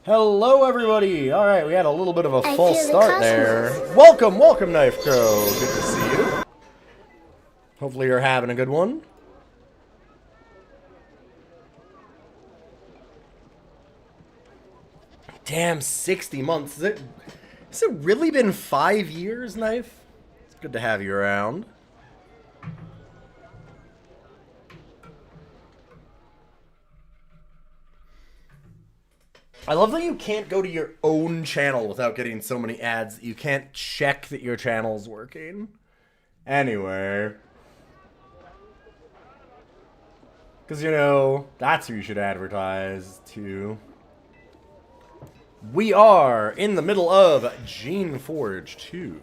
Hello, everybody! Alright, we had a little bit of a false feel the start there. Welcome, welcome, Knife Crow! Good to see you. Hopefully you're having a good one. Damn, 60 months. Has it really been 5 years, Knife? It's good to have you around. I love that you can't go to your own channel without getting so many ads that you can't check that your channel's working. Anyway. Because, you know, that's who you should advertise to. We are in the middle of Geneforge 2.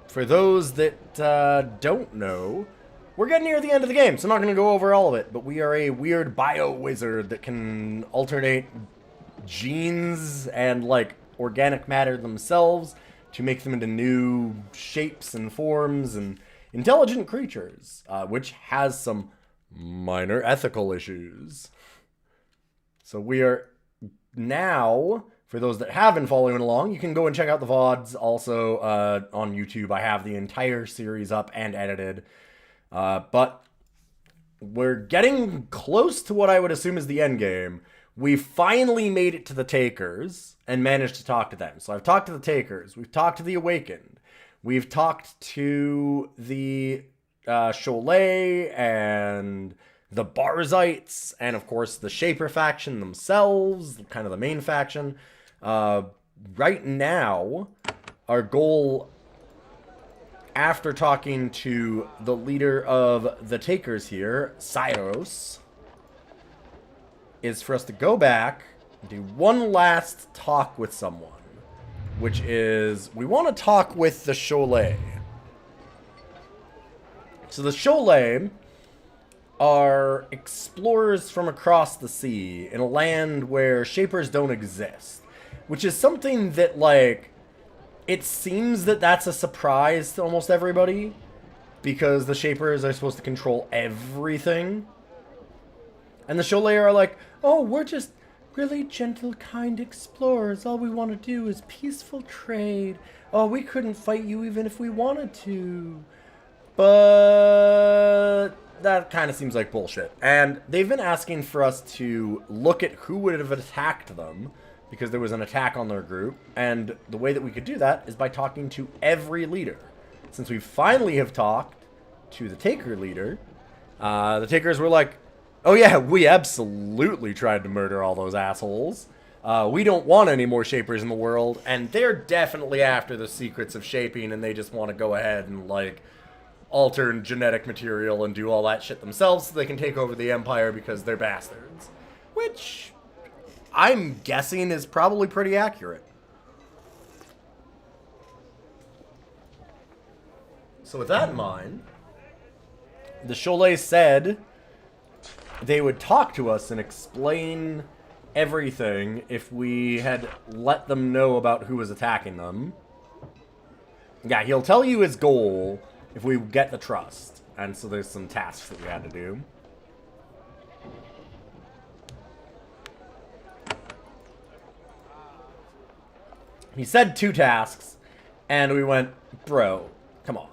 For those that don't know, we're getting near the end of the game, so I'm not going to go over all of it, but we are a weird bio-wizard that can alternate genes and, like, organic matter themselves to make them into new shapes and forms and intelligent creatures, which has some minor ethical issues. So we are now, for those that have been following along, you can go and check out the VODs also on YouTube. I have the entire series up and edited. But we're getting close to what I would assume is the end game. We finally made it to the Takers and managed to talk to them. So I've talked to the Takers. We've talked to the Awakened. We've talked to the Cholet and the Barzites, and of course the Shaper faction themselves, kind of the main faction. Right now, our goal, after talking to the leader of the Takers here, Cyros, is for us to go back and do one last talk with someone. Which is, we want to talk with the Cholet. So the Cholet are explorers from across the sea in a land where Shapers don't exist. Which is something that, like, it seems that that's a surprise to almost everybody, because the Shapers are supposed to control everything. And the Cholet are like, oh, we're just really gentle, kind explorers. All we want to do is peaceful trade. Oh, we couldn't fight you even if we wanted to. But that kind of seems like bullshit. And they've been asking for us to look at who would have attacked them, because there was an attack on their group, and the way that we could do that is by talking to every leader. Since we finally have talked to the Taker leader, the Takers were like, oh yeah, we absolutely tried to murder all those assholes. We don't want any more Shapers in the world, and they're definitely after the secrets of shaping, and they just want to go ahead and, like, alter genetic material and do all that shit themselves so they can take over the Empire because they're bastards. Which I'm guessing is probably pretty accurate. So with that in mind, the Cholet said they would talk to us and explain everything if we had let them know about who was attacking them. Yeah, he'll tell you his goal if we get the trust. And so there's some tasks that we had to do. He said 2 tasks, and we went, bro, come on.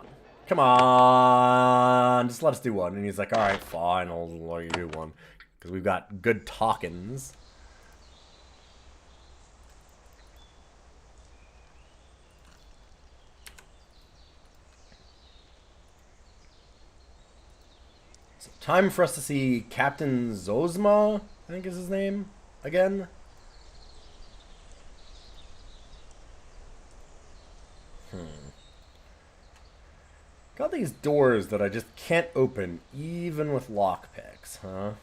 Come on, just let us do one. And he's like, alright, fine, I'll let you do one. Because we've got good talkins. So time for us to see Captain Zozma, I think is his name, again. Got these doors that I just can't open, even with lockpicks, huh?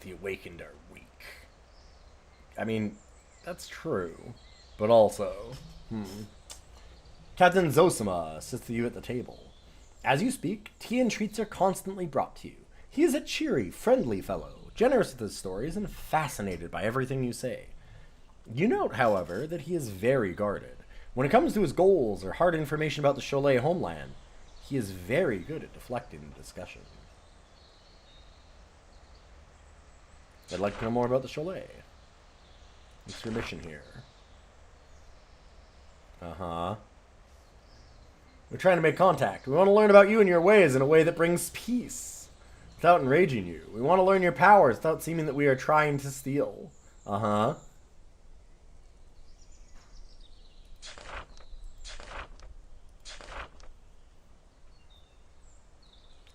The Awakened are weak. I mean, that's true. But also, Captain Zosima sits with you at the table. As you speak, tea and treats are constantly brought to you. He is a cheery, friendly fellow, generous with his stories, and fascinated by everything you say. You note, however, that he is very guarded. When it comes to his goals or hard information about the Cholet homeland, he is very good at deflecting the discussion. I'd like to know more about the chalet. What's your mission here? Uh-huh. We're trying to make contact. We want to learn about you and your ways in a way that brings peace, without enraging you. We want to learn your powers without seeming that we are trying to steal. Uh-huh.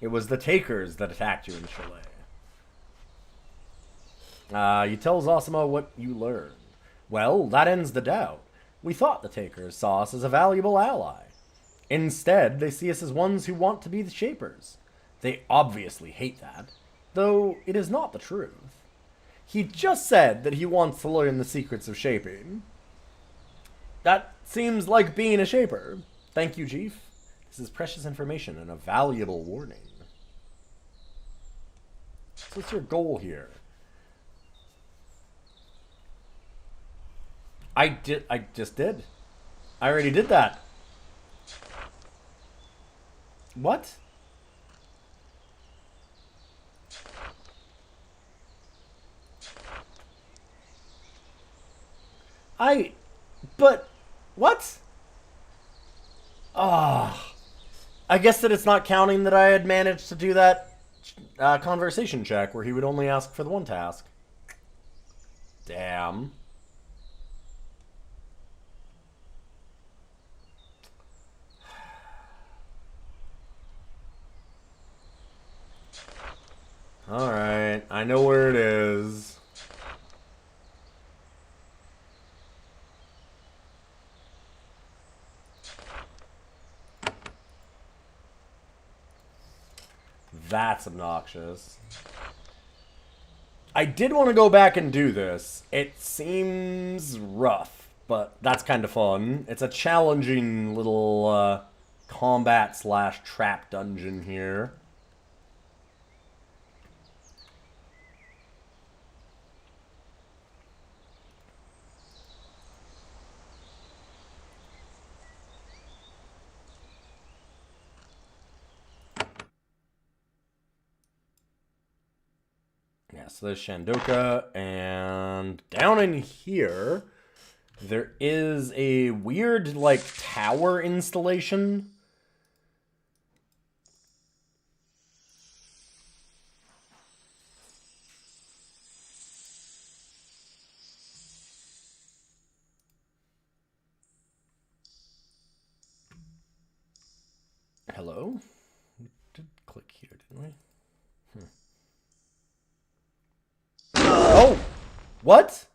It was the Takers that attacked you in the chalet. You tell Zosima what you learned. Well, that ends the doubt. We thought the Takers saw us as a valuable ally. Instead, they see us as ones who want to be the Shapers. They obviously hate that, though it is not the truth. He just said that he wants to learn the secrets of shaping. That seems like being a Shaper. Thank you, Chief. This is precious information and a valuable warning. So what's your goal here? I just did. I already did that. What? But, what? Ah. I guess that it's not counting that I had managed to do that conversation check where he would only ask for the one task. Damn. Alright, I know where it is. That's obnoxious. I did want to go back and do this. It seems rough, but that's kind of fun. It's a challenging little combat / trap dungeon here. Yeah, so there's Shandoka, and down in here, there is a weird, like, tower installation. Hello? We did click here, didn't we? Oh! What?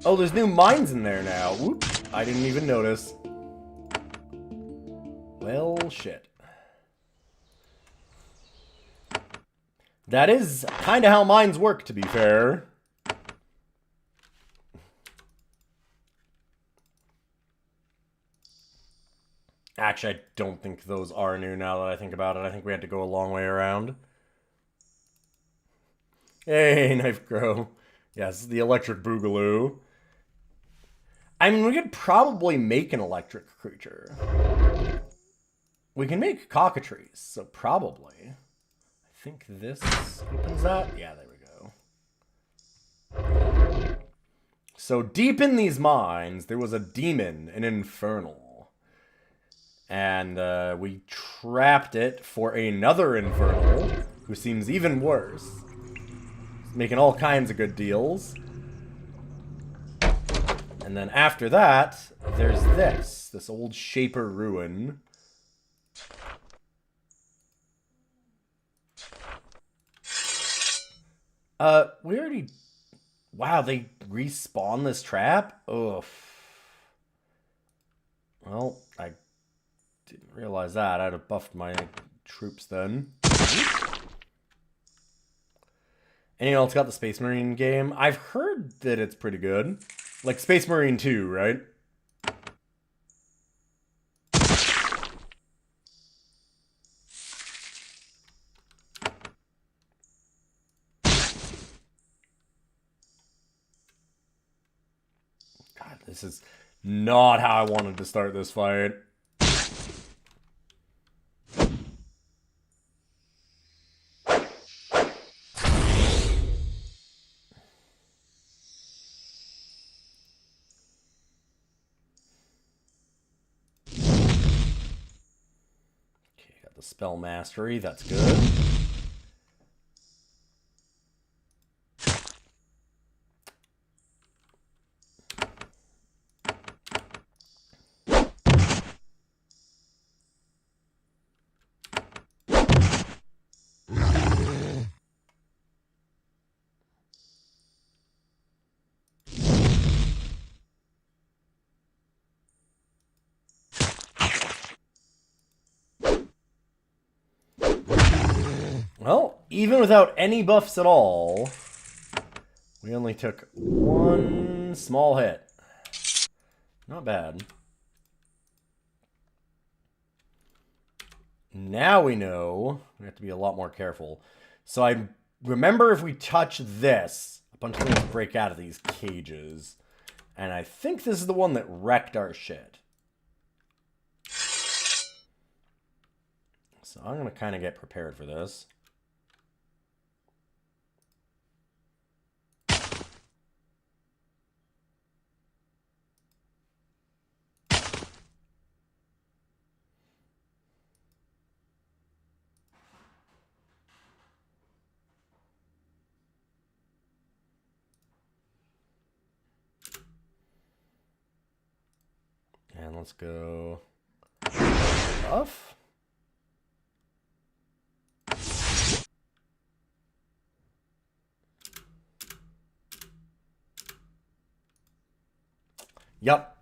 Oh, there's new mines in there now. Whoop. I didn't even notice. Well, shit. That is kind of how mines work, to be fair. Actually, I don't think those are new now that I think about it. I think we had to go a long way around. Hey, Knife Crow. Yes, the electric boogaloo. I mean, we could probably make an electric creature. We can make cockatrices, so probably. I think this opens that. Yeah, there we go. So deep in these mines, there was a demon, an infernal. And we trapped it for another infernal, who seems even worse. Making all kinds of good deals. And then after that, there's this old Shaper ruin. We already... Wow, they respawn this trap? Ugh. Well, I didn't realize that. I'd have buffed my troops then. Anyone else got the Space Marine game? I've heard that it's pretty good. Like Space Marine 2, right? God, this is not how I wanted to start this fight. spell mastery, that's good. Well, even without any buffs at all, we only took one small hit. Not bad. Now we know we have to be a lot more careful. So I remember if we touch this, a bunch of things break out of these cages. And I think this is the one that wrecked our shit. So I'm going to kind of get prepared for this. And let's go buff. Yep.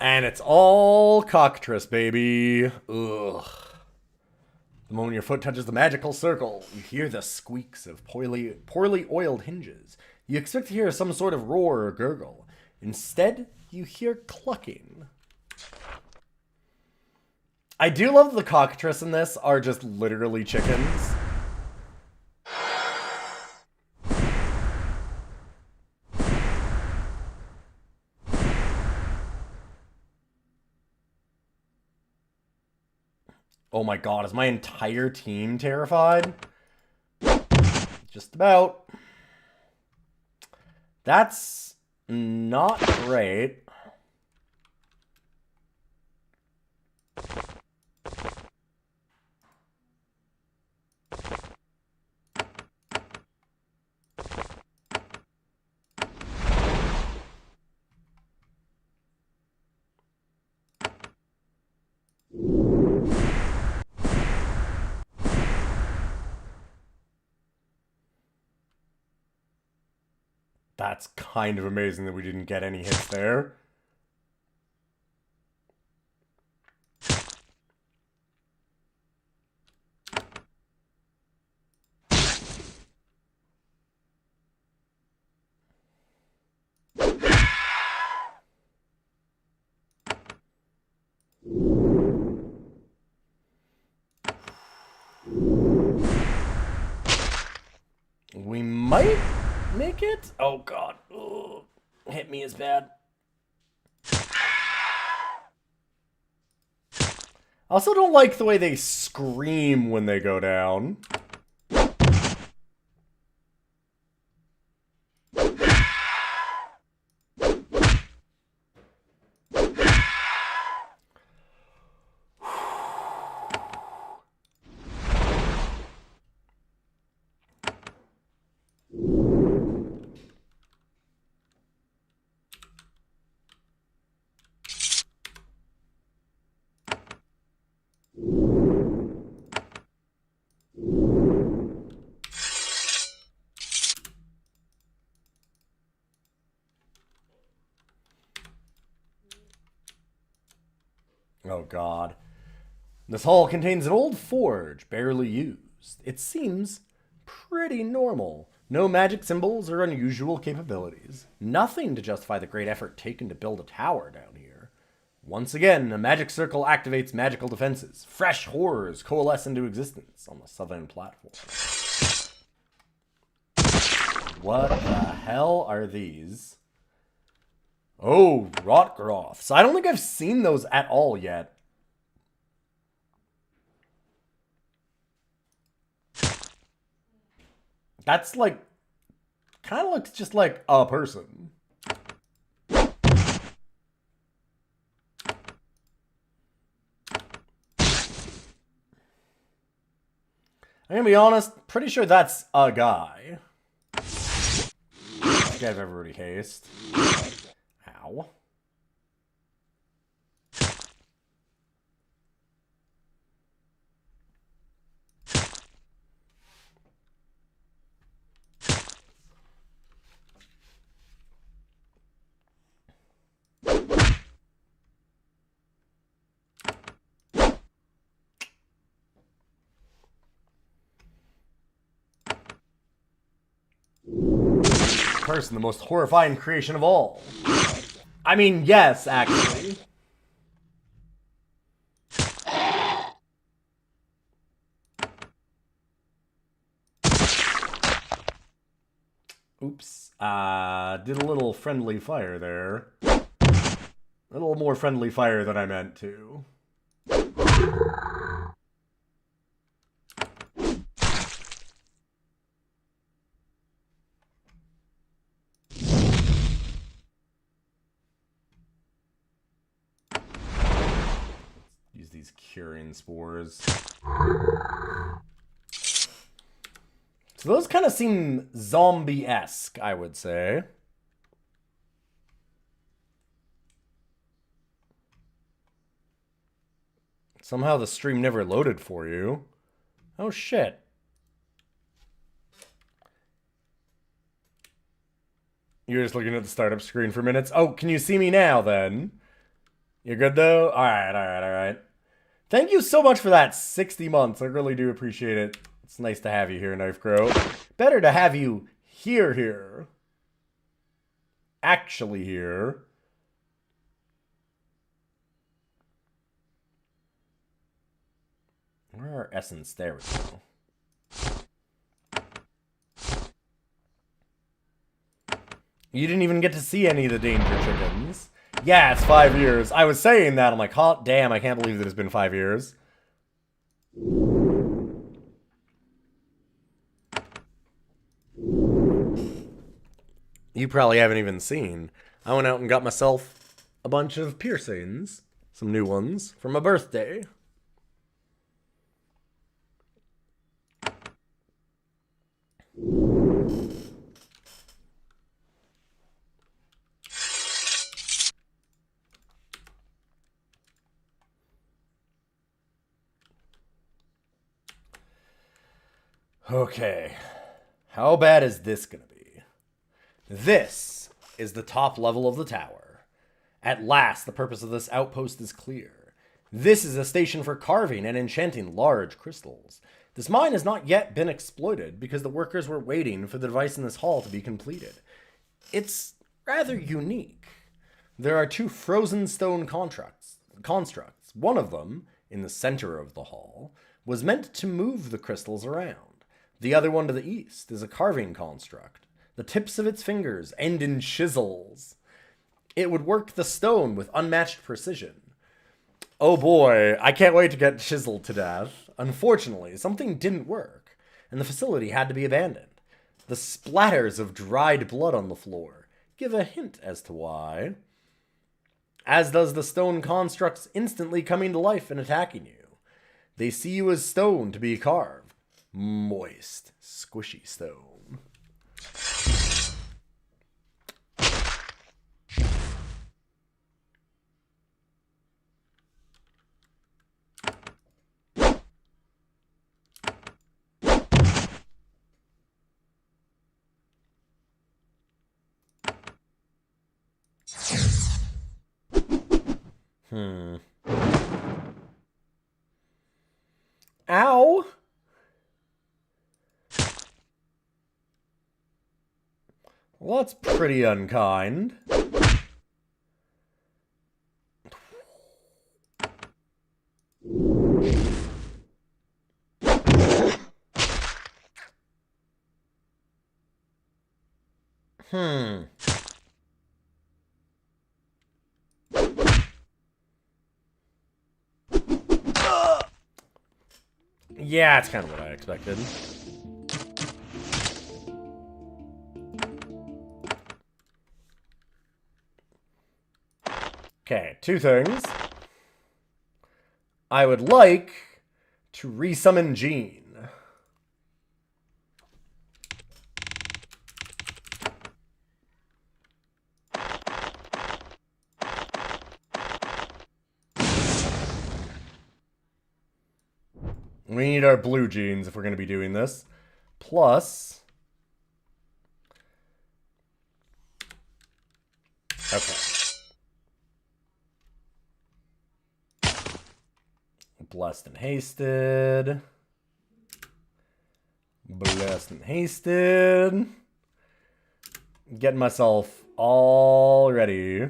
And it's all cockatrice, baby. Ugh. The moment your foot touches the magical circle, you hear the squeaks of poorly oiled hinges. You expect to hear some sort of roar or gurgle. Instead, you hear clucking. I do love the cockatrice in this are just literally chickens. Oh my god, is my entire team terrified? Just about. That's not great. That's kind of amazing that we didn't get any hits there. We might make it? Oh god. Ugh. Hit me as bad. I also don't like the way they scream when they go down. Oh god. This hall contains an old forge, barely used. It seems pretty normal. No magic symbols or unusual capabilities. Nothing to justify the great effort taken to build a tower down here. Once again, a magic circle activates magical defenses. Fresh horrors coalesce into existence on the southern platform. What the hell are these? Oh, Rotgroths. I don't think I've seen those at all yet. That's like, kind of looks just like a person. I'm gonna be honest, pretty sure that's a guy. Give everybody haste. Ow. Person, the most horrifying creation of all. I mean, yes, actually. Oops. Did a little friendly fire there. A little more friendly fire than I meant to. Use these curing spores. So those kind of seem zombie-esque, I would say. Somehow the stream never loaded for you. Oh, shit. You're just looking at the startup screen for minutes. Oh, can you see me now, then? You're good, though? Alright. Thank you so much for that 60 months. I really do appreciate it. It's nice to have you here, Knife Crow. Better to have you here. Actually here. Where are essence? There we go. You didn't even get to see any of the danger chickens. Yeah, it's 5 years. I was saying that. I'm like, hot damn, I can't believe that it's been 5 years. You probably haven't even seen. I went out and got myself a bunch of piercings. Some new ones for my birthday. Okay. How bad is this gonna be? This is the top level of the tower. At last, the purpose of this outpost is clear. This is a station for carving and enchanting large crystals. This mine has not yet been exploited because the workers were waiting for the device in this hall to be completed. It's rather unique. There are 2 frozen stone constructs. One of them, in the center of the hall, was meant to move the crystals around. The other one to the east is a carving construct. The tips of its fingers end in chisels. It would work the stone with unmatched precision. Oh boy, I can't wait to get chiseled to death. Unfortunately, something didn't work, and the facility had to be abandoned. The splatters of dried blood on the floor give a hint as to why. As does the stone constructs instantly coming to life and attacking you. They see you as stone to be carved. Moist, squishy stone. Ow! Well, that's pretty unkind. Yeah, it's kind of what I expected. Okay, 2 things. I would like to resummon Jean. We need our blue jeans if we're going to be doing this. Plus... Okay. Blessed and hasted. Blessed and hasted. Getting myself all ready.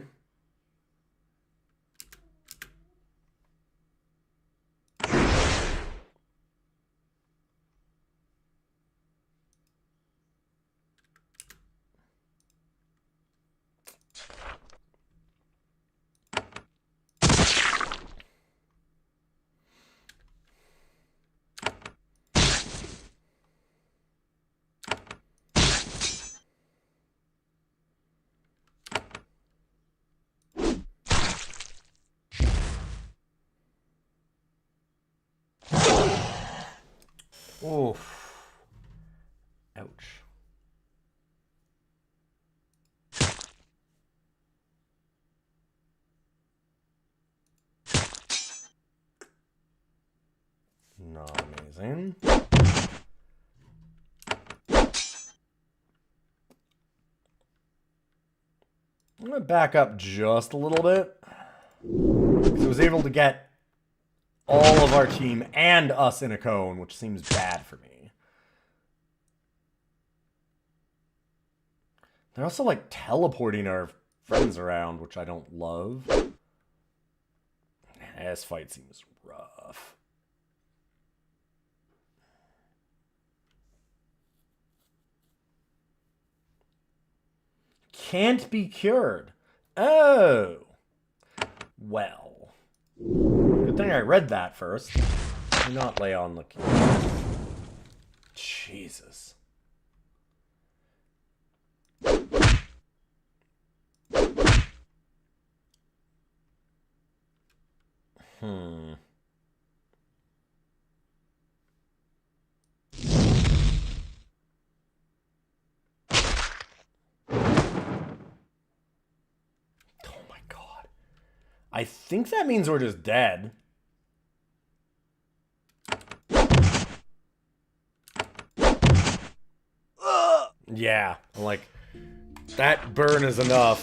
Oof. Ouch. Not amazing. I'm going to back up just a little bit. Because I was able to get all of our team and us in a cone, which seems bad for me. They're also like teleporting our friends around, which I don't love. This fight seems rough. Can't be cured. Oh. Well. Good thing I read that first. Do not lay on the key. Jesus. I think that means we're just dead. Yeah, like, that burn is enough.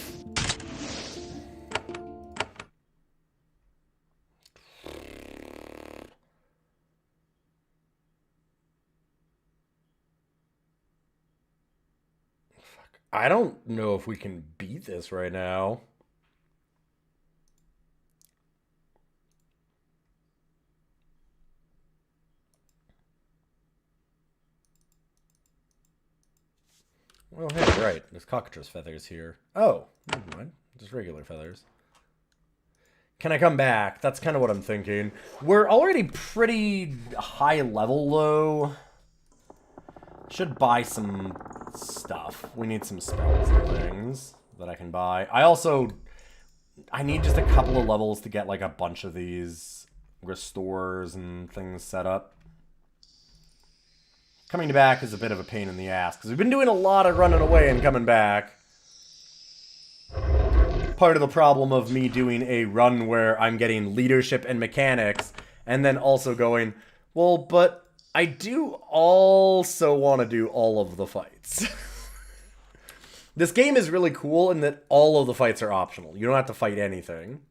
Fuck. I don't know if we can beat this right now. Well, hey, right. There's cockatrice feathers here. Oh, never mind. Just regular feathers. Can I come back? That's kind of what I'm thinking. We're already pretty high level, though. Should buy some stuff. We need some spells and things that I can buy. I need just a couple of levels to get, like, a bunch of these restores and things set up. Coming back is a bit of a pain in the ass, because we've been doing a lot of running away and coming back. Part of the problem of me doing a run where I'm getting leadership and mechanics, and then also going, well, but I do also want to do all of the fights. This game is really cool in that all of the fights are optional. You don't have to fight anything.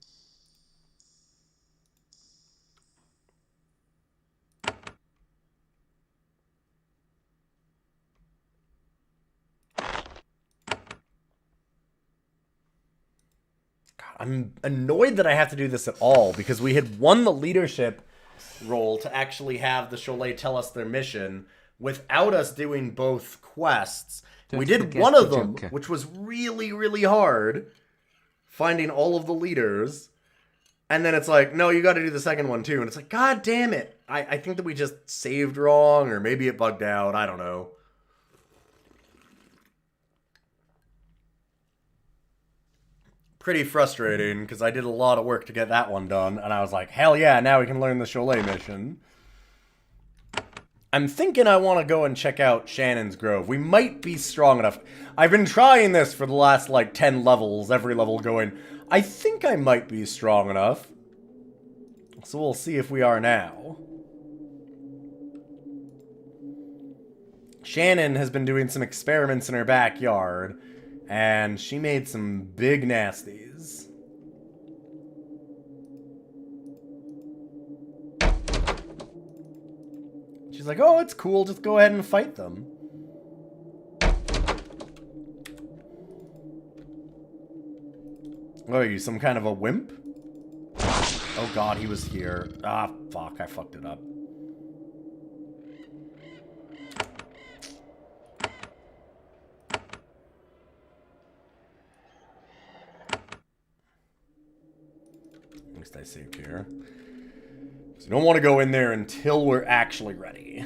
I'm annoyed that I have to do this at all, because we had won the leadership role to actually have the Cholet tell us their mission without us doing both quests. We did one of them, which was really, really hard, finding all of the leaders, and then it's like, no, you got to do the second one too, and it's like, god damn it. I think that we just saved wrong, or maybe it bugged out, I don't know. Pretty frustrating, because I did a lot of work to get that one done, and I was like, hell yeah, now we can learn the Cholet mission. I'm thinking I want to go and check out Shannon's Grove. We might be strong enough. I've been trying this for the last, like, 10 levels, every level going, I think I might be strong enough. So we'll see if we are now. Shannon has been doing some experiments in her backyard, and she made some big nasties. She's like, oh, it's cool, just go ahead and fight them. What are you, some kind of a wimp? Oh god, he was here. Ah, fuck, I fucked it up. At least I saved here. So don't want to go in there until we're actually ready.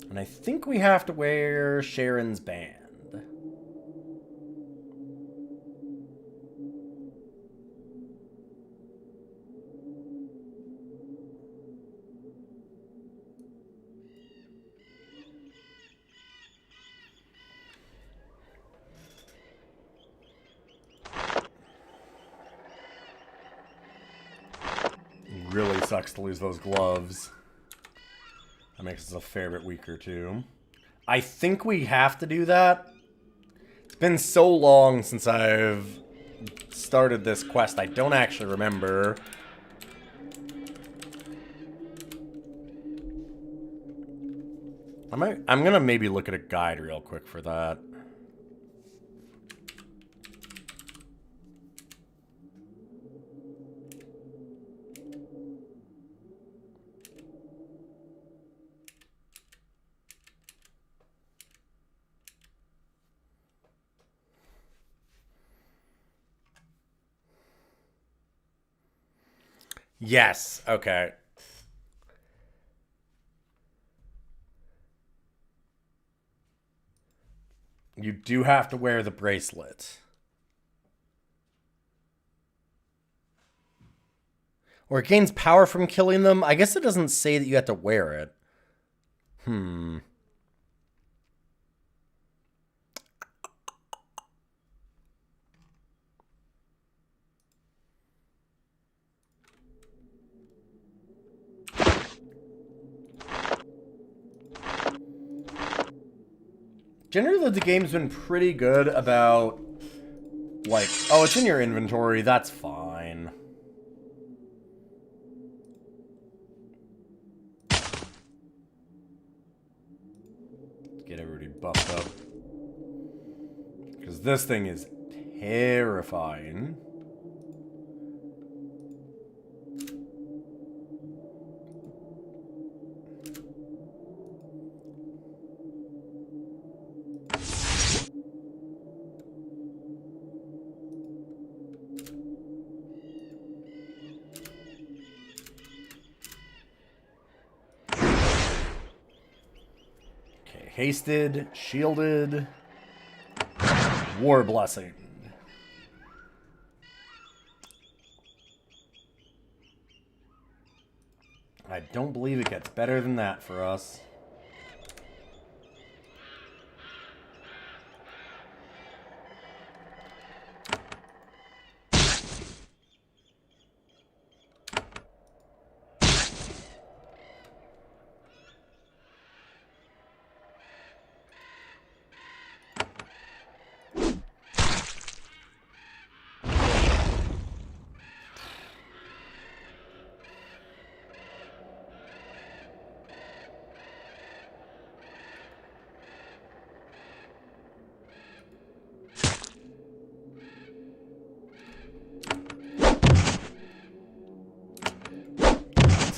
And I think we have to wear Sharon's band. Really sucks to lose those gloves. That makes us a fair bit weaker, too. I think we have to do that. It's been so long since I've started this quest, I don't actually remember. I'm gonna maybe look at a guide real quick for that. Yes, okay. You do have to wear the bracelet. Or it gains power from killing them? I guess it doesn't say that you have to wear it. Generally, the game's been pretty good about, like, oh, it's in your inventory, that's fine. Get everybody buffed up. Because this thing is terrifying. Hasted, shielded, war blessing. I don't believe it gets better than that for us.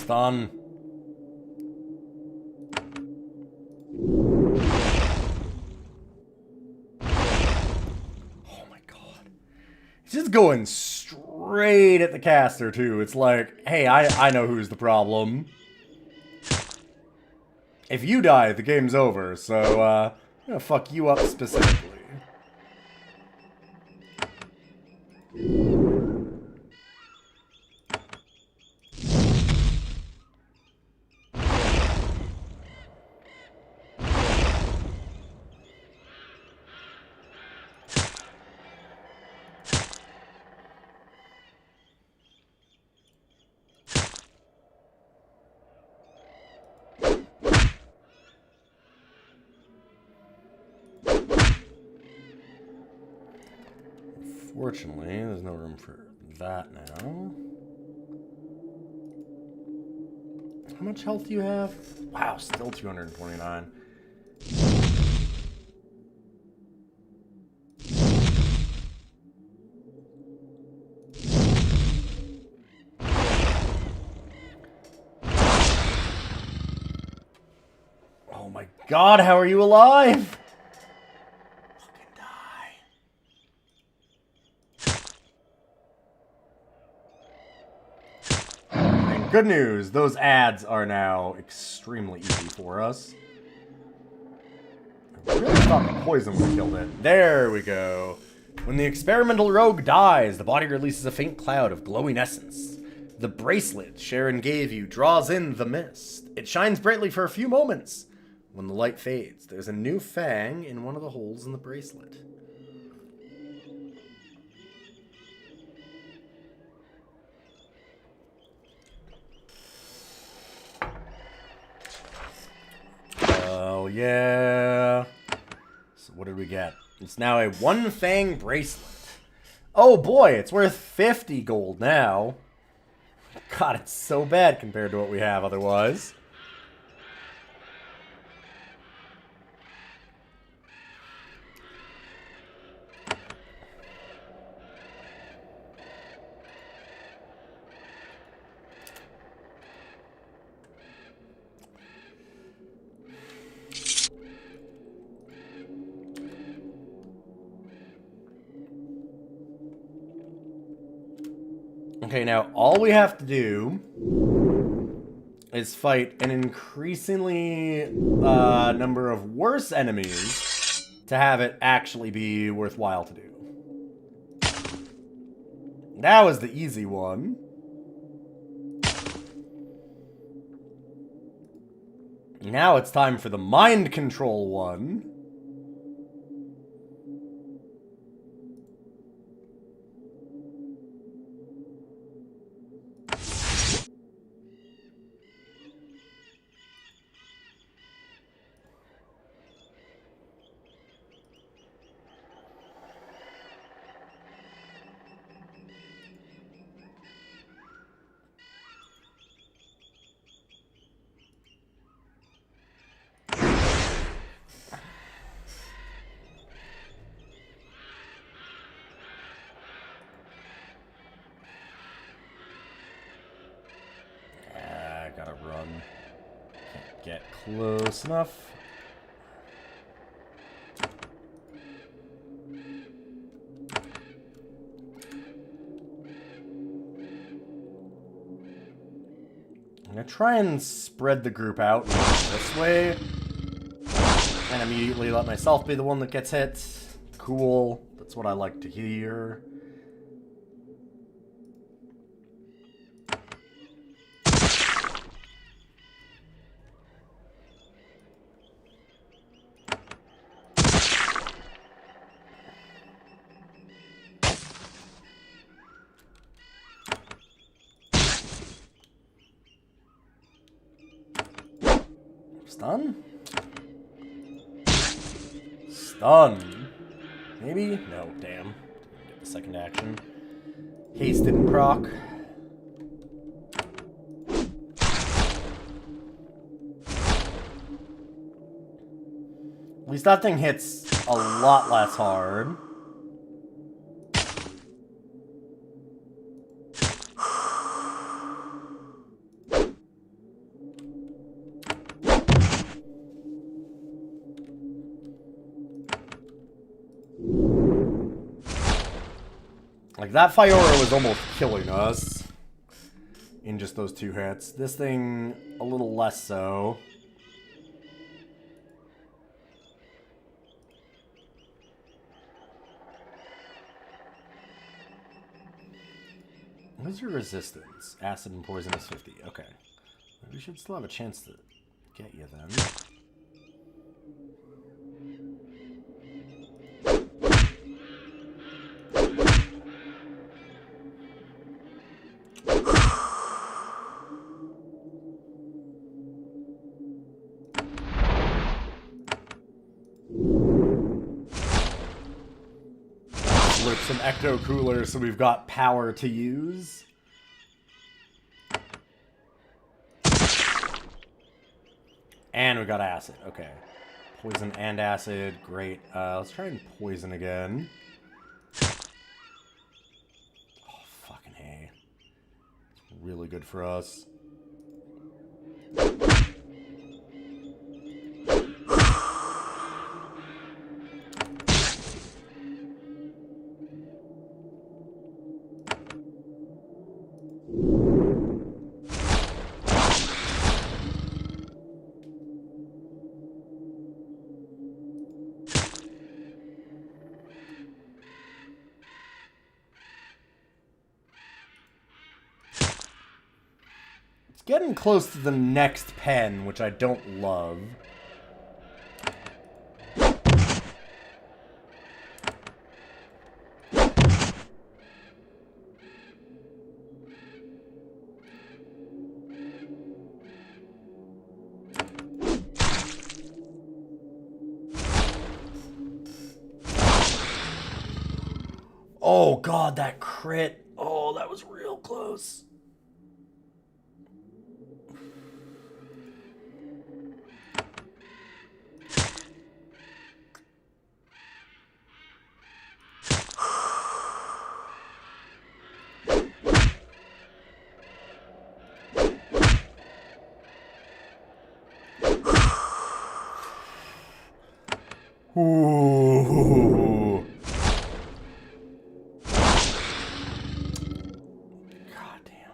Done. Oh my god. He's just going straight at the caster, too. It's like, hey, I know who's the problem. If you die, the game's over, so, I'm gonna fuck you up specifically. Fortunately, there's no room for that now. How much health do you have? Wow, still 229. Oh my god, how are you alive? Fucking die. And good news, those ads are now extremely easy for us. I really thought the poison would have killed it. There we go. When the experimental rogue dies, the body releases a faint cloud of glowing essence. The bracelet Sharon gave you draws in the mist. It shines brightly for a few moments. When the light fades, there's a new fang in one of the holes in the bracelet. Oh, yeah. So what did we get? It's now a one fang bracelet. Oh boy, it's worth 50 gold now. God, it's so bad compared to what we have otherwise. Okay, now all we have to do is fight an increasingly number of worse enemies to have it actually be worthwhile to do. That was the easy one. Now it's time for the mind control one. Gotta run. Can't get close enough. I'm gonna try and spread the group out this way. And immediately let myself be the one that gets hit. Cool. That's what I like to hear. Stun? Stun. Maybe? No, damn. Get the second action. Haste didn't proc. At least that thing hits a lot less hard. Like, that Fiora was almost killing us in just those two hits. This thing, a little less so. What is your resistance? Acid and poison is 50. Okay. We should still have a chance to get you then. flip some ecto coolers so we've got power to use. And we got acid. Okay. Poison and acid. Great. Let's try and poison again. Oh, fucking hey. It's really good for us. Getting close to the next pen, which I don't love. Oh god, that crit. Oh, that was real close. Ooh. God damn.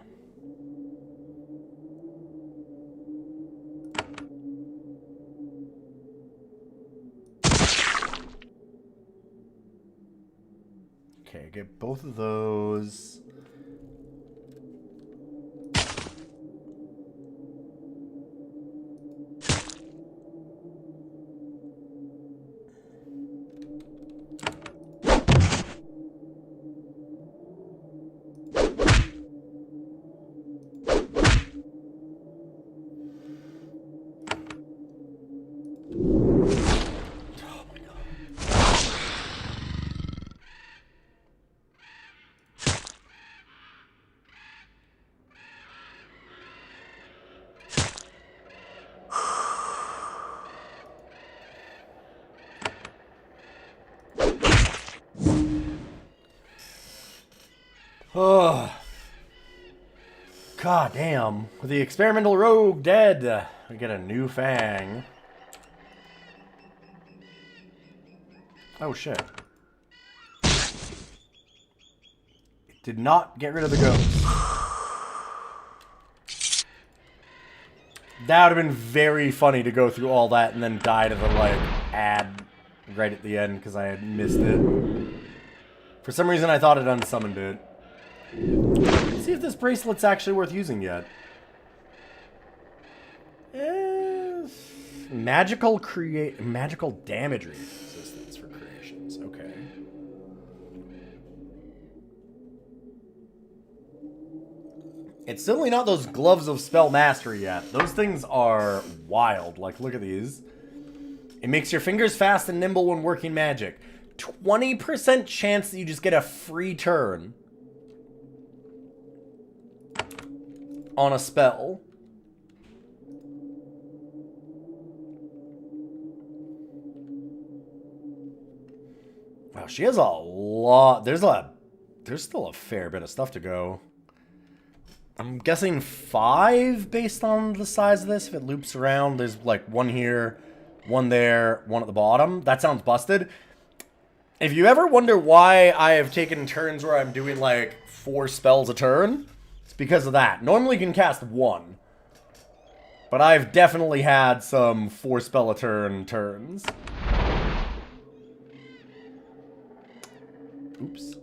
Okay, get both of those. Oh. God damn. With the experimental rogue dead, we get a new fang. Oh shit. It did not get rid of the ghost. That would have been very funny to go through all that and then die to the, like, ad right at the end because I had missed it. For some reason, I thought it unsummoned it. Let's see if this bracelet's actually worth using yet. Magical damage resistance for creations. Okay. It's certainly not those gloves of spell mastery yet. Those things are wild. Like, look at these. It makes your fingers fast and nimble when working magic. 20% chance that you just get a free turn on a spell. Wow, she has a lot. There's still a fair bit of stuff to go. I'm guessing 5 based on the size of this. If it loops around, there's like one here, one there, one at the bottom. That sounds busted. If you ever wonder why I have taken turns where I'm doing like 4 spells a turn, it's because of that. Normally you can cast 1. But I've definitely had some 4 spell a turn turns. Oops.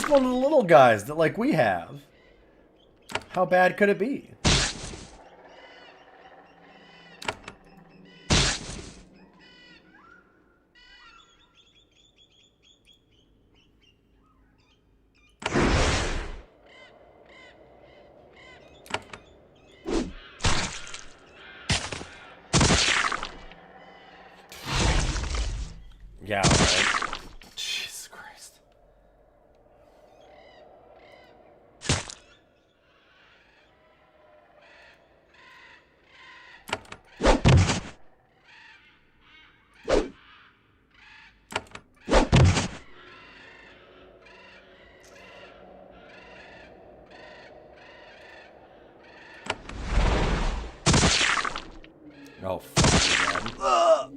just one of the little guys that, like, we have. How bad could it be? Yeah, right. Jesus Christ. Oh, fuck, God.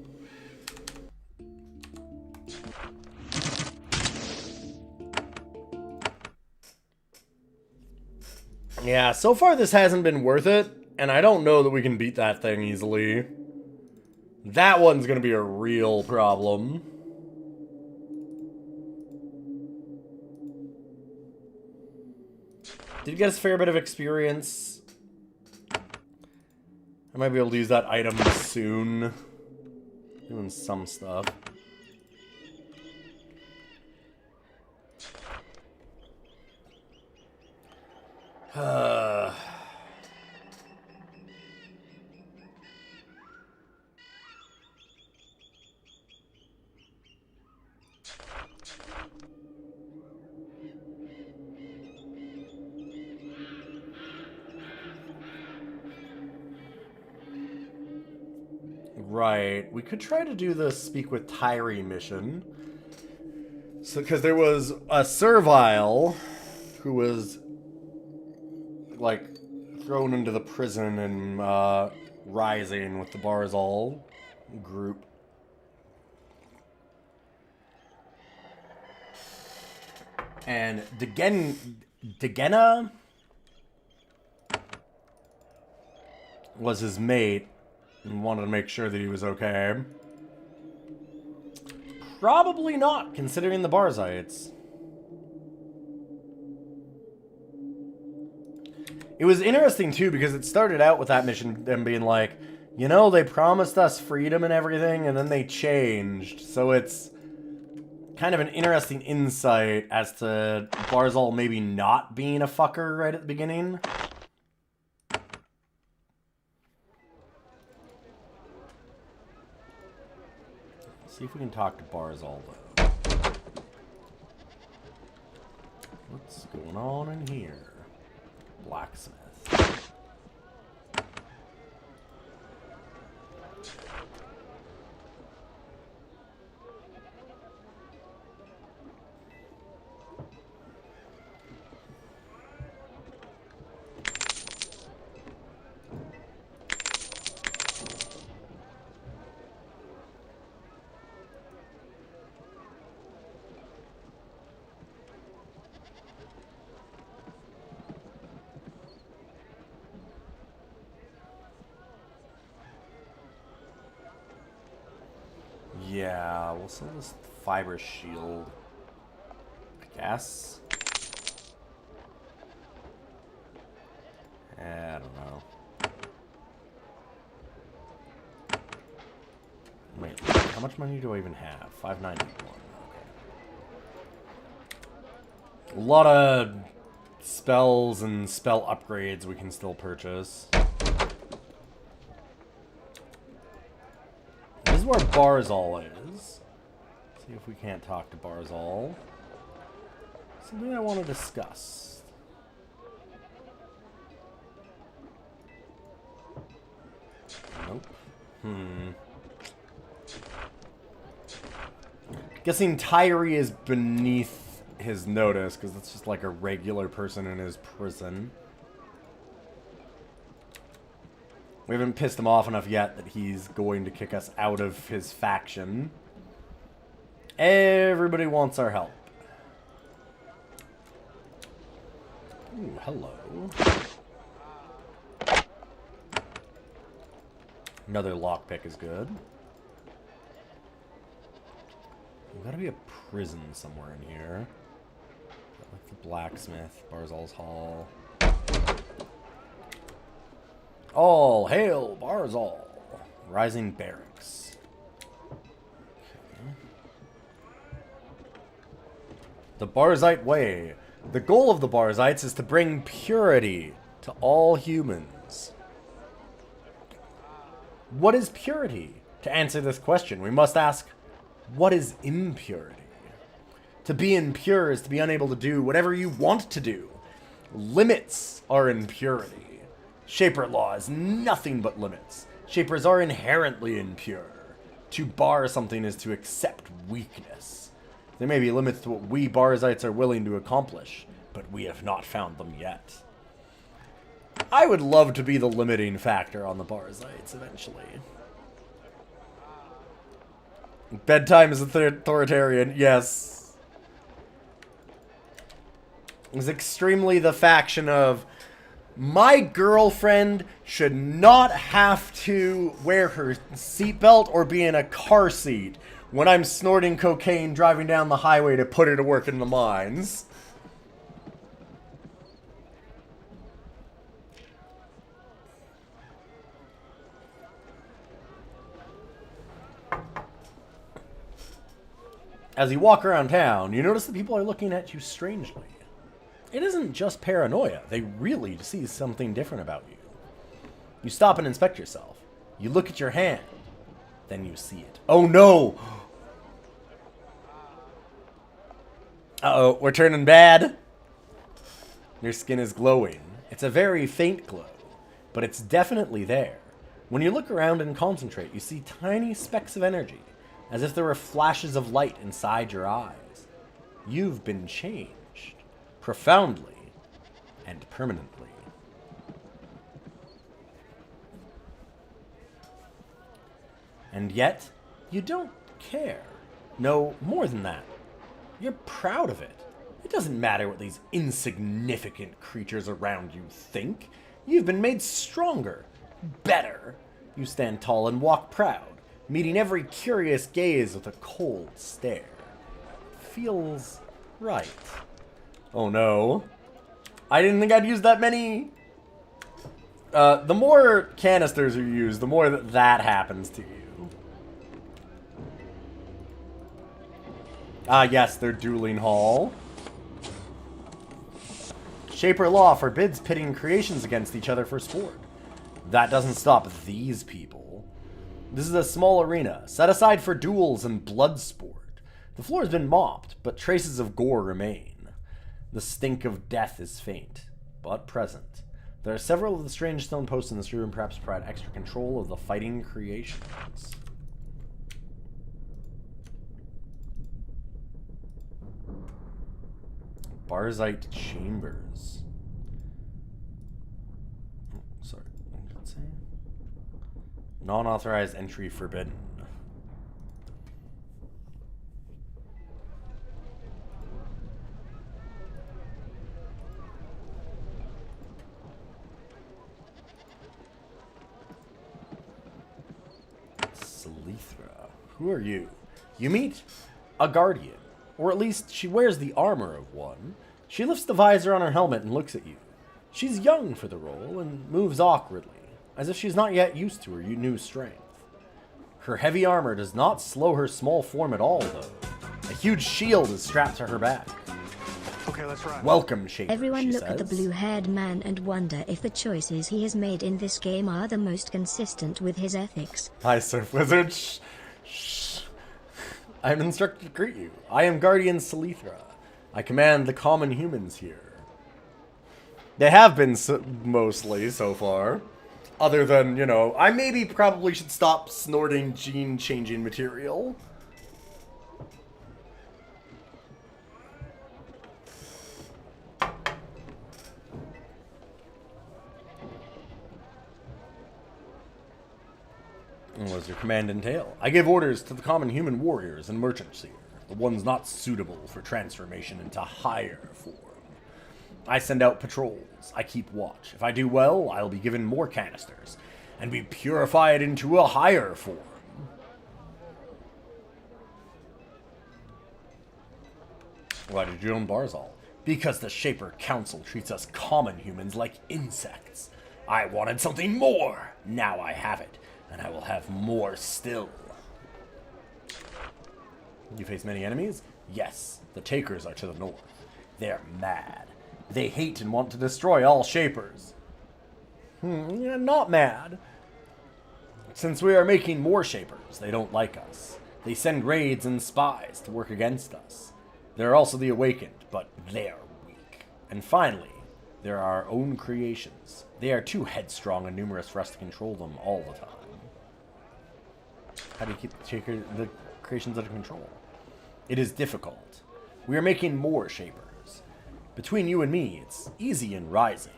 Yeah, so far this hasn't been worth it, and I don't know that we can beat that thing easily. That one's gonna be a real problem. Did you get us a fair bit of experience? I might be able to use that item soon. Doing some stuff. Right. We could try to do the Speak with Tyree mission. So, because there was a servile who was, like, thrown into the prison and rising with the Barzal group. And Degena was his mate and wanted to make sure that he was okay. Probably not, considering the Barzites. It was interesting, too, because it started out with that mission, them being like, you know, they promised us freedom and everything, and then they changed. So it's kind of an interesting insight as to Barzal maybe not being a fucker right at the beginning. Let's see if we can talk to Barzal, though. What's going on in here? Blacksmith. Yeah, we'll sell this fiber shield. I guess. I don't know. Wait, how much money do I even have? 591. Okay. A lot of spells and spell upgrades we can still purchase. This is where Barzal is. See if we can't talk to Barzal. Something I want to discuss. Nope. Guessing Tyree is beneath his notice, because that's just like a regular person in his prison. We haven't pissed him off enough yet that he's going to kick us out of his faction. Everybody wants our help. Ooh, hello. Another lockpick is good. There's gotta be a prison somewhere in here. Like the blacksmith, Barzal's Hall. All hail Barzal! Rising Barracks. Okay. The Barzite Way. The goal of the Barzites is to bring purity to all humans. What is purity? To answer this question, we must ask, what is impurity? To be impure is to be unable to do whatever you want to do. Limits are impurity. Shaper law is nothing but limits. Shapers are inherently impure. To bar something is to accept weakness. There may be limits to what we Barzites are willing to accomplish, but we have not found them yet. I would love to be the limiting factor on the Barzites eventually. Bedtime is authoritarian, yes. It's extremely the faction of, my girlfriend should not have to wear her seatbelt or be in a car seat when I'm snorting cocaine driving down the highway to put her to work in the mines. As you walk around town, you notice that people are looking at you strangely. It isn't just paranoia. They really see something different about you. You stop and inspect yourself. You look at your hand. Then you see it. Oh no! Uh-oh, we're turning bad. Your skin is glowing. It's a very faint glow, but it's definitely there. When you look around and concentrate, you see tiny specks of energy, as if there were flashes of light inside your eyes. You've been changed. Profoundly and permanently. And yet, you don't care. No, more than that. You're proud of it. It doesn't matter what these insignificant creatures around you think. You've been made stronger, better. You stand tall and walk proud, meeting every curious gaze with a cold stare. Feels right. Oh no. I didn't think I'd use that many. The more canisters you use, the more that happens to you. Ah, yes, their dueling hall. Shaper law forbids pitting creations against each other for sport. That doesn't stop these people. This is a small arena, set aside for duels and blood sport. The floor has been mopped, but traces of gore remain. The stink of death is faint, but present. There are several of the strange stone posts in this room, perhaps provide extra control of the fighting creations. Barzite chambers. Oh, sorry, what did it say? Non-authorized entry forbidden. Who are you? You meet a guardian, or at least she wears the armor of one. She lifts the visor on her helmet and looks at you. She's young for the role and moves awkwardly, as if she's not yet used to her new strength. Her heavy armor does not slow her small form at all, though. A huge shield is strapped to her back. Okay, let's run. Welcome, Shaper, Everyone she look says. at the blue-haired man and wonder if the choices he has made in this game are the most consistent with his ethics. Hi, Surf Wizard. Shh. I am instructed to greet you. I am Guardian Selithra. I command the common humans here. They have been mostly so far. Other than, you know, I maybe probably should stop snorting gene-changing material. What does your command entail? I give orders to the common human warriors and merchants here, the ones not suitable for transformation into higher form. I send out patrols. I keep watch. If I do well, I'll be given more canisters and be purified into a higher form. Why did you own Barzal? Because the Shaper Council treats us common humans like insects. I wanted something more. Now I have it, and I will have more still. You face many enemies? Yes, the Takers are to the north. They're mad. They hate and want to destroy all Shapers. Yeah, not mad. Since we are making more Shapers, they don't like us. They send raids and spies to work against us. There are also the Awakened, but they're weak. And finally, there are our own creations. They are too headstrong and numerous for us to control them all the time. How do you keep the creations under control? It is difficult. We are making more Shapers. Between you and me, it's easy and rising.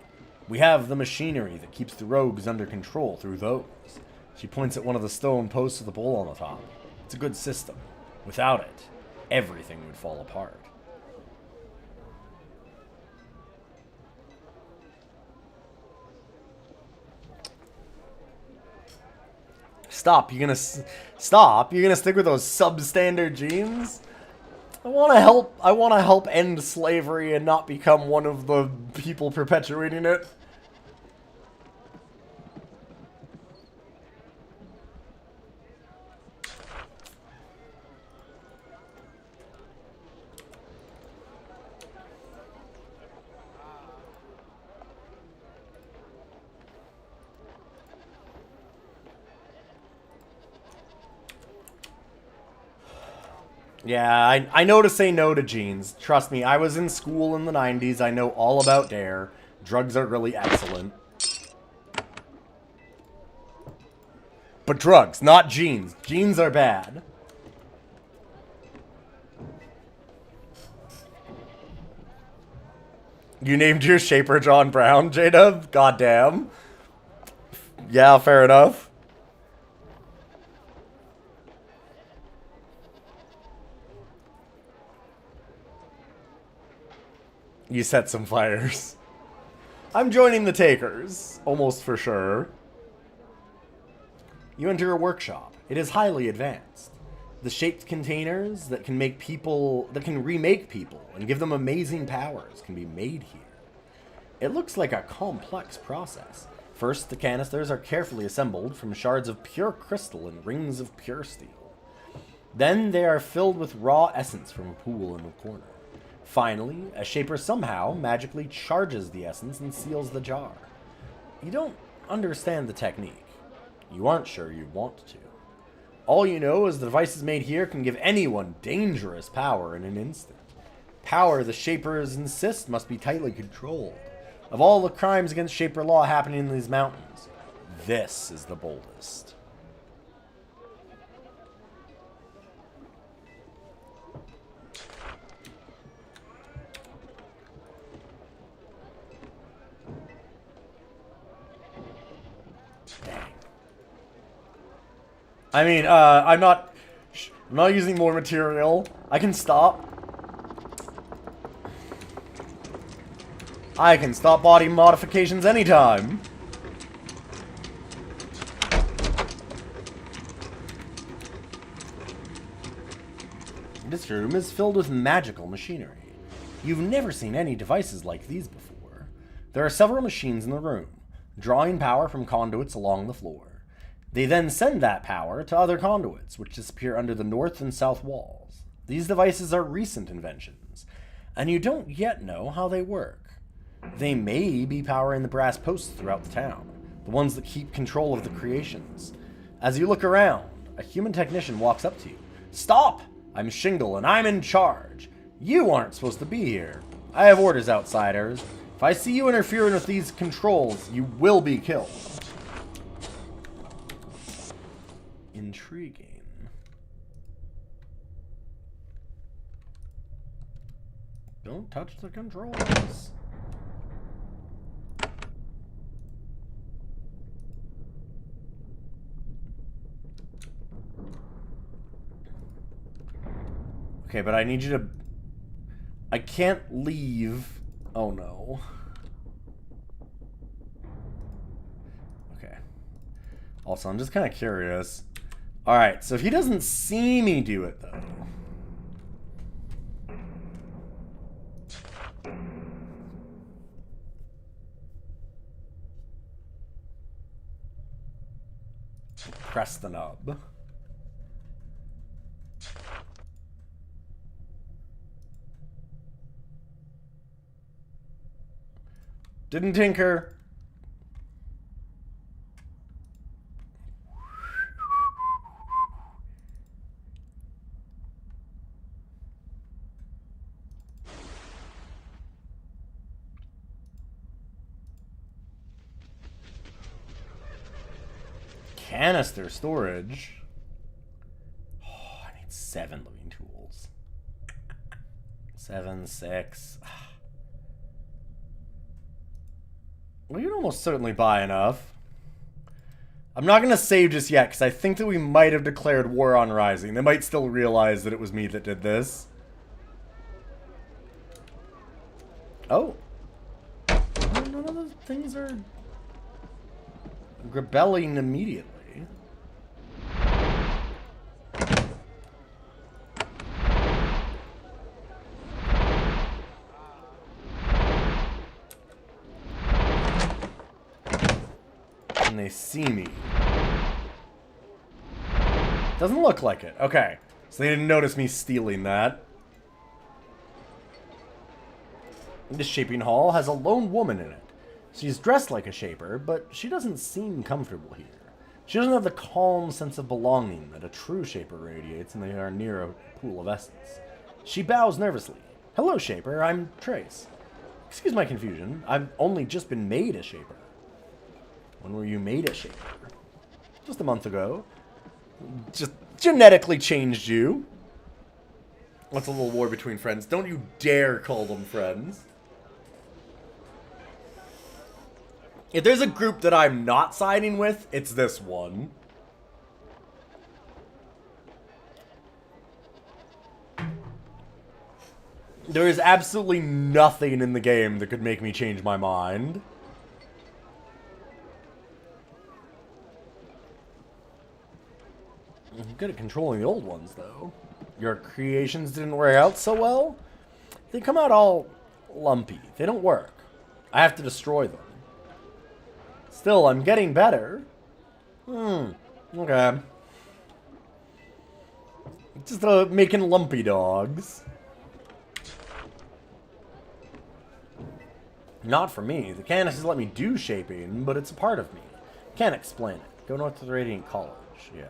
We have the machinery that keeps the rogues under control through those. She points at one of the stone posts with a bowl on the top. It's a good system. Without it, everything would fall apart. Stop. You're gonna stop. You're gonna stick with those substandard genes? I want to help end slavery and not become one of the people perpetuating it. Yeah, I know to say no to genes. Trust me, I was in school in the 90s. I know all about DARE. Drugs are really excellent. But drugs, not genes. Genes are bad. You named your Shaper John Brown, J-Dub? Goddamn. Yeah, fair enough. You set some fires. I'm joining the Takers, almost for sure. You enter a workshop. It is highly advanced. The shaped containers that can make people, that can remake people and give them amazing powers can be made here. It looks like a complex process. First, the canisters are carefully assembled from shards of pure crystal and rings of pure steel. Then they are filled with raw essence from a pool in the corner. Finally, a Shaper somehow magically charges the essence and seals the jar. You don't understand the technique. You aren't sure you want to. All you know is the devices made here can give anyone dangerous power in an instant. Power the Shapers insist must be tightly controlled. Of all the crimes against Shaper law happening in these mountains, this is the boldest. I mean, I'm not using more material. I can stop. I can stop body modifications anytime. This room is filled with magical machinery. You've never seen any devices like these before. There are several machines in the room, drawing power from conduits along the floor. They then send that power to other conduits, which disappear under the north and south walls. These devices are recent inventions, and you don't yet know how they work. They may be powering the brass posts throughout the town, the ones that keep control of the creations. As you look around, a human technician walks up to you. Stop! I'm Shingle, and I'm in charge. You aren't supposed to be here. I have orders, outsiders. If I see you interfering with these controls, you will be killed. Intriguing. Don't touch the controls. Okay, but I need you to... I can't leave. Oh no. Okay. Also, I'm just kind of curious. Alright, so if he doesn't see me do it, though... press the nub. Didn't tinker. Canister storage. Oh, I need 7 living tools. 7, 6. We could almost certainly buy enough. I'm not going to save just yet, because I think that we might have declared war on Rising. They might still realize that it was me that did this. Oh. None of those things are rebelling immediately. And they see me. Doesn't look like it. Okay. So they didn't notice me stealing that. This shaping hall has a lone woman in it. She's dressed like a shaper, but she doesn't seem comfortable here. She doesn't have the calm sense of belonging that a true shaper radiates when they are near a pool of essence. She bows nervously. Hello, shaper. I'm Trace. Excuse my confusion. I've only just been made a shaper. When were you made a shaper? Just a month ago. Just genetically changed you. What's a little war between friends? Don't you dare call them friends. If there's a group that I'm not siding with, it's this one. There is absolutely nothing in the game that could make me change my mind. I'm good at controlling the old ones, though. Your creations didn't work out so well? They come out all lumpy. They don't work. I have to destroy them. Still, I'm getting better. Okay. Just making lumpy dogs. Not for me. The canisters let me do shaping, but it's a part of me. Can't explain it. Go north to the Radiant College. Yeah.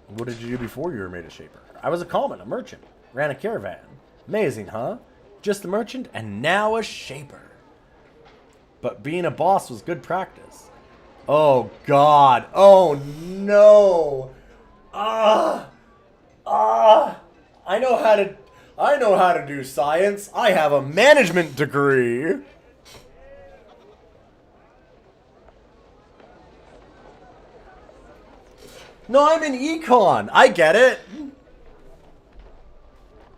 What did you do before you were made a shaper? I was a common, a merchant. Ran a caravan. Amazing, huh? Just a merchant and now a shaper. But being a boss was good practice. Oh, God. Oh, no. I know how to do science. I have a management degree. No, I'm in econ. I get it.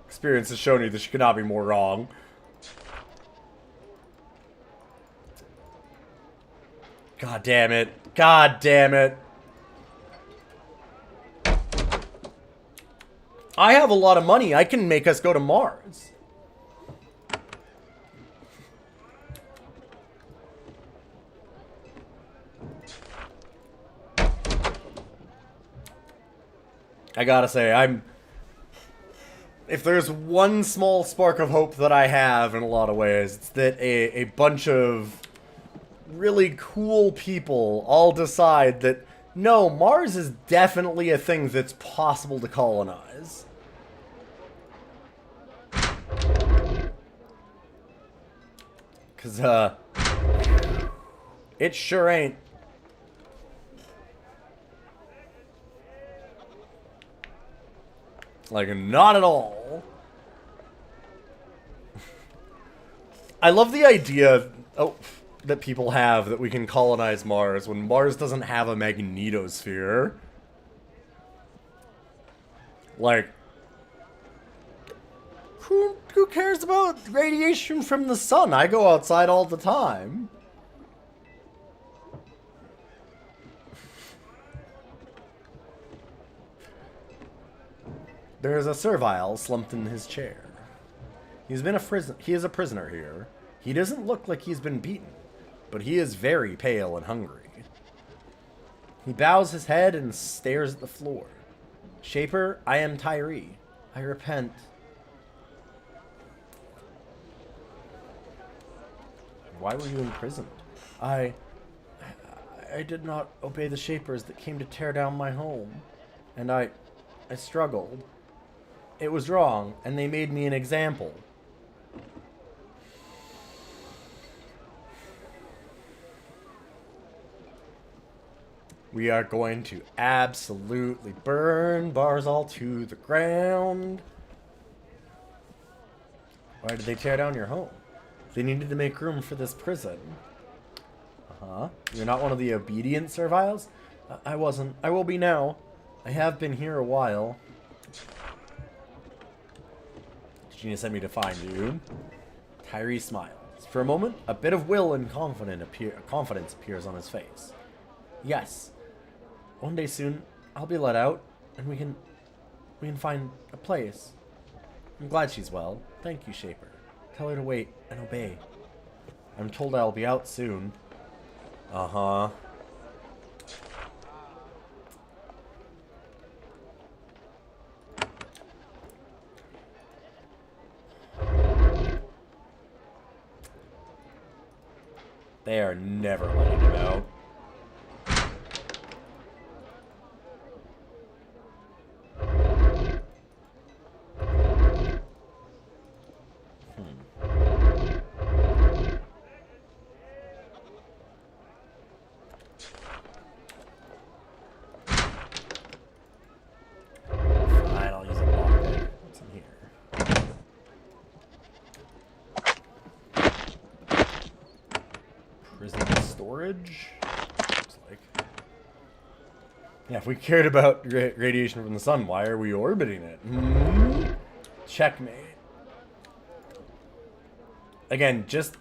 Experience has shown you that you cannot be more wrong. God damn it. God damn it. I have a lot of money. I can make us go to Mars. I gotta say, if there's one small spark of hope that I have in a lot of ways, it's that a bunch of really cool people all decide that, no, Mars is definitely a thing that's possible to colonize. Because, it sure ain't. Like, not at all. I love the idea that people have that we can colonize Mars when Mars doesn't have a magnetosphere. Like, who cares about radiation from the sun? I go outside all the time. There is a servile slumped in his chair. He is a prisoner here. He doesn't look like he's been beaten, but he is very pale and hungry. He bows his head and stares at the floor. Shaper, I am Tyree. I repent. Why were you imprisoned? I did not obey the Shapers that came to tear down my home. And I struggled. It was wrong, and they made me an example. We are going to absolutely burn Barzal to the ground. Why did they tear down your home? They needed to make room for this prison. Uh-huh. You're not one of the obedient serviles? I wasn't. I will be now. I have been here a while. Did you send me to find you? Tyree smiles. For a moment, a bit of will and confidence appears on his face. Yes. One day soon, I'll be let out, and we can find a place. I'm glad she's well. Thank you, Shaper. Tell her to wait and obey. I'm told I'll be out soon. Uh-huh. They are never letting him out. Fine, I'll use a lockpick. What's in here? Prison storage? Looks like. Yeah, if we cared about radiation from the sun, why are we orbiting it? Hmm? Checkmate. Again, just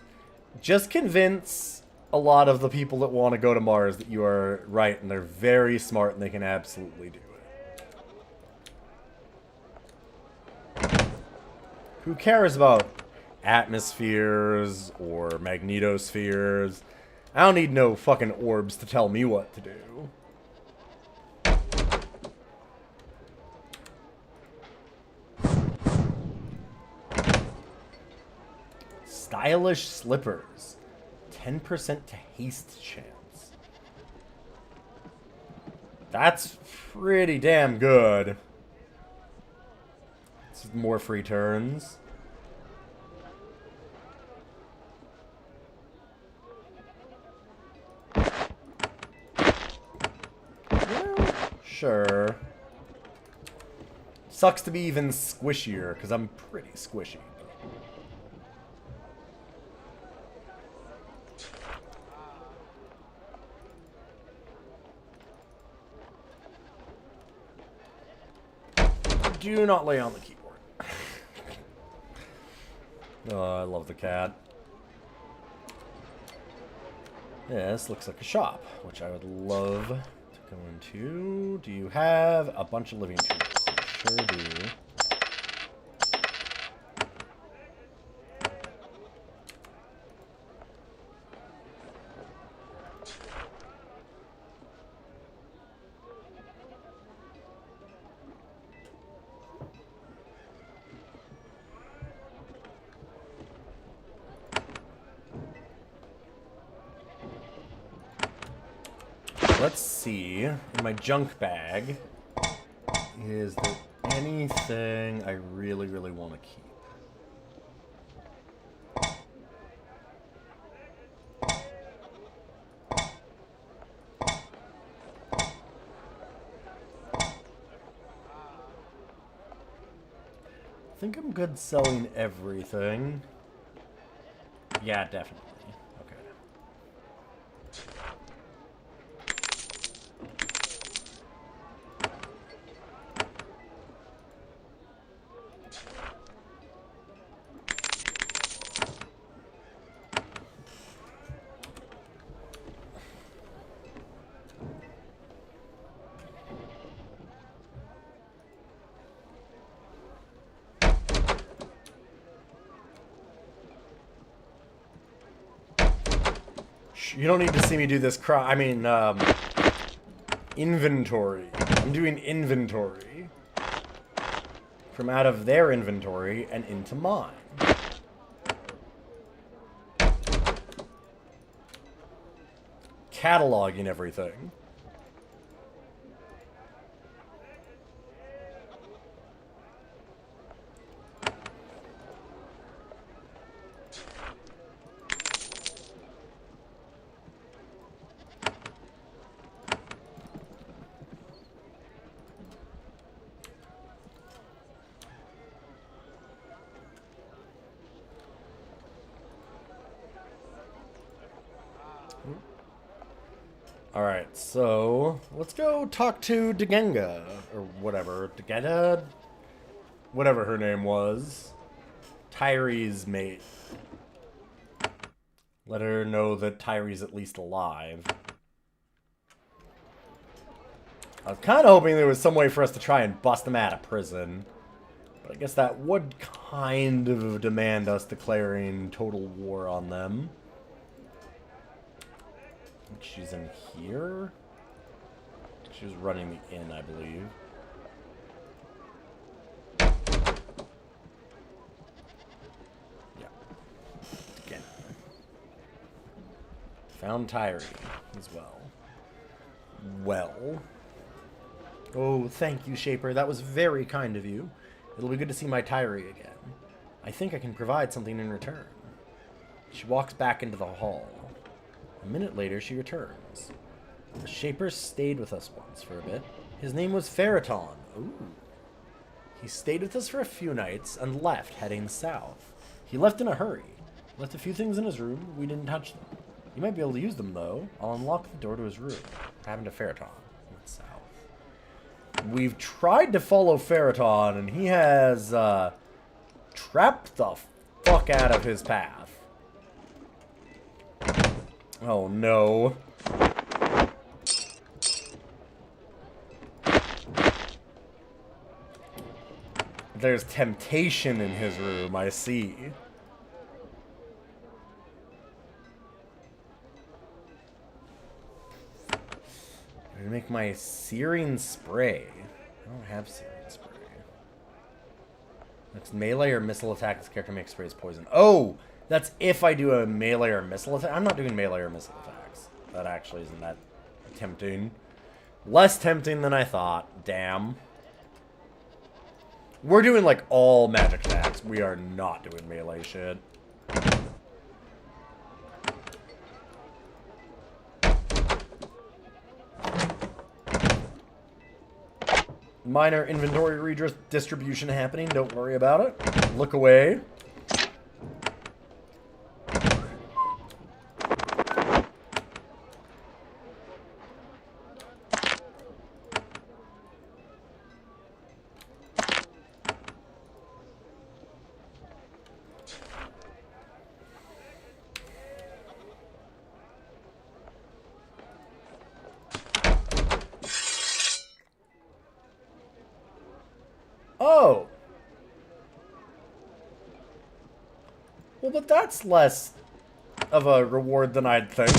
convince a lot of the people that want to go to Mars that you are right, and they're very smart, and they can absolutely do it. Who cares about atmospheres or magnetospheres? I don't need no fucking orbs to tell me what to do. Stylish slippers. 10% to haste chance. That's pretty damn good. This is more free turns. Well, sure. Sucks to be even squishier, because I'm pretty squishy. Do not lay on the keyboard. Oh, I love the cat. Yeah, this looks like a shop, which I would love to go into. Do you have a bunch of living tools? Sure do. Let's see, in my junk bag, is there anything I really, really want to keep? I think I'm good selling everything. Yeah, definitely. You don't need to see me do this Inventory. I'm doing inventory. From out of their inventory and into mine. Cataloging everything. Alright, so let's go talk to Degenga, or whatever. Degeta? Whatever her name was. Tyree's mate. Let her know that Tyree's at least alive. I was kind of hoping there was some way for us to try and bust them out of prison. But I guess that would kind of demand us declaring total war on them. I think she's in here. She was running the inn, I believe. Yeah. Again. Found Tyree as well. Well. Oh, thank you, Shaper. That was very kind of you. It'll be good to see my Tyree again. I think I can provide something in return. She walks back into the hall. A minute later, she returns. The Shaper stayed with us once for a bit. His name was Ferriton. Ooh. He stayed with us for a few nights and left, heading south. He left in a hurry. Left a few things in his room. We didn't touch them. You might be able to use them, though. I'll unlock the door to his room. What happened to Ferriton? Went south. We've tried to follow Ferriton, and he has trapped the fuck out of his path. Oh no. There's temptation in his room, I see. I'm gonna make my searing spray. I don't have searing spray. Next melee or missile attack, this character makes sprays poison. Oh! That's if I do a melee or missile attack. I'm not doing melee or missile attacks. That actually isn't that tempting. Less tempting than I thought. Damn. We're doing, like, all magic attacks. We are not doing melee shit. Minor inventory redistribution happening. Don't worry about it. Look away. Oh! Well, but that's less of a reward than I'd think.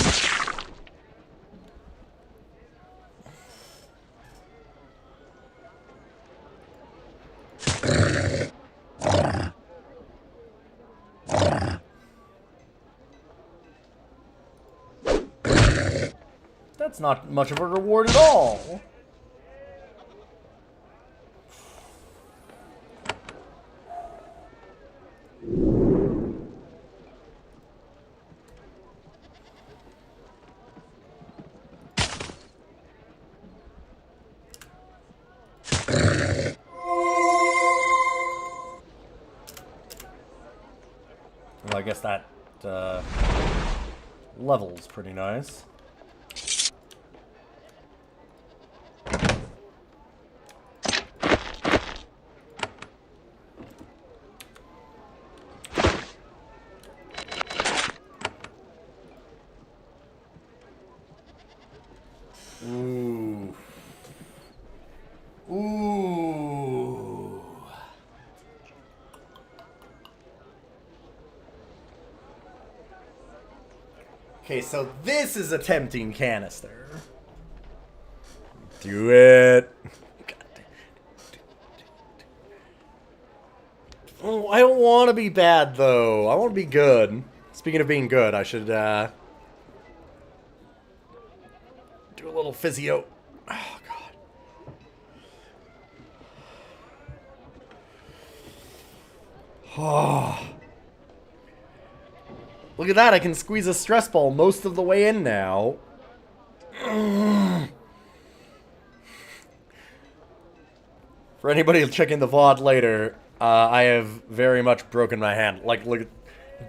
That's not much of a reward at all. Well, I guess that level's pretty nice. Ooh. Ooh. Okay, so this is a tempting canister. Do it. Oh, I don't want to be bad, though. I want to be good. Speaking of being good, I should, do a little physio. Oh, God. Oh. Look at that, I can squeeze a stress ball most of the way in now. For anybody checking the VOD later, I have very much broken my hand. Like, look,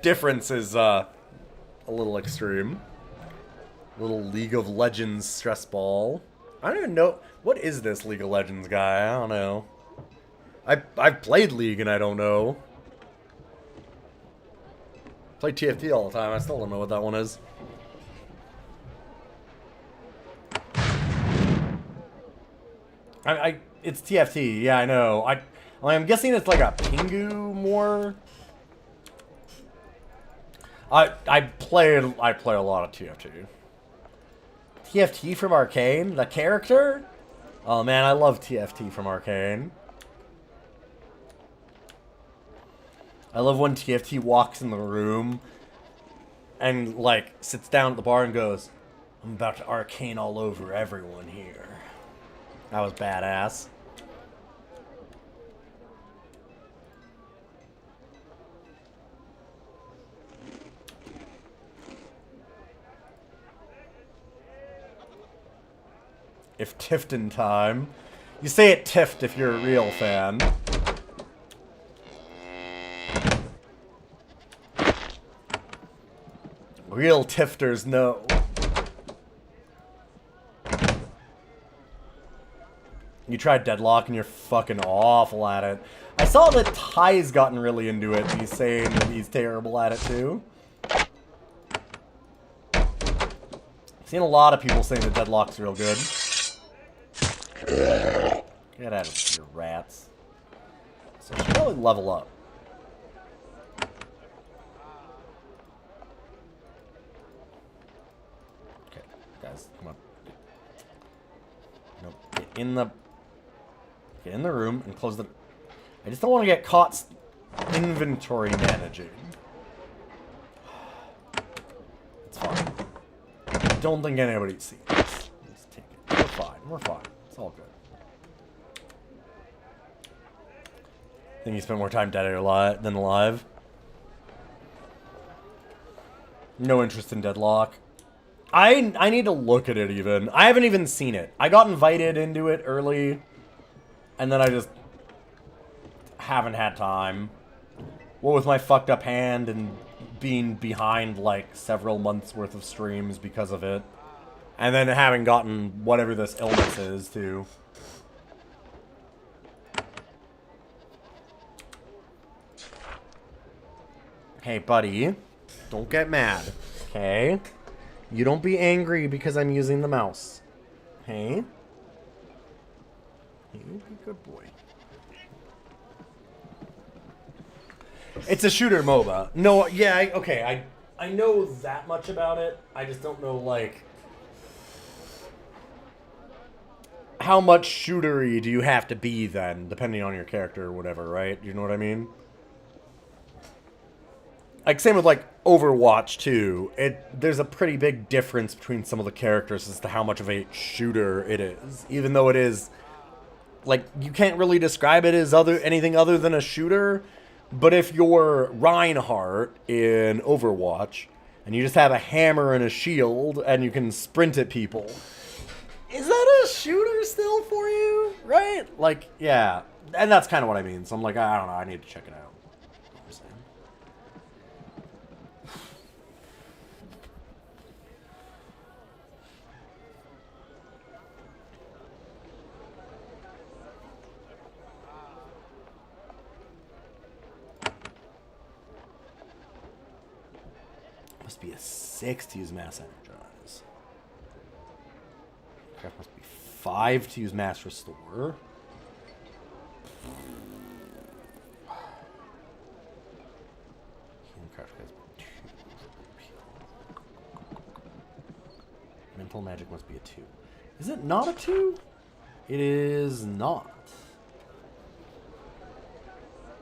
difference is a little extreme. Little League of Legends stress ball. I don't even know, what is this League of Legends guy? I don't know. I've played League and I don't know. Play TFT all the time. I still don't know what that one is. It's TFT. Yeah, I know. I'm guessing it's like a Pingu more. I play a lot of TFT. TFT from Arcane, the character. Oh man, I love TFT from Arcane. I love when TFT walks in the room and, like, sits down at the bar and goes, I'm about to arcane all over everyone here. That was badass. If Tifton time. You say it Tift if you're a real fan. Real tifters know. You tried Deadlock and you're fucking awful at it. I saw that Ty's gotten really into it and he's saying that he's terrible at it too. I've seen a lot of people saying that Deadlock's real good. Get out of here, rats. So I should probably level up. Guys, come on. Nope. Get in the room and close the... I just don't want to get caught inventory managing. It's fine. I don't think anybody sees this. Just take it. We're fine. We're fine. It's all good. I think you spent more time dead than alive. No interest in Deadlock. I need to look at it even. I haven't even seen it. I got invited into it early, and then I just haven't had time. What with my fucked up hand and being behind like several months worth of streams because of it. And then having gotten whatever this illness is too. Hey buddy, don't get mad, okay? You don't be angry because I'm using the mouse. Hey? You be a good boy. It's a shooter MOBA. No, yeah, okay, I know that much about it. I just don't know, like... how much shootery do you have to be, then, depending on your character or whatever, right? You know what I mean? Like, same with, like, Overwatch, too. There's a pretty big difference between some of the characters as to how much of a shooter it is. Even though it is, like, you can't really describe it as anything other than a shooter. But if you're Reinhardt in Overwatch, and you just have a hammer and a shield, and you can sprint at people, is that a shooter still for you? Right? Like, yeah. And that's kind of what I mean. So I'm like, I don't know, I need to check it out. Must be a 6 to use mass energize. Crap, must be 5 to use mass restore. Mental magic must be a 2. Is it not a 2? It is not.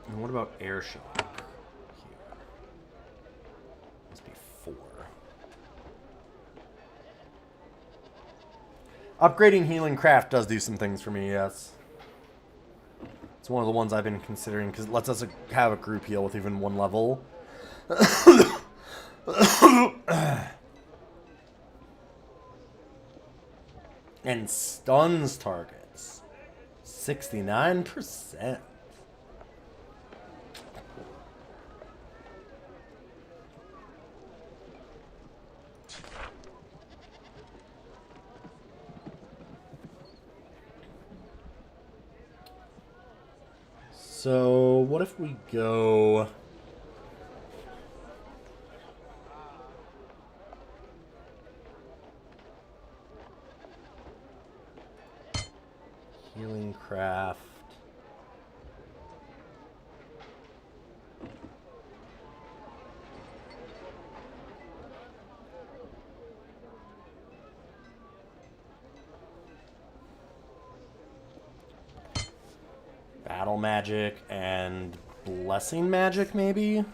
And what about air shock? Here. Must be 4. Upgrading healing craft does do some things for me, yes. It's one of the ones I've been considering because it lets us have a group heal with even 1 level. And stuns targets. 69%. So, what if we go... Healing craft. Battle magic and blessing magic, maybe?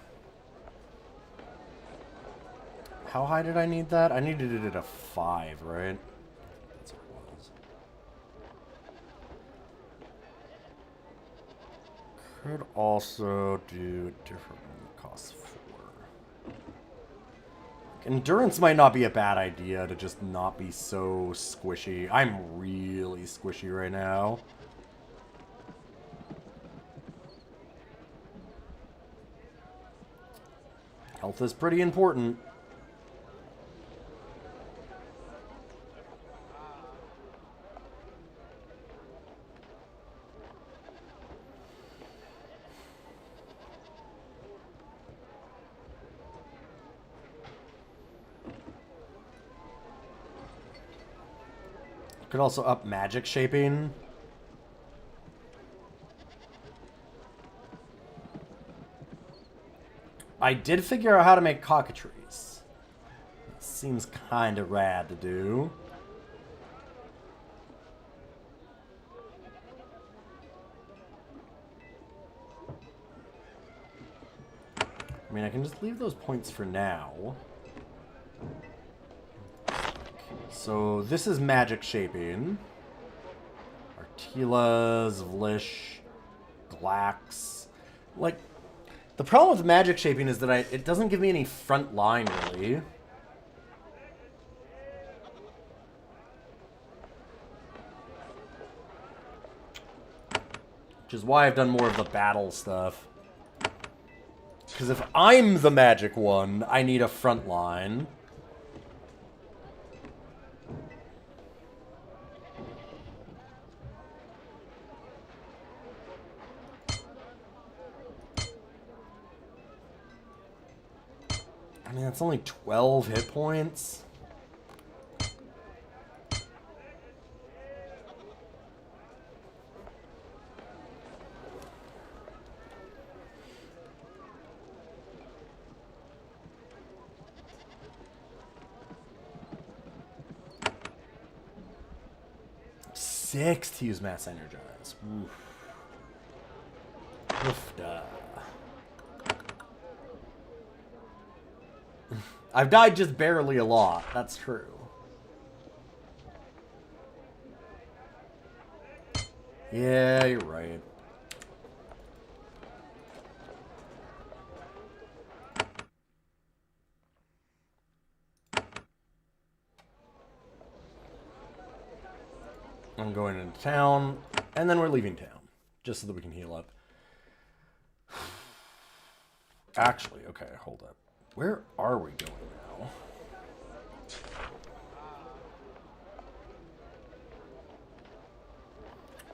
How high did I need that? I needed it at a 5, right? That's what it was. Could also do a different one that costs 4. Endurance might not be a bad idea to just not be so squishy. I'm really squishy right now. Health is pretty important. Could also up magic shaping. I did figure out how to make cockatrices. Seems kind of rad to do. I mean, I can just leave those points for now. So this is magic shaping. Artilas, Vlish, Glax. Like, the problem with magic shaping is that it doesn't give me any front line, really. Which is why I've done more of the battle stuff. Because if I'm the magic one, I need a front line. I mean, that's only 12 hit points. Six to use Mass Energize. Oof. Oof, duh. I've died just barely a lot, that's true. Yeah, you're right. I'm going into town, and then we're leaving town, just so that we can heal up. Actually, okay, hold up. Where are we going now?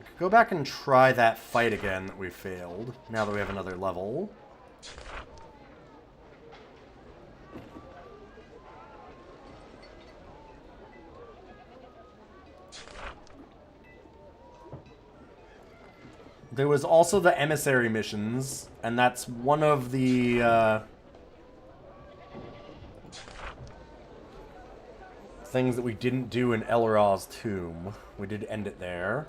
We could go back and try that fight again that we failed, now that we have another level. There was also the emissary missions, and that's one of the things that we didn't do in Elrod's tomb. We did end it there.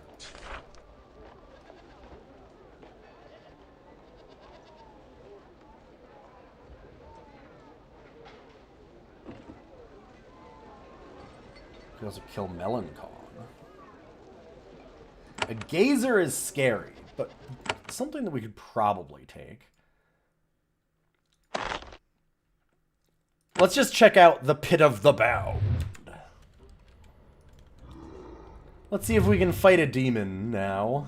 We can also kill Melancon. A gazer is scary, but something that we could probably take. Let's just check out the Pit of the Bound. Let's see if we can fight a demon now.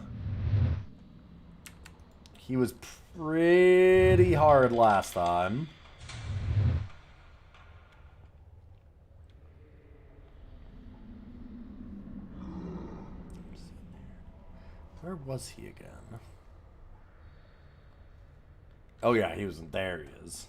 He was pretty hard last time. Where was he again? Oh yeah, he was in there. He is.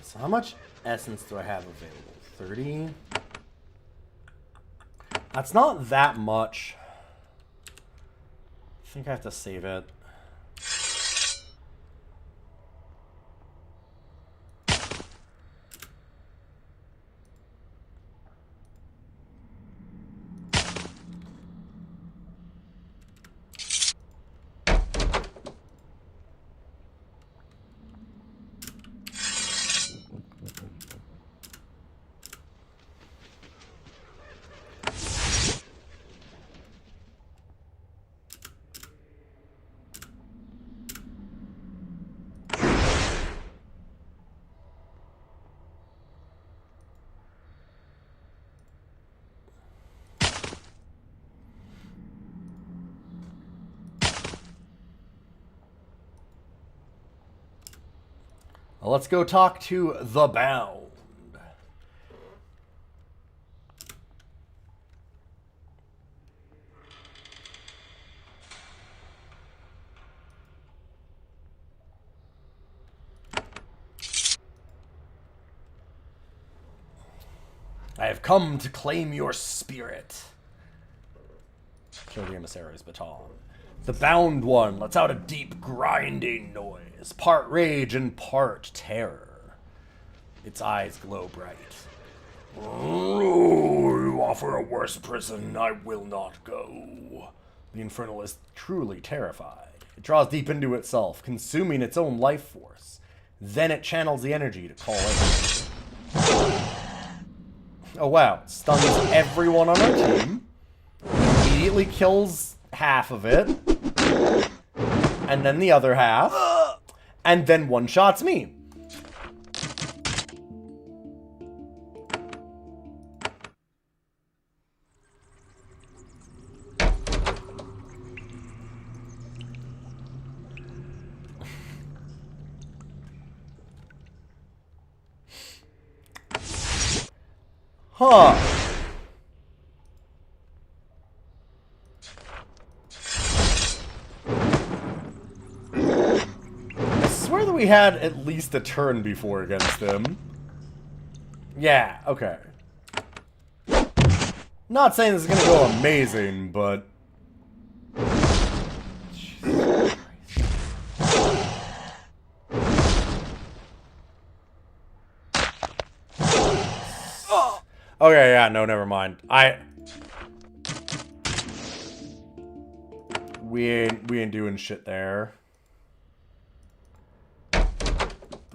So how much essence do I have available? 30? That's not that much. I think I have to save it. Well, let's go talk to the Bound. I have come to claim your spirit. Show the emissary's baton. The Bound One lets out a deep, grinding noise, part rage and part terror. Its eyes glow bright. Oh, you offer a worse prison, I will not go. The Infernal is truly terrified. It draws deep into itself, consuming its own life force. Then it channels the energy to call it. Oh wow, stuns everyone on our team. Immediately kills half of it. And then the other half. And then one-shots me. Huh. I swear that we had at least a turn before against him. Yeah, okay. Not saying this is gonna go amazing, but... Okay, yeah, no, never mind. We ain't doing shit there. There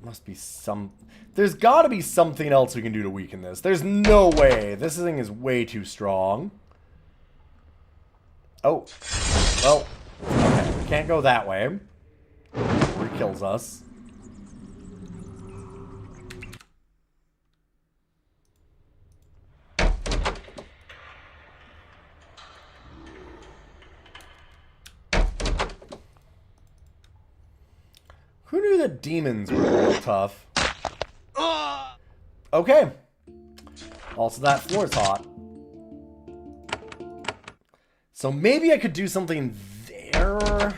must be some... There's gotta be something else we can do to weaken this. There's no way. This thing is way too strong. Oh. Well, okay, we can't go that way. Or he kills us. Who knew that demons were real tough? Okay. Also, that floor's hot. So maybe I could do something there.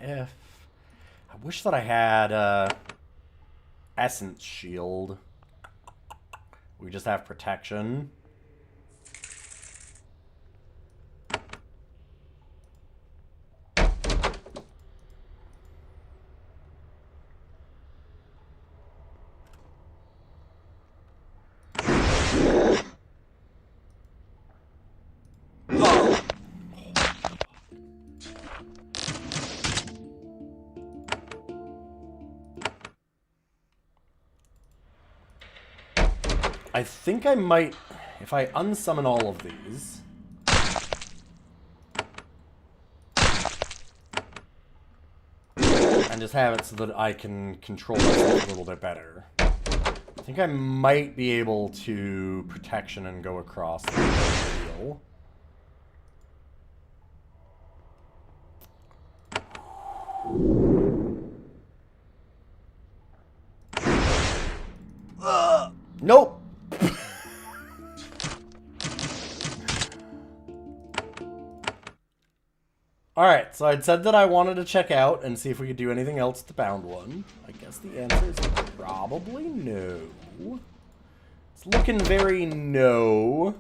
If I wish that I had Essence Shield. We just have protection. I think I might, if I unsummon all of these, and just have it so that I can control myself a little bit better. I think I might be able to protection and go across the wheel. Nope. Alright, so I'd said that I wanted to check out and see if we could do anything else to bound one. I guess the answer is probably no. It's looking very no.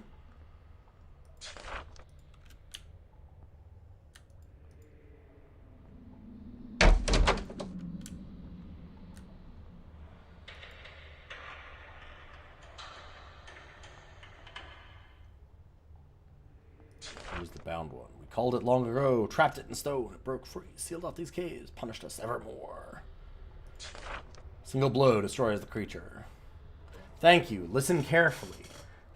Here's the bound one. We called it long ago, trapped it in stone, it broke free, sealed off these caves, punished us evermore. Single blow destroys the creature. Thank you. Listen carefully.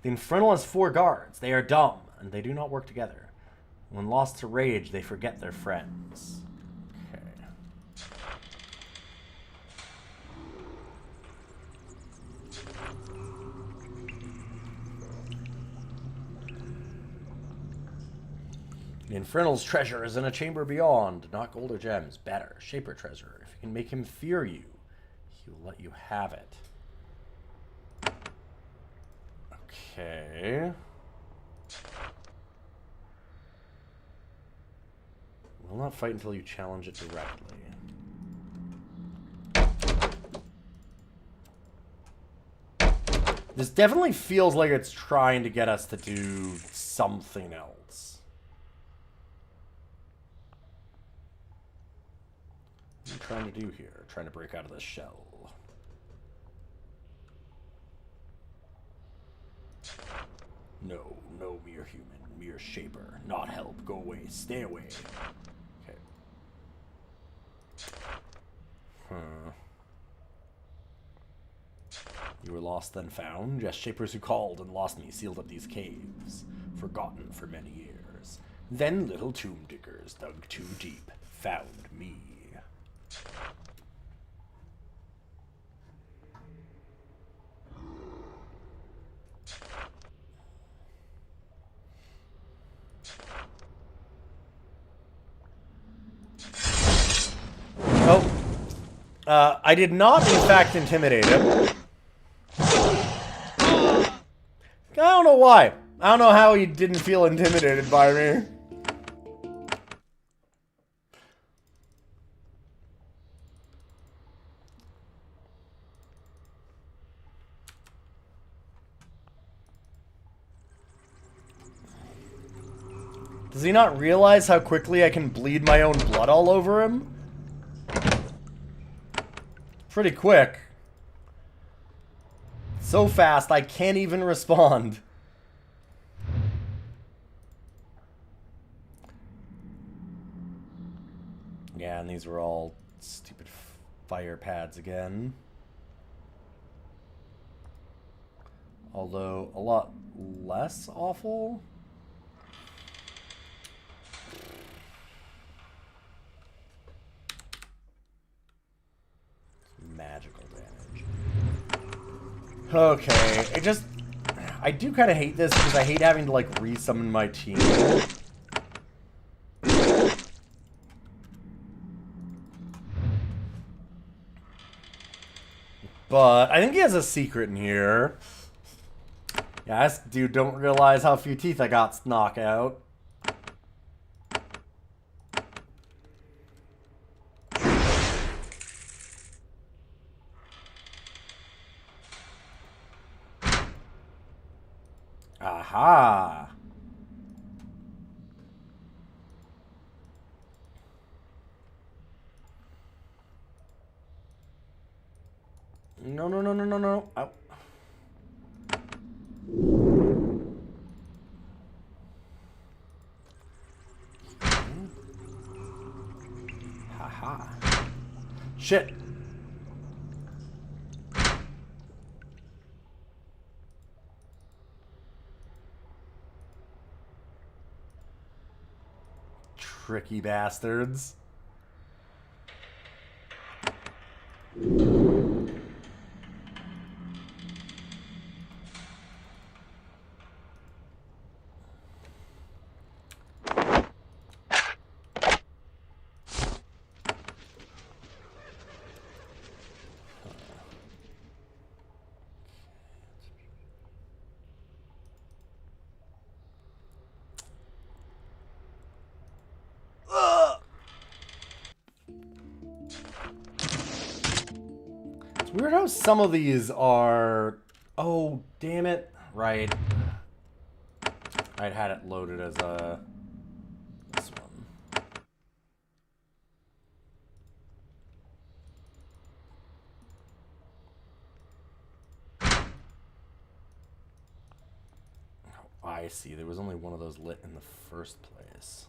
The Infernal has 4 guards. They are dumb, and they do not work together. When lost to rage, they forget their friends. Okay. The Infernal's treasure is in a chamber beyond. Not gold or gems. Better. Shaper treasure. If you can make him fear you, he will let you have it. Okay. Will not fight until you challenge it directly. This definitely feels like it's trying to get us to do something else. What are you trying to do here? Trying to break out of this shell. No, no mere human, mere shaper. Not help, go away, stay away. Okay. You were lost then found? Yes, shapers who called and lost me sealed up these caves, forgotten for many years. Then little tomb diggers dug too deep, found me. I did not, in fact, intimidate him. I don't know why. I don't know how he didn't feel intimidated by me. Does he not realize how quickly I can bleed my own blood all over him? Pretty quick. So fast, I can't even respond. Yeah, and these were all stupid fire pads again. Although, a lot less awful. Magical damage. Okay, I do kind of hate this because I hate having to like resummon my team. But I think he has a secret in here. Yeah, this dude don't realize how few teeth I got, knockout. Aha! No, no, no, no, no, no. Oh. Haha. Shit. Tricky bastards. It's weird how some of these are... Oh, damn it. Right. I'd had it loaded as a... This one. Oh, I see. There was only one of those lit in the first place.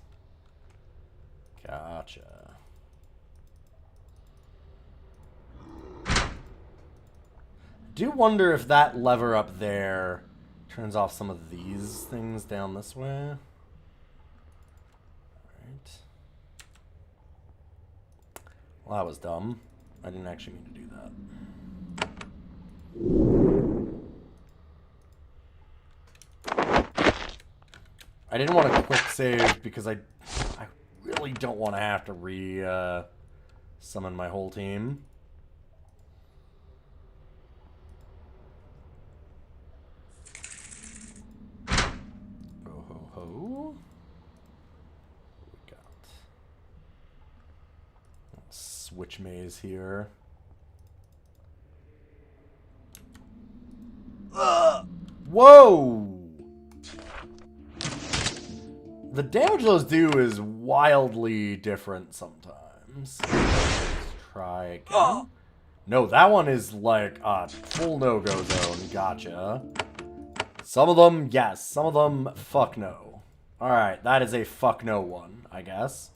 Gotcha. Do wonder if that lever up there turns off some of these things down this way. Alright. Well, that was dumb. I didn't actually mean to do that. I didn't want to quick save because I really don't want to have to summon my whole team. Oh, we got switch maze here. Whoa! The damage those do is wildly different sometimes. Let's try again. No, that one is like a full no-go zone. Gotcha. Some of them, yes. Some of them, fuck no. Alright, that is a fuck no one, I guess.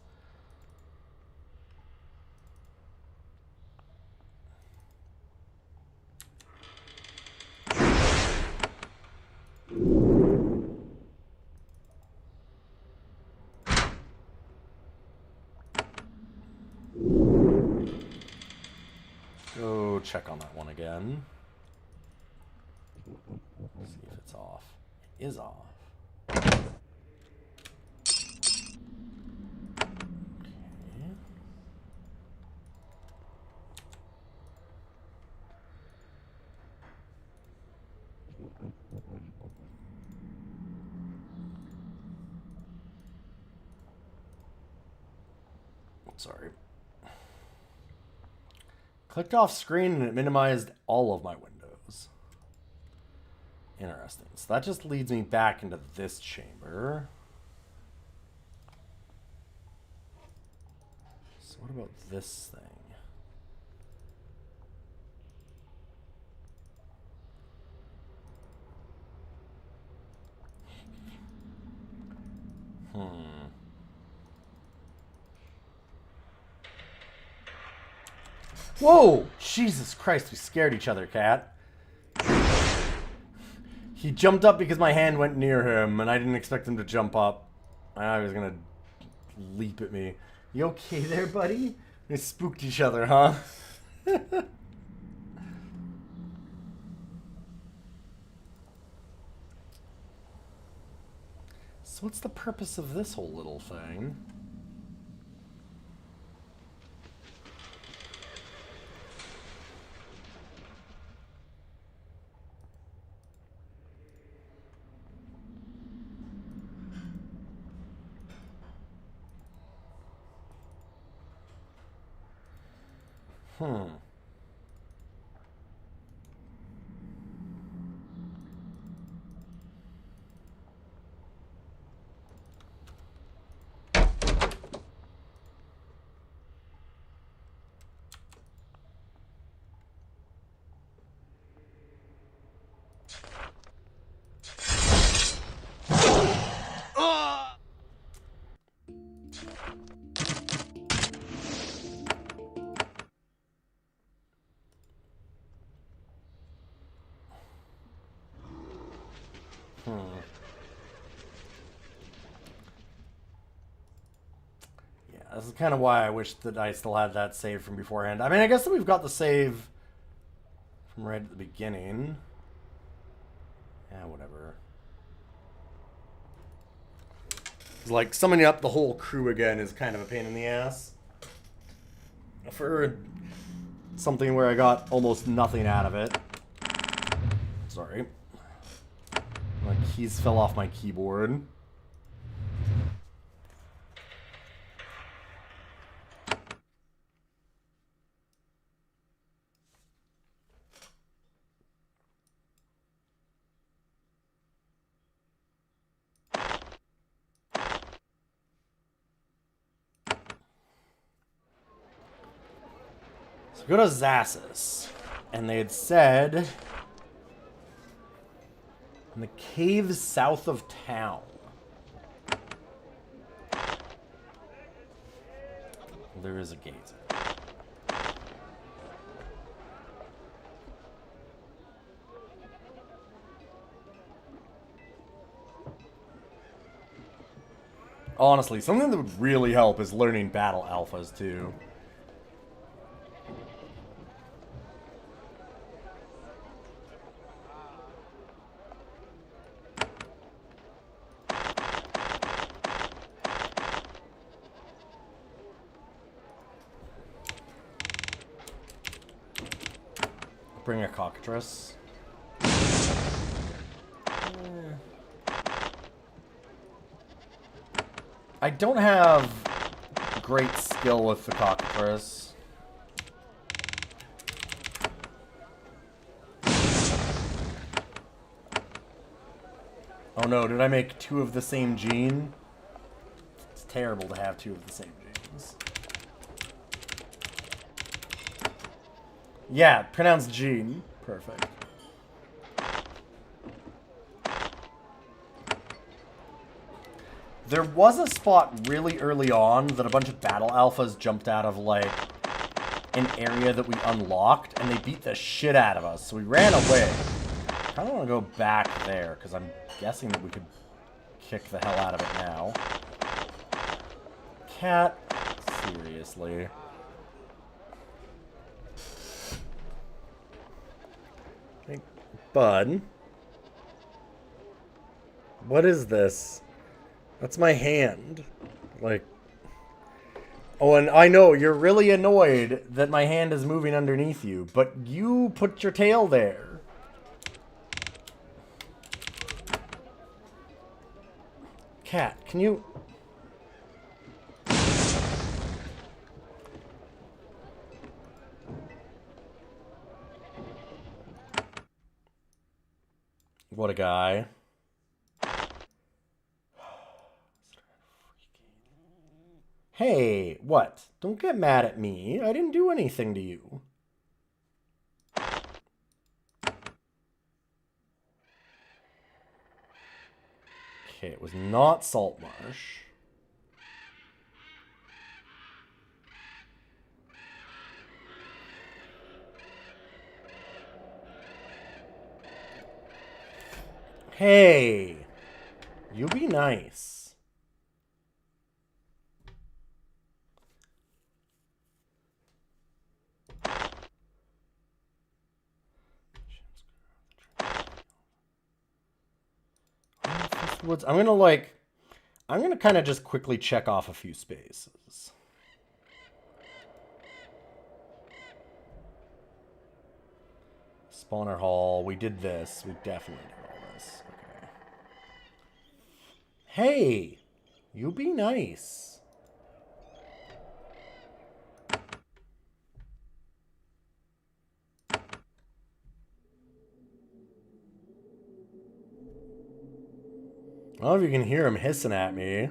Go check on that one again. See if it's off. It is off. Okay. Sorry. Clicked off screen and it minimized all of my windows. Interesting. So that just leads me back into this chamber. So what about this thing? Whoa! Jesus Christ, we scared each other, cat. He jumped up because my hand went near him, and I didn't expect him to jump up. I was gonna leap at me. You okay there, buddy? We spooked each other, huh? So what's the purpose of this whole little thing? Yeah, this is kind of why I wish that I still had that save from beforehand. I mean, I guess that we've got the save from right at the beginning. Yeah, whatever. Like, summoning up the whole crew again is kind of a pain in the ass. For something where I got almost nothing out of it. Sorry. My keys fell off my keyboard. Go to Zassus, and they had said in the caves south of town. There is a gate. Honestly, something that would really help is learning battle alphas too. Bring a cockatrice. I don't have great skill with the cockatrice. Oh no, did I make two of the same gene? It's terrible to have two of the same genes. Yeah, pronounced gene. Perfect. There was a spot really early on that a bunch of battle alphas jumped out of, like, an area that we unlocked, and they beat the shit out of us, so we ran away. I kind of want to go back there, because I'm guessing that we could kick the hell out of it now. Cat? Seriously. Hey, bud. What is this? That's my hand. Like... Oh, and I know, you're really annoyed that my hand is moving underneath you, but you put your tail there. Cat, can you... What a guy. Hey, what? Don't get mad at me. I didn't do anything to you. Okay, it was not Saltmarsh. Hey, you be nice. I'm gonna kind of just quickly check off a few spaces. Spawner Hall, we did this. We definitely did all this. Okay. Hey, you be nice. I don't know if you can hear him hissing at me.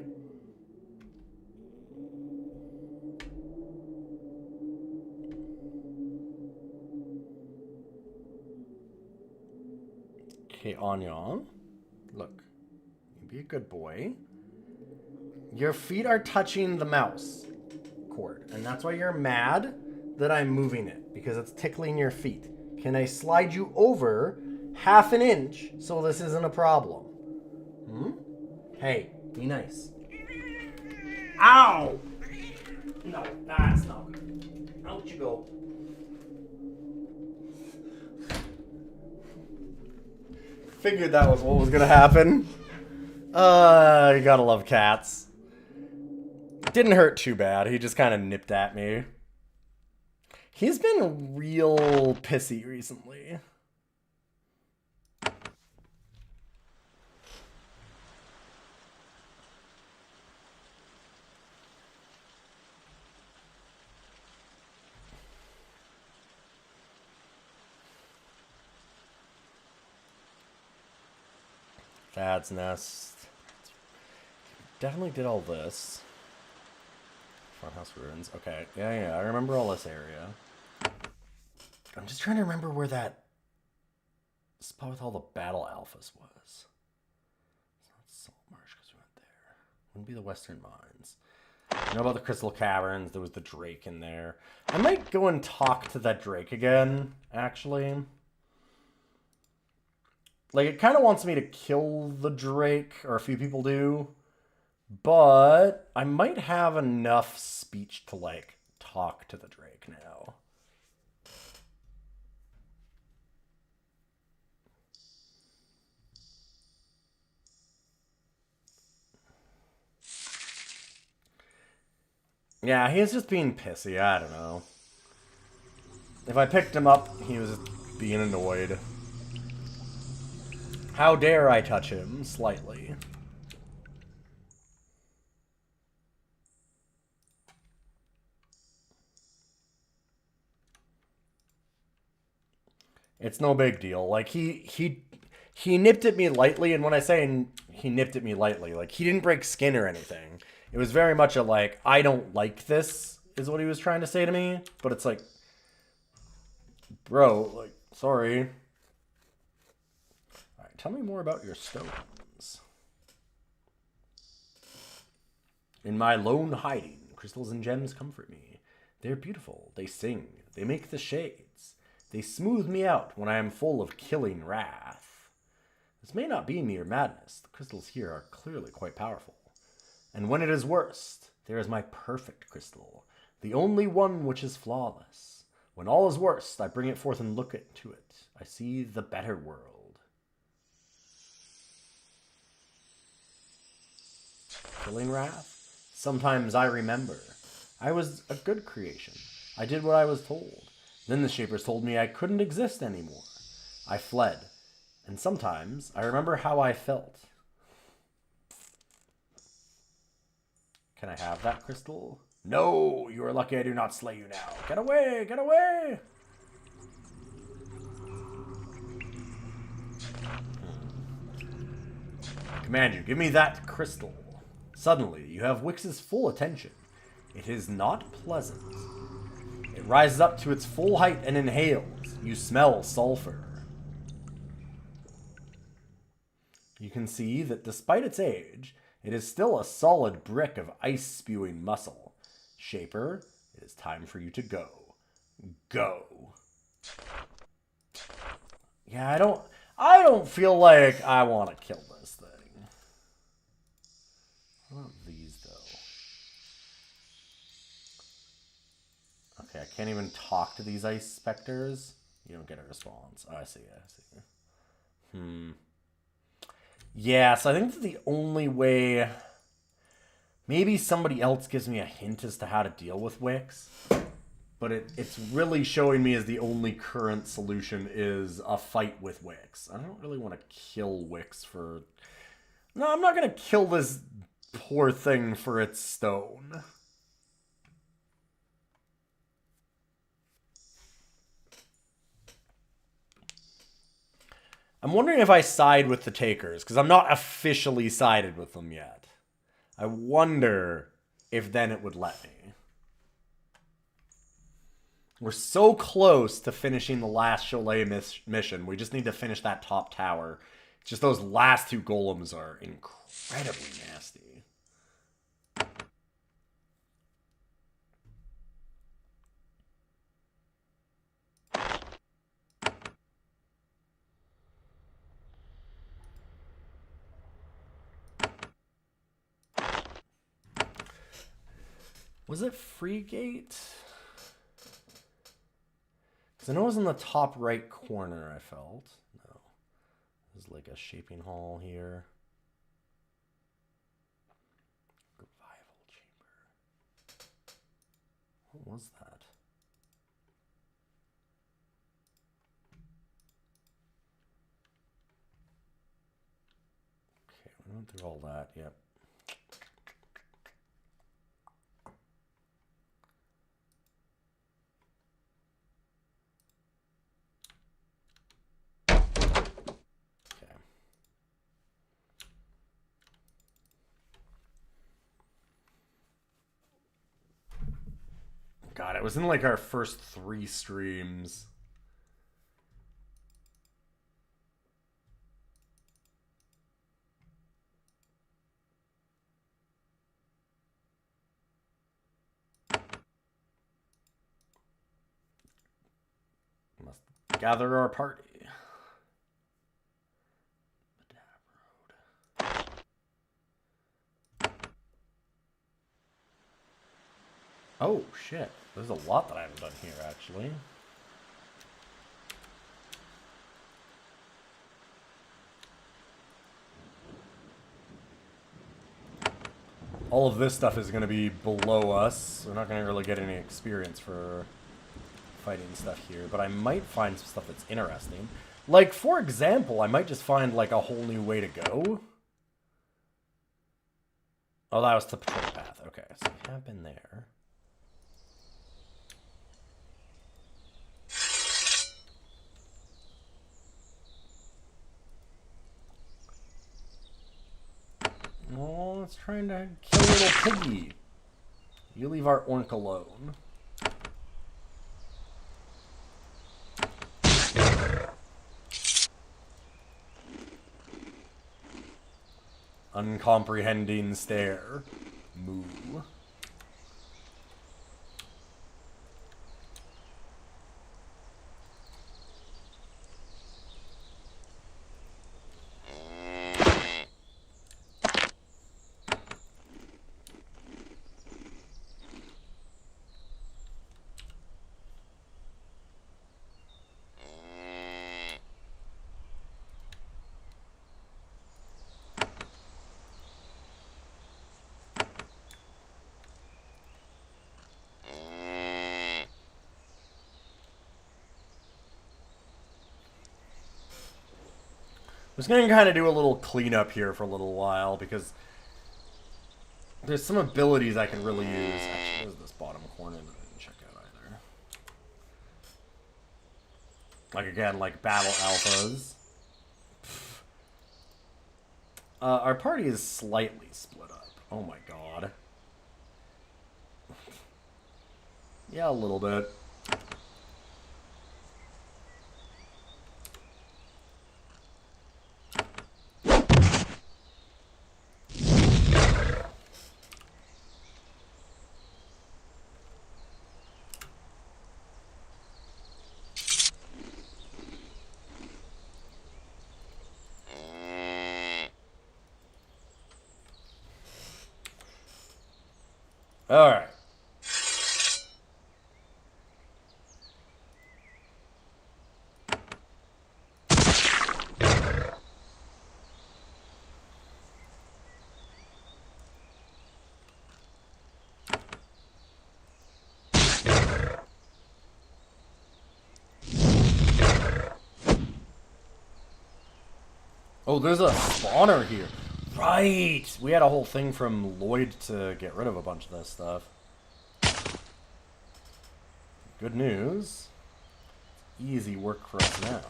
Okay, Anyan. Look. You be a good boy. Your feet are touching the mouse cord, and that's why you're mad that I'm moving it, because it's tickling your feet. Can I slide you over half an inch so this isn't a problem? Hmm? Hey, be nice. Ow! No, that's not good. Out you go. Figured that was what was gonna happen. You gotta love cats. Didn't hurt too bad. He just kind of nipped at me. He's been real pissy recently. Dad's nest. Definitely did all this. Farmhouse ruins. Okay, yeah, I remember all this area. I'm just trying to remember where that spot with all the battle alphas was. It's not Salt Marsh because we went there. Wouldn't be the Western Mines. I know about the Crystal Caverns. There was the Drake in there. I might go and talk to that Drake again, actually. Like, it kind of wants me to kill the Drake, or a few people do. But I might have enough speech to, like, talk to the Drake now. Yeah, he's just being pissy. I don't know. If I picked him up, he was being annoyed. How dare I touch him? Slightly. It's no big deal. Like, he nipped at me lightly, and when I say he nipped at me lightly, like, he didn't break skin or anything. It was very much a, like, I don't like this, is what he was trying to say to me. But it's like, bro, like, sorry. Alright, tell me more about your stones. In my lone hiding, crystals and gems comfort me. They're beautiful. They sing. They make the shades. They smooth me out when I am full of killing wrath. This may not be mere madness. The crystals here are clearly quite powerful. And when it is worst, there is my perfect crystal, the only one which is flawless. When all is worst, I bring it forth and look into it. I see the better world. Killing wrath? Sometimes I remember. I was a good creation. I did what I was told. Then the Shapers told me I couldn't exist anymore. I fled. And sometimes I remember how I felt. Can I have that crystal? No! You are lucky I do not slay you now. Get away! Get away! I command you, give me that crystal. Suddenly, you have Wix's full attention. It is not pleasant. It rises up to its full height and inhales. You smell sulfur. You can see that despite its age, it is still a solid brick of ice-spewing muscle. Shaper, it is time for you to go. Go. Yeah, I don't feel like I want to kill this thing. What about these, though? Okay, I can't even talk to these ice specters. You don't get a response. Oh, I see. Yeah, so I think that the only way... Maybe somebody else gives me a hint as to how to deal with Wix. But it's really showing me as the only current solution is a fight with Wix. I don't really want to kill Wix for... No, I'm not going to kill this poor thing for its stone. I'm wondering if I side with the takers, because I'm not officially sided with them yet. I wonder if then it would let me. We're so close to finishing the last Cholet mission. We just need to finish that top tower. Just those last two golems are incredibly nasty. Was it Freegate? Because I know it was in the top right corner, I felt. No. There's like a shaping hall here. Revival chamber. What was that? Okay, we went through all that, yep. God, it was in like our first 3 streams. Must gather our party. Oh, shit. There's a lot that I haven't done here, actually. All of this stuff is going to be below us. We're not going to really get any experience for fighting stuff here. But I might find some stuff that's interesting. Like, for example, I might just find, like, a whole new way to go. Oh, that was the patrol path. Okay, so we have been there. Oh, it's trying to kill little piggy. You leave our orc alone. Uncomprehending stare. Moo. I was going to kind of do a little cleanup here for a little while because there's some abilities I can really use. Actually, there's this bottom corner that I didn't check out either. Like, again, like battle alphas. Our party is slightly split up. Oh my god. Yeah, a little bit. All right. Oh, there's a spawner here. Right! We had a whole thing from Lloyd to get rid of a bunch of this stuff. Good news. Easy work for us now.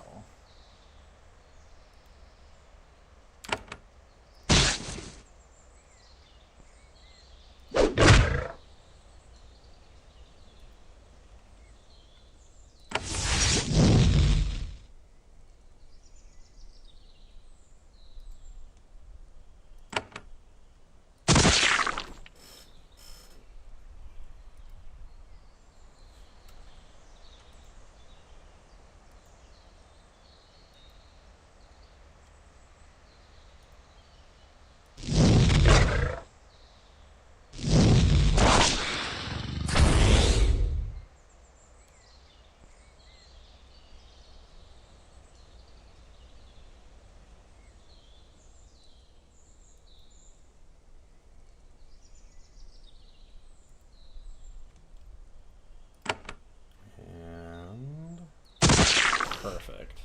Perfect.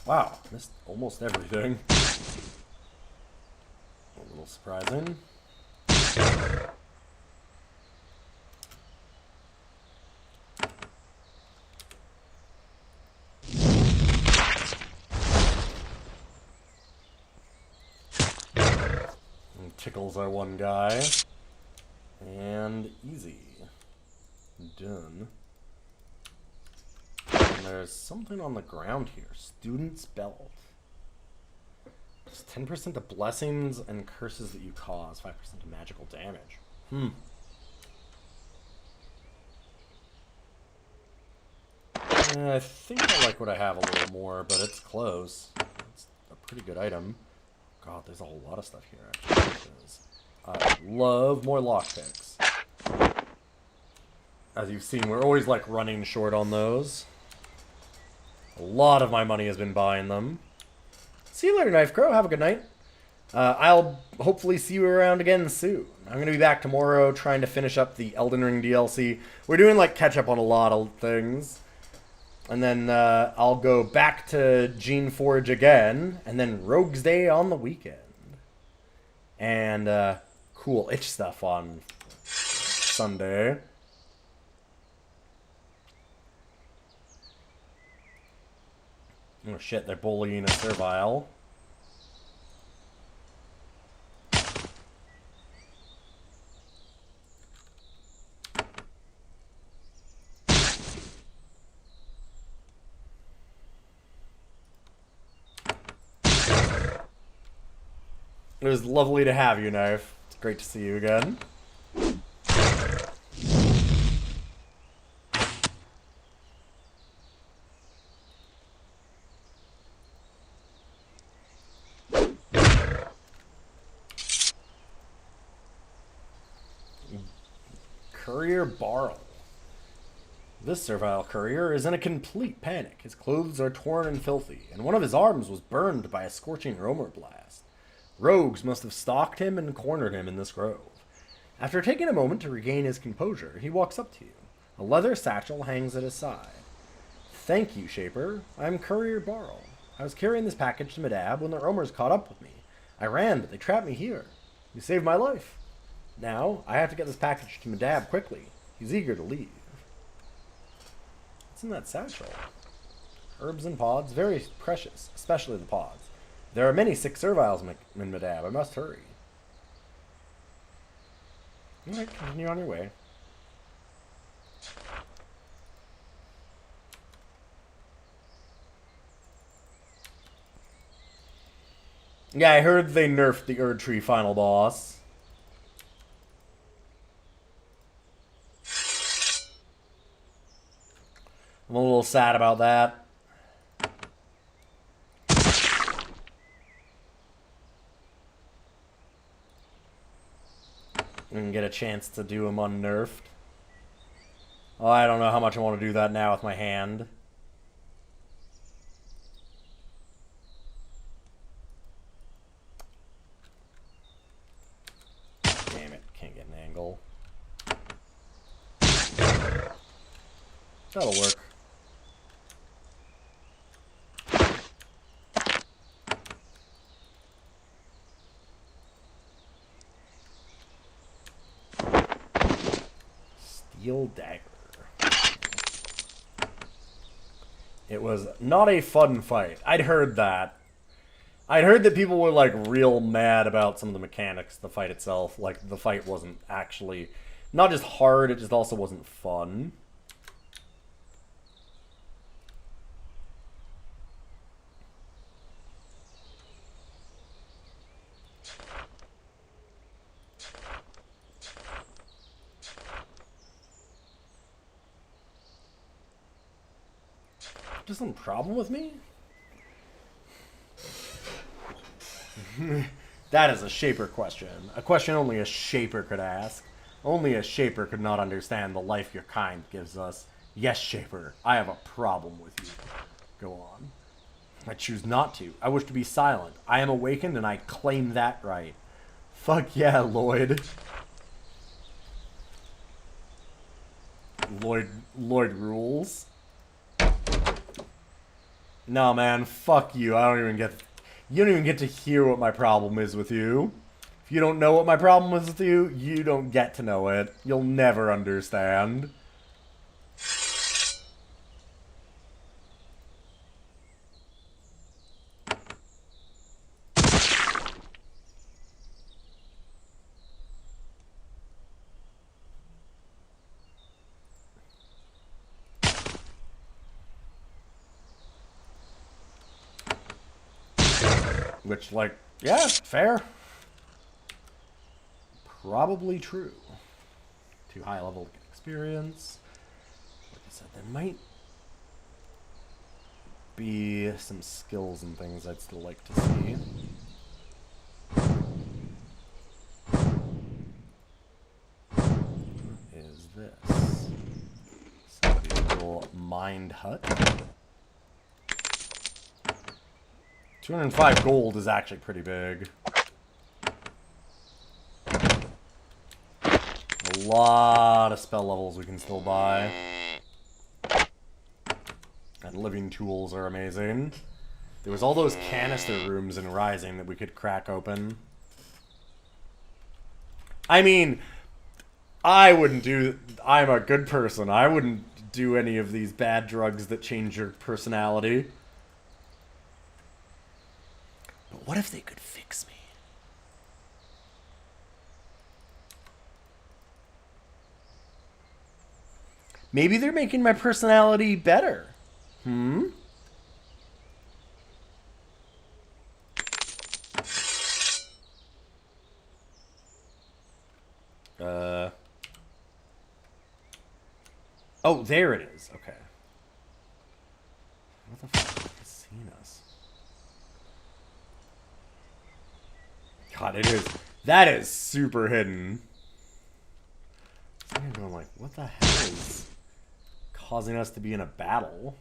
Wow, missed almost everything. A little surprising. And tickles our one guy. And easy. Done. And there's something on the ground here. Student's belt. It's 10% to blessings and curses that you cause. 5% to magical damage. I think I like what I have a little more, but it's close. It's a pretty good item. God, there's a whole lot of stuff here, actually. I love more lockpicks. As you've seen, we're always, like, running short on those. A lot of my money has been buying them. See you later, Knife Crow. Have a good night. I'll hopefully see you around again soon. I'm going to be back tomorrow trying to finish up the Elden Ring DLC. We're doing, like, catch-up on a lot of things. And then I'll go back to Geneforge again, and then Rogue's Day on the weekend. And cool itch stuff on Sunday. Oh shit, they're bullying a servile. It was lovely to have you, Knife. It's great to see you again. Courier Barl. This servile courier is in a complete panic. His clothes are torn and filthy, and one of his arms was burned by a scorching roamer blast. Rogues must have stalked him and cornered him in this grove. After taking a moment to regain his composure, he walks up to you. A leather satchel hangs at his side. Thank you, Shaper. I'm Courier Barl. I was carrying this package to Madab when the roamers caught up with me. I ran, but they trapped me here. You saved my life. Now, I have to get this package to Madab quickly. He's eager to leave. What's in that satchel? Herbs and pods, very precious, especially the pods. There are many sick serviles in Madab. I must hurry. Alright, continue on your way. Yeah, I heard they nerfed the Erdtree final boss. I'm a little sad about that. And get a chance to do him unnerfed. Oh, I don't know how much I want to do that now with my hand. Damn it, can't get an angle. That'll work. Steel dagger. It was not a fun fight. I'd heard that. I'd heard that people were like real mad about some of the mechanics of the fight itself. Like the fight wasn't actually not just hard, it just also wasn't fun. Just some problem with me? That is a Shaper question. A question only a Shaper could ask. Only a Shaper could not understand the life your kind gives us. Yes, Shaper, I have a problem with you. Go on. I choose not to. I wish to be silent. I am awakened and I claim that right. Fuck yeah, Lloyd. Lloyd rules. No, man, fuck you. I don't even get... You don't even get to hear what my problem is with you. If you don't know what my problem is with you, you don't get to know it. You'll never understand. Which, like, yeah, fair. Probably true. Too high level experience. Like I said, there might be some skills and things I'd still like to see. What is this? Somebody's little mined hut. 205 gold is actually pretty big. A lot of spell levels we can still buy. And living tools are amazing. There was all those canister rooms in Rising that we could crack open. I mean, I wouldn't do... I'm a good person. I wouldn't do any of these bad drugs that change your personality. But what if they could fix me? Maybe they're making my personality better. Hmm? Oh, there it is. Okay. What the fuck has seen us? God, it is. That is super hidden. I'm going like, what the hell is causing us to be in a battle?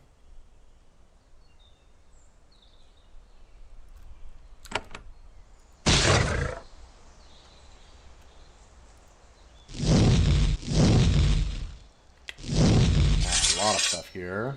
A lot of stuff here.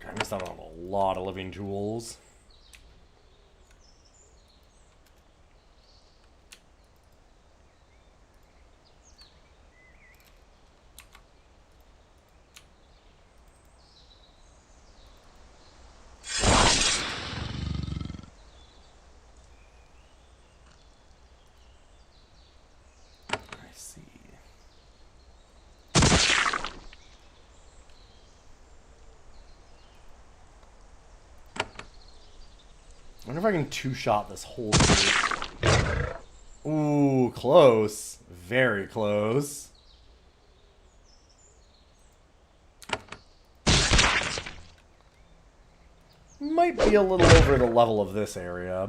I missed out on a lot of living tools. I see. I wonder if I can two-shot this whole group. Ooh, close. Very close. Might be a little over the level of this area.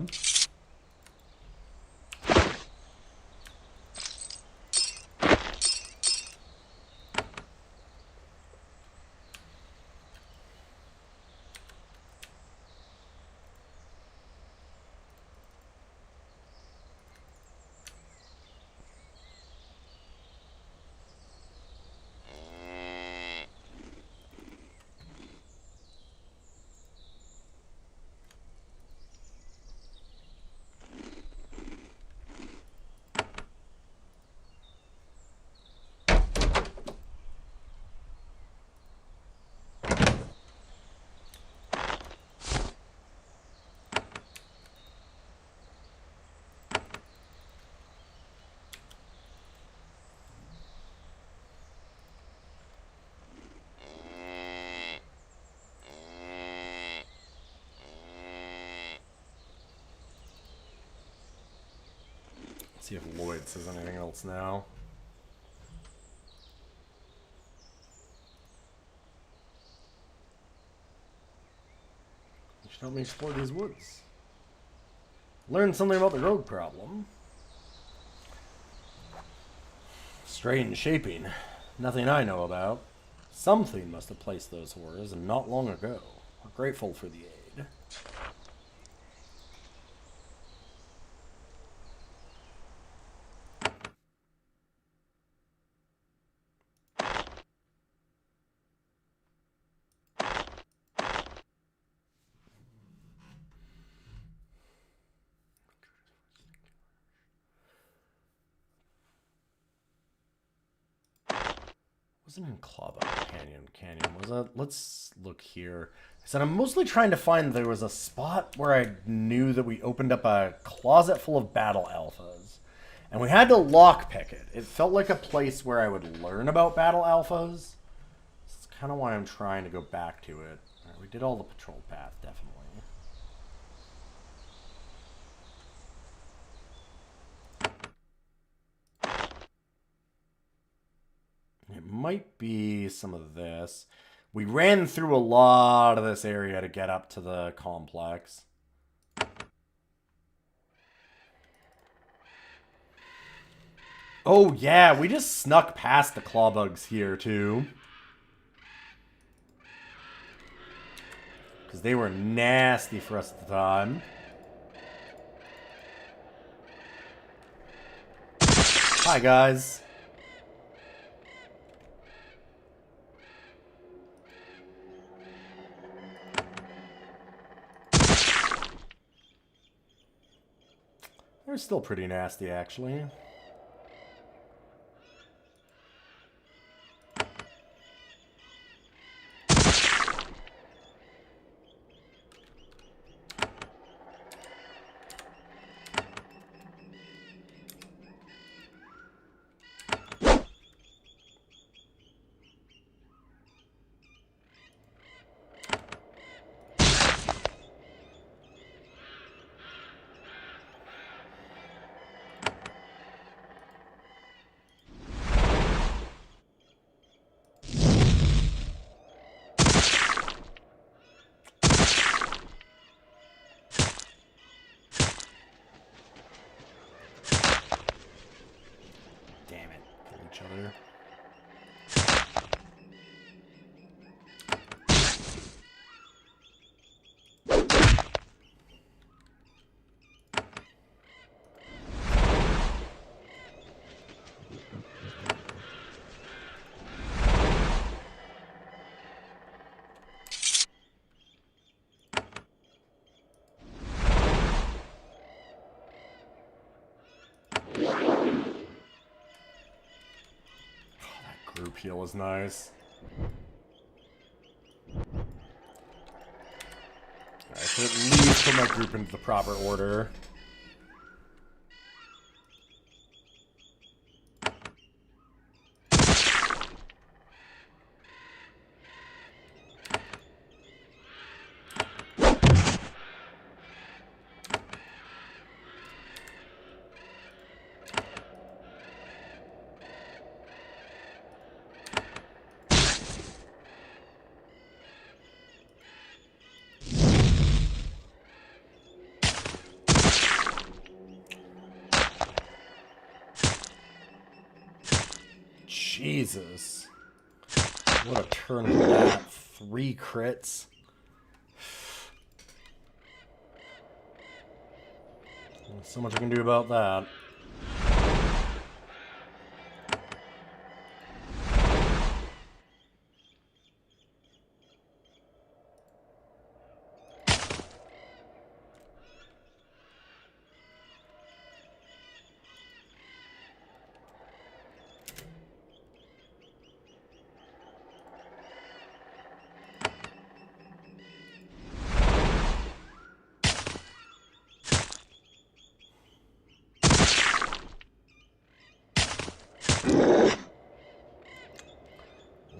See if Lloyd says anything else now. You should help me explore these woods. Learn something about the road problem. Strange shaping. Nothing I know about. Something must have placed those horrors, and not long ago. We're grateful for the aid. Wasn't in Clawback Canyon, was it? Let's look here. I said I'm mostly trying to find there was a spot where I knew that we opened up a closet full of battle alphas. And we had to lockpick it. It felt like a place where I would learn about battle alphas. That's kind of why I'm trying to go back to it. All right, we did all the patrol path, definitely. It might be some of this. We ran through a lot of this area to get up to the complex. Oh yeah, we just snuck past the clawbugs here too. Because they were nasty for us at the time. Hi guys. They're still pretty nasty, actually. Other. Group heal is nice. I should at least put my group into the proper order. Jesus. What a turn for that. 3 crits. There's so much I can do about that.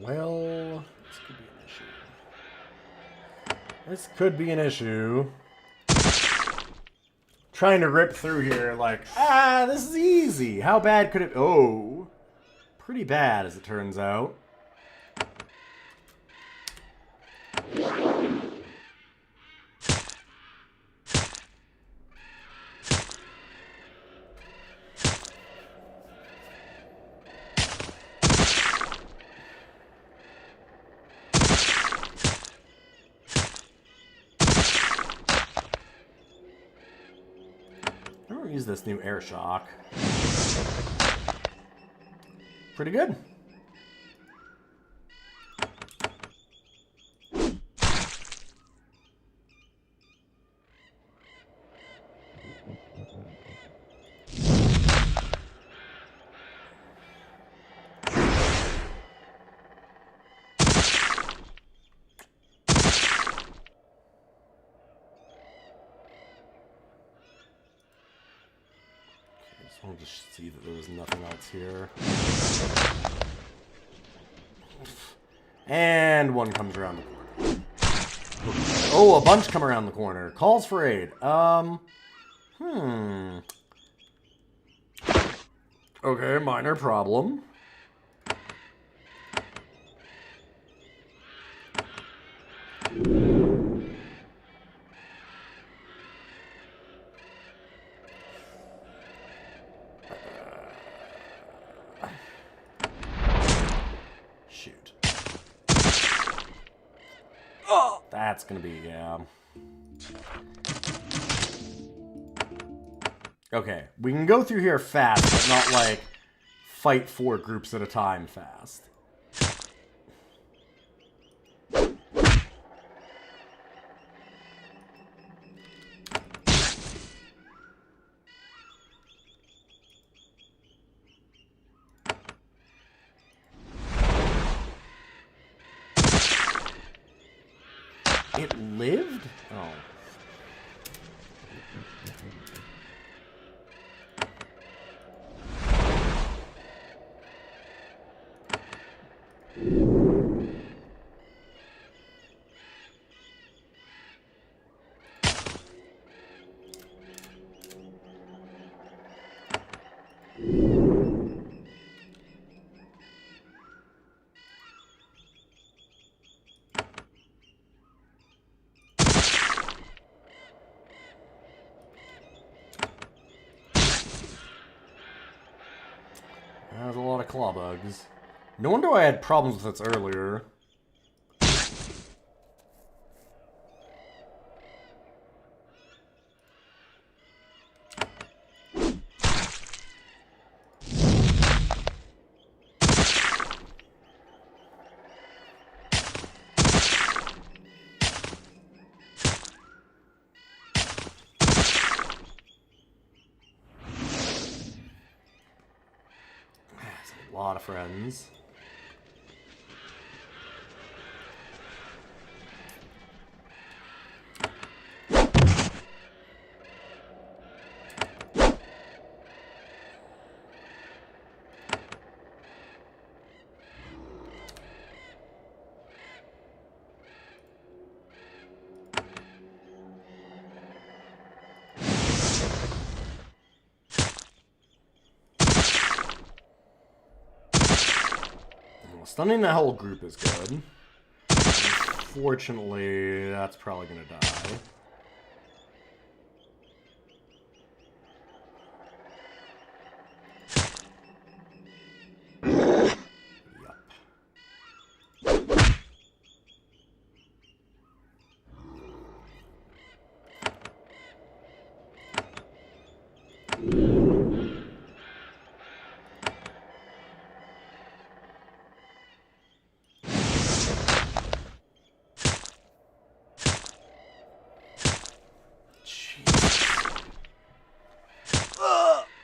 Well, this could be an issue. trying to rip through here like, this is easy. How bad could it... Oh. Pretty bad, as it turns out. Use this new air shock. Pretty good. I'll just see that there was nothing else here. And one comes around the corner. Oh, a bunch come around the corner. Calls for aid. Okay, minor problem. Shoot. Oh, that's gonna be, yeah. Okay, we can go through here fast, but not like fight 4 groups at a time fast. It lived? Oh. There's a lot of claw bugs. No wonder I had problems with this earlier. A lot of friends. Stunning that whole group is good. Unfortunately, that's probably gonna die.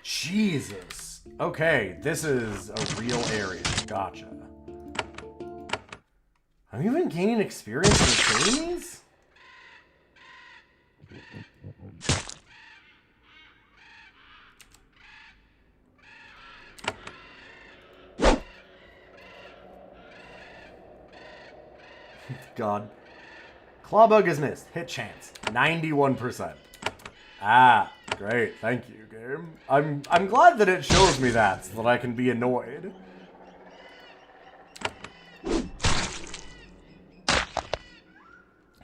Jesus. Okay, this is a real area. Gotcha. I'm even gaining experience with these? God. Clawbug is missed. Hit chance. 91%. Ah. Great, thank you, game. I'm glad that it shows me that, so that I can be annoyed.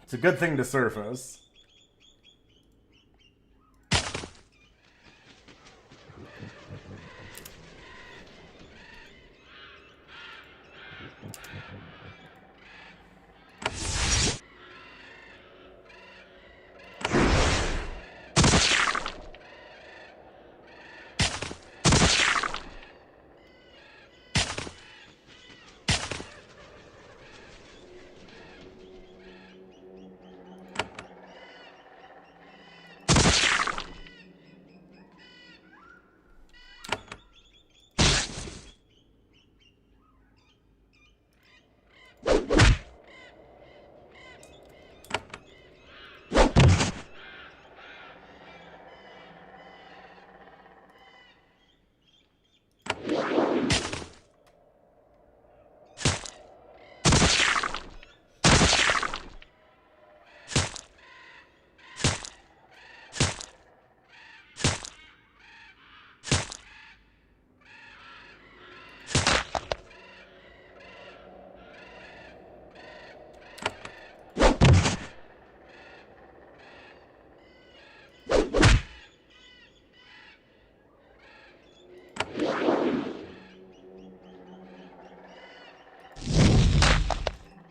It's a good thing to surface.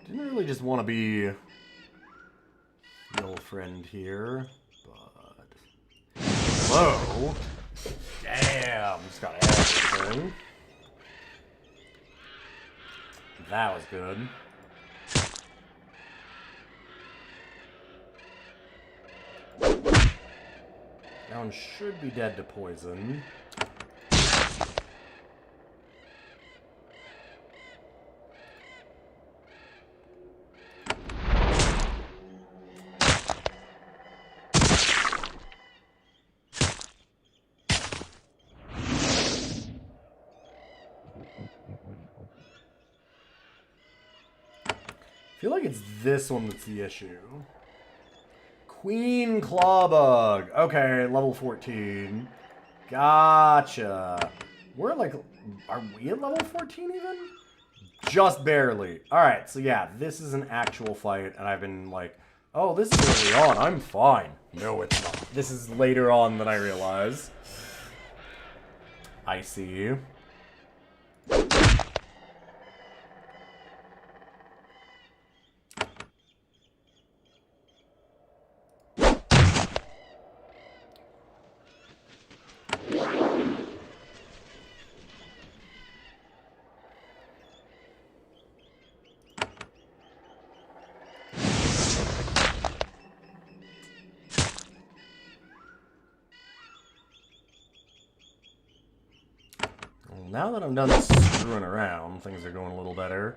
Didn't really just want to be your friend here, but... Hello? Damn, just got everything. That was good. That one should be dead to poison. I feel like it's this one that's the issue. Queen Clawbug. Okay, level 14. Gotcha. We're like... Are we at level 14 even? Just barely. Alright, so yeah, this is an actual fight, and I've been like, oh, this is early on. I'm fine. No, it's not. This is later on than I realize. I see. Now that I'm done screwing around, things are going a little better.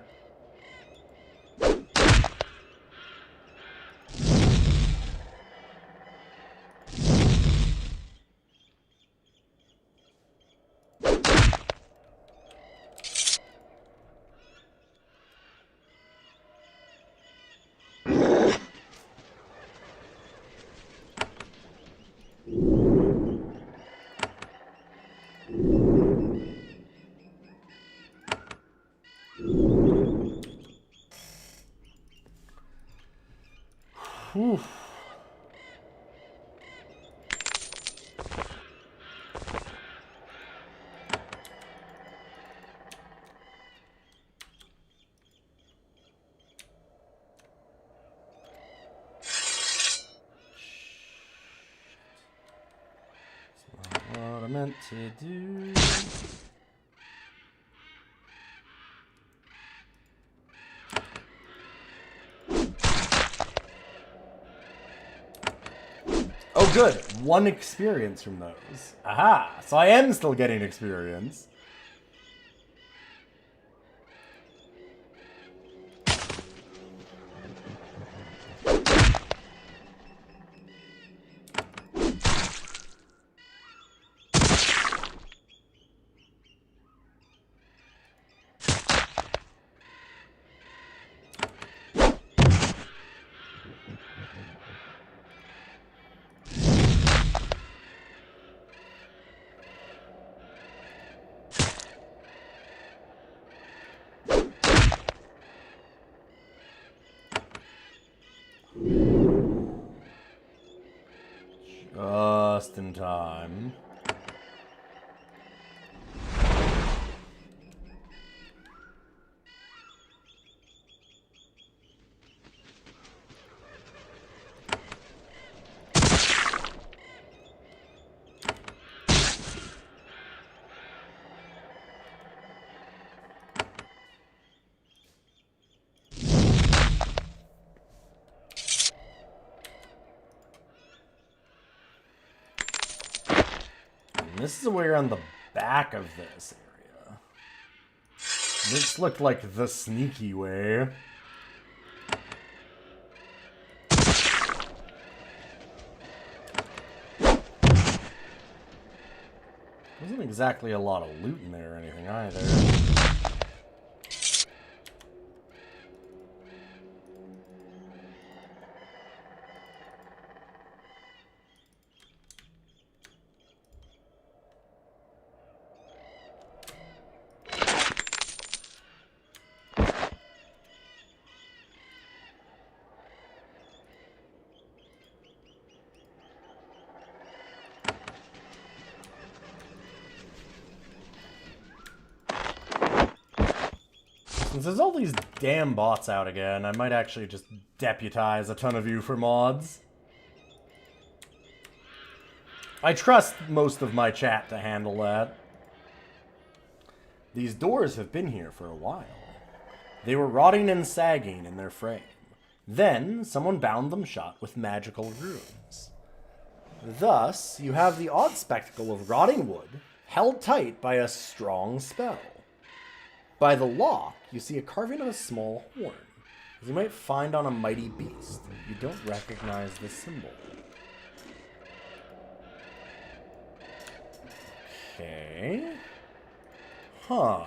Whew. It's not what I meant to do. Oh, good. 1 experience from those. Aha! So I am still getting experience. time. This is where on the back of this area. This looked like the sneaky way. Wasn't exactly a lot of loot in there or anything either. Since there's all these damn bots out again, I might actually just deputize a ton of you for mods. I trust most of my chat to handle that. These doors have been here for a while. They were rotting and sagging in their frame. Then, someone bound them shut with magical runes. Thus, you have the odd spectacle of rotting wood held tight by a strong spell. By the lock, you see a carving of a small horn, as you might find on a mighty beast. You don't recognize the symbol. Okay. Huh.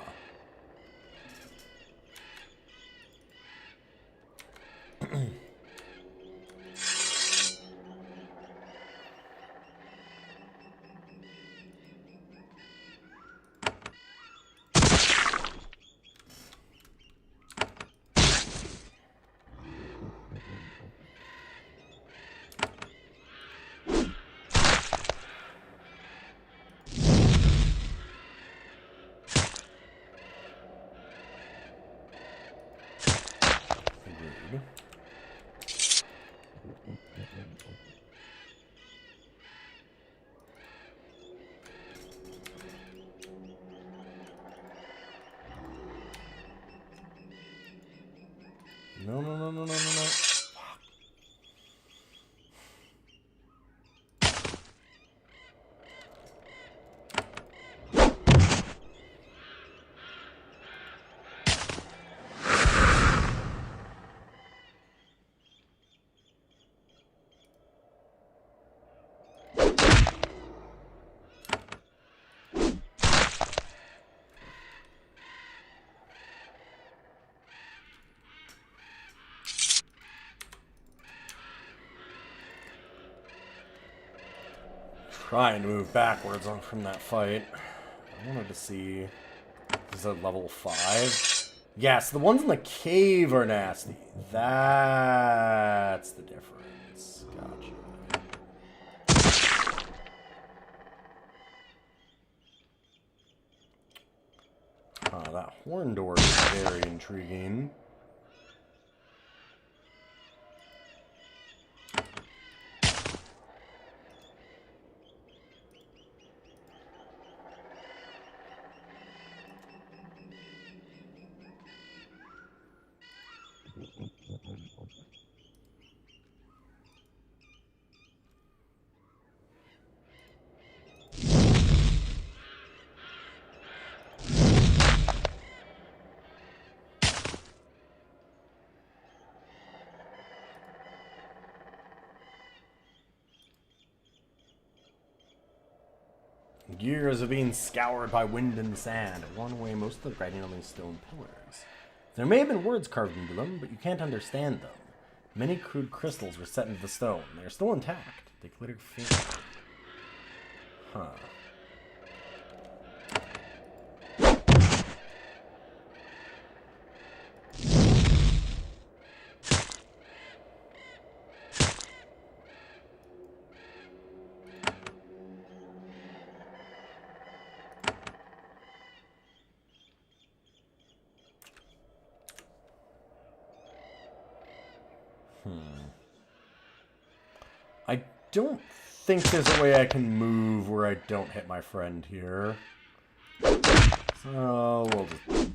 No. Fuck. Trying to move backwards on from that fight. I wanted to see. Is it level 5? Yes, the ones in the cave are nasty. That's the difference. Gotcha. That horn door is very intriguing. Gears are being scoured by wind and sand, worn away most of the writing on these stone pillars. There may have been words carved into them, but you can't understand them. Many crude crystals were set into the stone. They are still intact. They glittered faintly. Huh. I don't think there's a way I can move where I don't hit my friend here. So we'll just...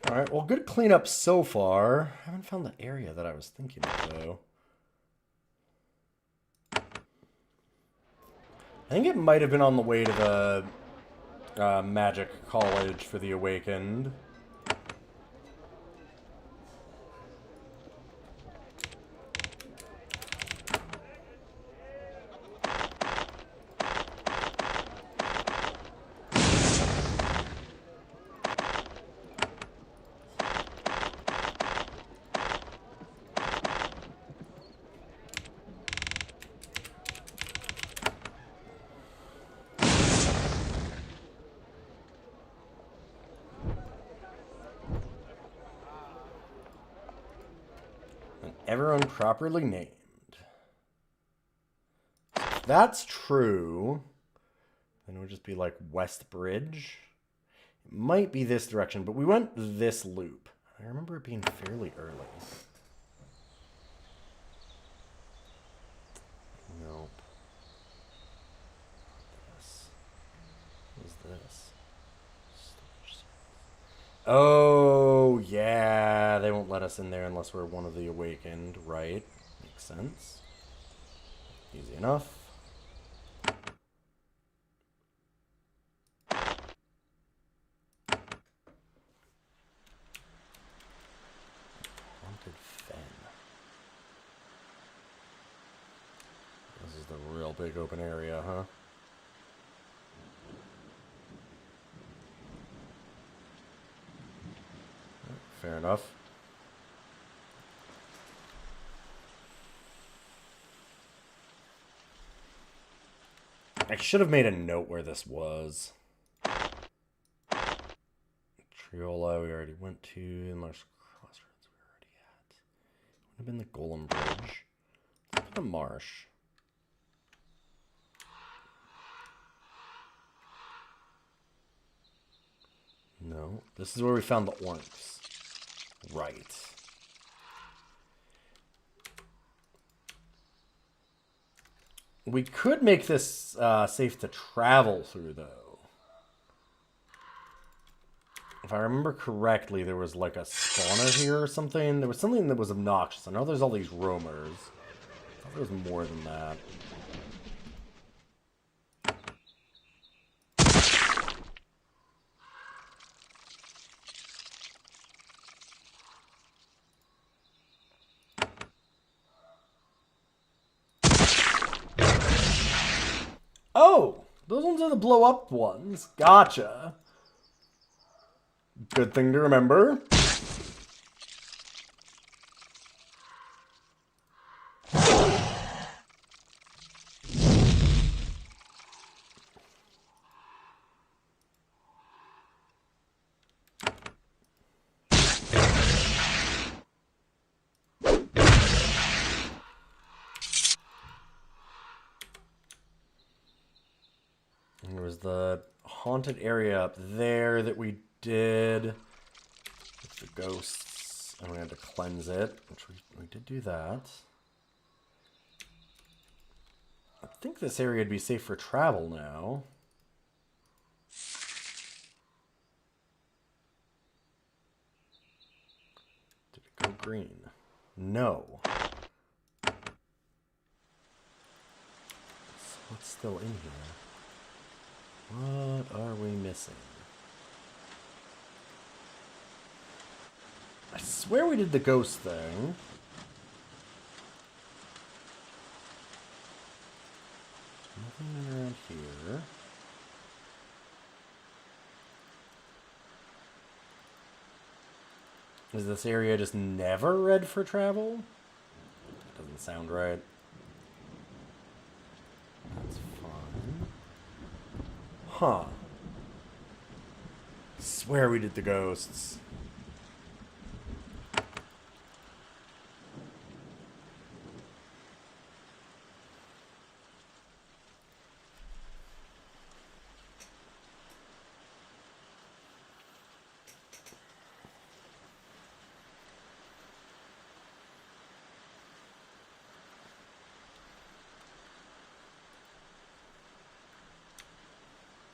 Alright, well, good cleanup so far. I haven't found the area that I was thinking of, though. I think it might have been on the way to the Magic College for the Awakened. Everyone properly named. If that's true, then it would just be like West Bridge. It might be this direction, but we went this loop. I remember it being fairly early. Nope. What is this? Oh, yeah. They won't let us in there unless we're one of the Awakened. Right. Makes sense. Easy enough. Haunted Fen. This is the real big open area, huh? Fair enough. I should have made a note where this was. Triola we already went to. The Marsh Crossroads we were already at. Would have been the Golem Bridge. Let's look at the marsh. No. This is where we found the orcs. Right. We could make this safe to travel through, though. If I remember correctly, there was like a spawner here or something. There was something that was obnoxious. I know there's all these roamers. I thought there was more than that. Oh! Those ones are the blow-up ones. Gotcha. Good thing to remember. There was the haunted area up there that we did with the ghosts, and we had to cleanse it, which we did do that. I think this area would be safe for travel now. Did it go green? No. So what's still in here? What are we missing? I swear we did the ghost thing. Nothing around here. Is this area just never read for travel? Doesn't sound right. That's fine. Huh. Swear we did the ghosts.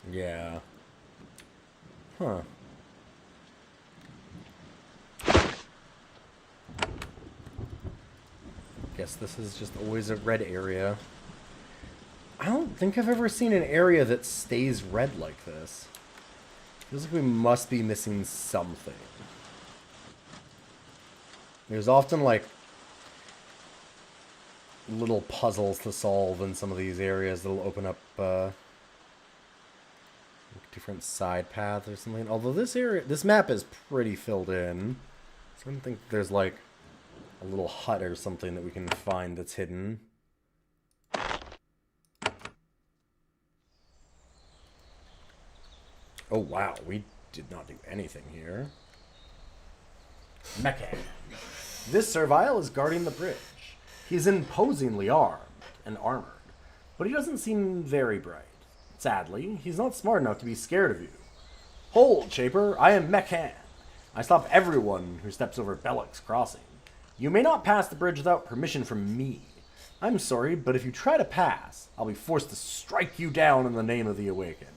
Yeah. Huh. Guess this is just always a red area. I don't think I've ever seen an area that stays red like this. Feels like we must be missing something. There's often, like, little puzzles to solve in some of these areas that'll open up, different side paths or something. Although this map is pretty filled in. So I don't think there's, like, a little hut or something that we can find that's hidden. Oh, wow. We did not do anything here. Mechan. This servile is guarding the bridge. He's imposingly armed and armored, but he doesn't seem very bright. Sadly, he's not smart enough to be scared of you. Hold, Shaper. I am Mechan. I stop everyone who steps over Belloq's crossing. You may not pass the bridge without permission from me. I'm sorry, but if you try to pass, I'll be forced to strike you down in the name of the Awakened.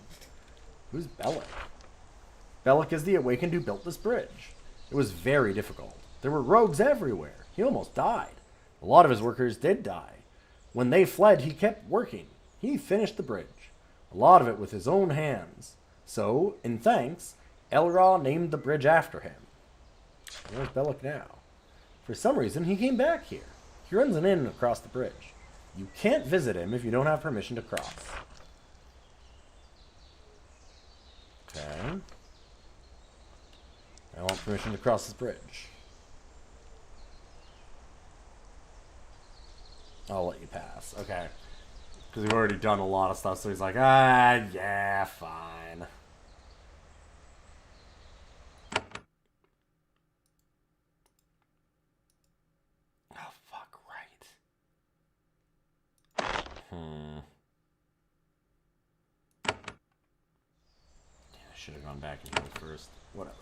Who's Belloq? Belloq is the Awakened who built this bridge. It was very difficult. There were rogues everywhere. He almost died. A lot of his workers did die. When they fled, he kept working. He finished the bridge. A lot of it with his own hands. So, in thanks, Elra named the bridge after him. Where's Belloq now? For some reason, he came back here. He runs an inn across the bridge. You can't visit him if you don't have permission to cross. Okay. I want permission to cross this bridge. I'll let you pass. Okay. Because we've already done a lot of stuff, so he's like, ah, yeah, fine. Oh, fuck, right. Yeah, I should have gone back and healed first. Whatever.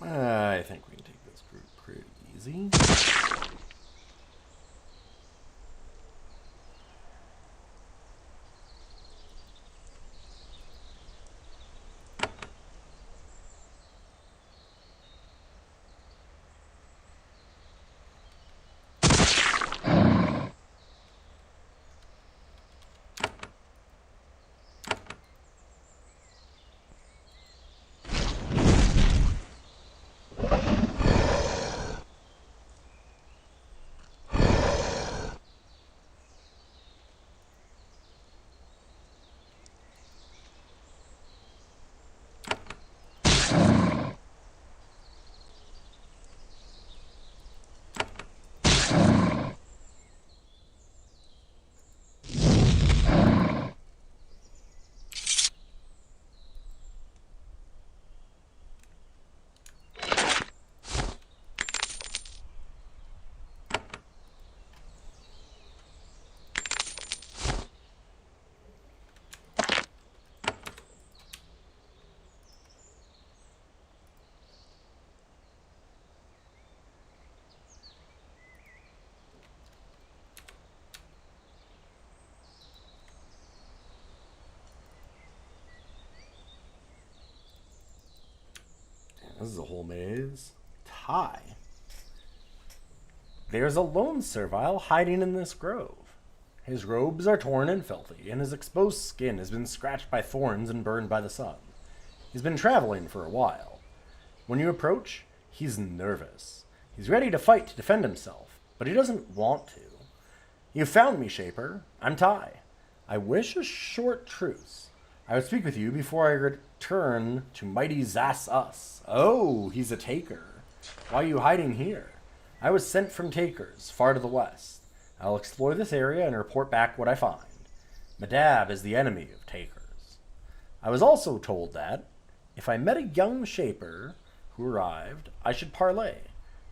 I think we can take this group pretty easy. This is a whole maze. Tie. There's a lone servile hiding in this grove. His robes are torn and filthy, and his exposed skin has been scratched by thorns and burned by the sun. He's been traveling for a while. When you approach, he's nervous. He's ready to fight to defend himself, but he doesn't want to. You found me, Shaper. I'm Ty. I wish a short truce. I would speak with you before I return to mighty Zas Us. Oh, he's a taker. Why are you hiding here? I was sent from takers, far to the west. I'll explore this area and report back what I find. Madab is the enemy of takers. I was also told that, if I met a young Shaper who arrived, I should parley.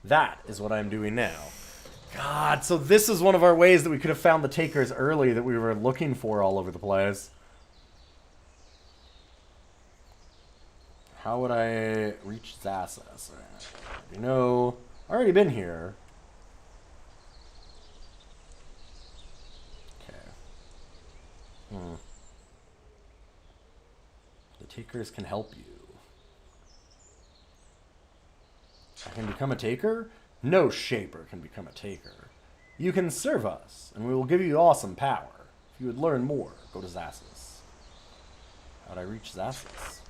That is what I'm doing now. God, so this is one of our ways that we could have found the takers early that we were looking for all over the place. How would I reach Zassus? You know, already been here. Okay. The takers can help you. I can become a taker? No Shaper can become a taker. You can serve us, and we will give you awesome power. If you would learn more, go to Zassus. How'd I reach Zassus?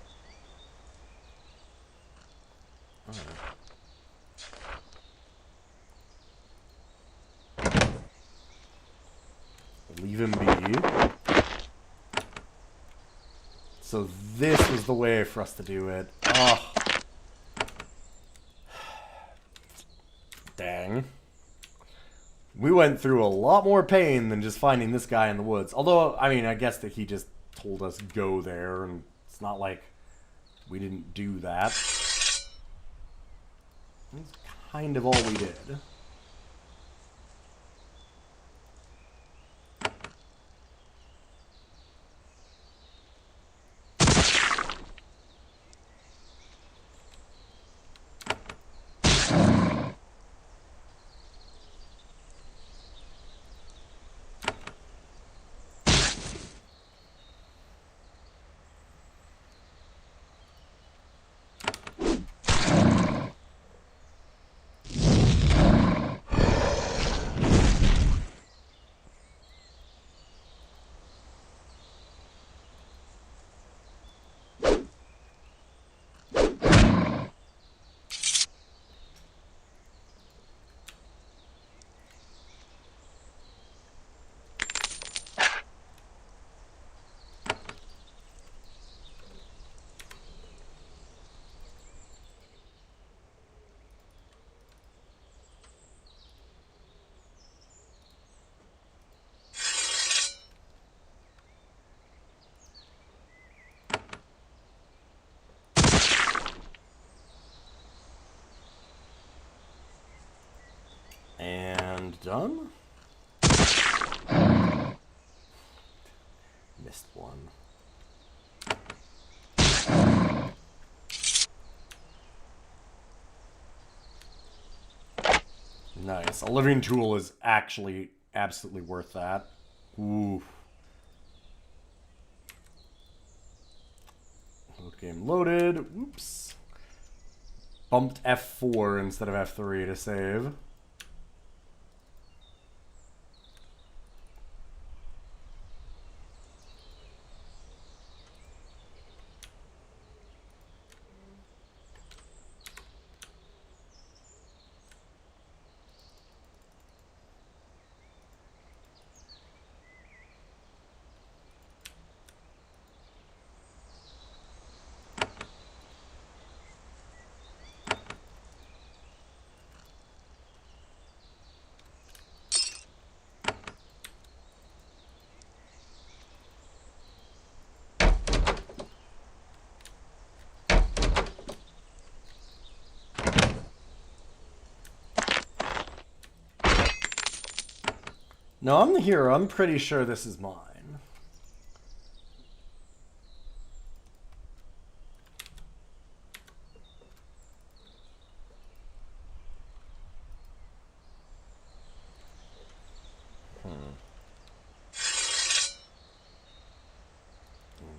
Leave him be. So this was the way for us to do it. Oh. Dang. We went through a lot more pain than just finding this guy in the woods. Although, I mean, I guess that he just told us go there, and it's not like we didn't do that. That's kind of all we did. And done? Missed one. Nice. A living tool is actually absolutely worth that. Ooh. Load game loaded. Oops. Bumped F4 instead of F3 to save. No, I'm the hero. I'm pretty sure this is mine.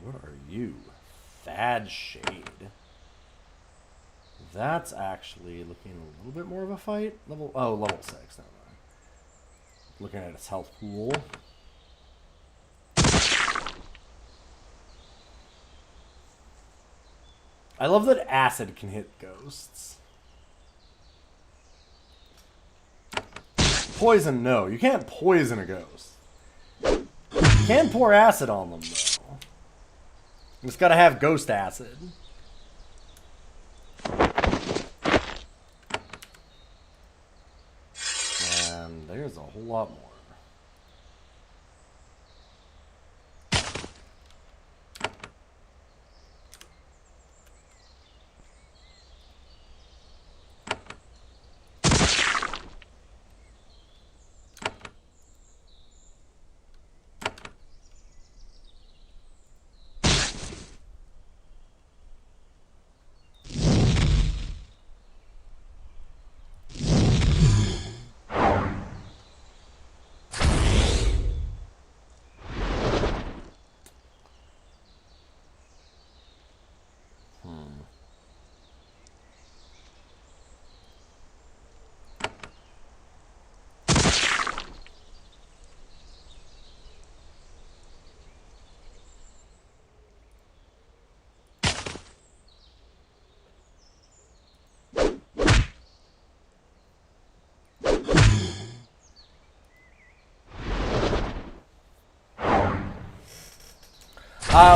What are you? Thad Shade. That's actually looking a little bit more of a fight. Level 6. Never mind. Looking at its health pool. I love that acid can hit ghosts. Poison, no. You can't poison a ghost. You can pour acid on them, though. You just gotta have ghost acid. And there's a whole lot more.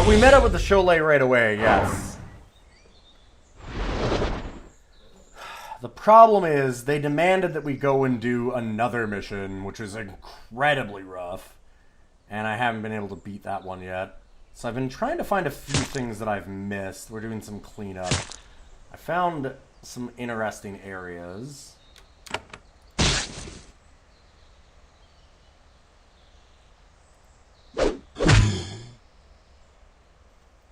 We met up with the Cholet right away, yes. The problem is, they demanded that we go and do another mission, which is incredibly rough. And I haven't been able to beat that one yet. So I've been trying to find a few things that I've missed. We're doing some cleanup. I found some interesting areas.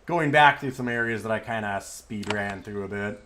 Going back through some areas that I kind of speed ran through a bit.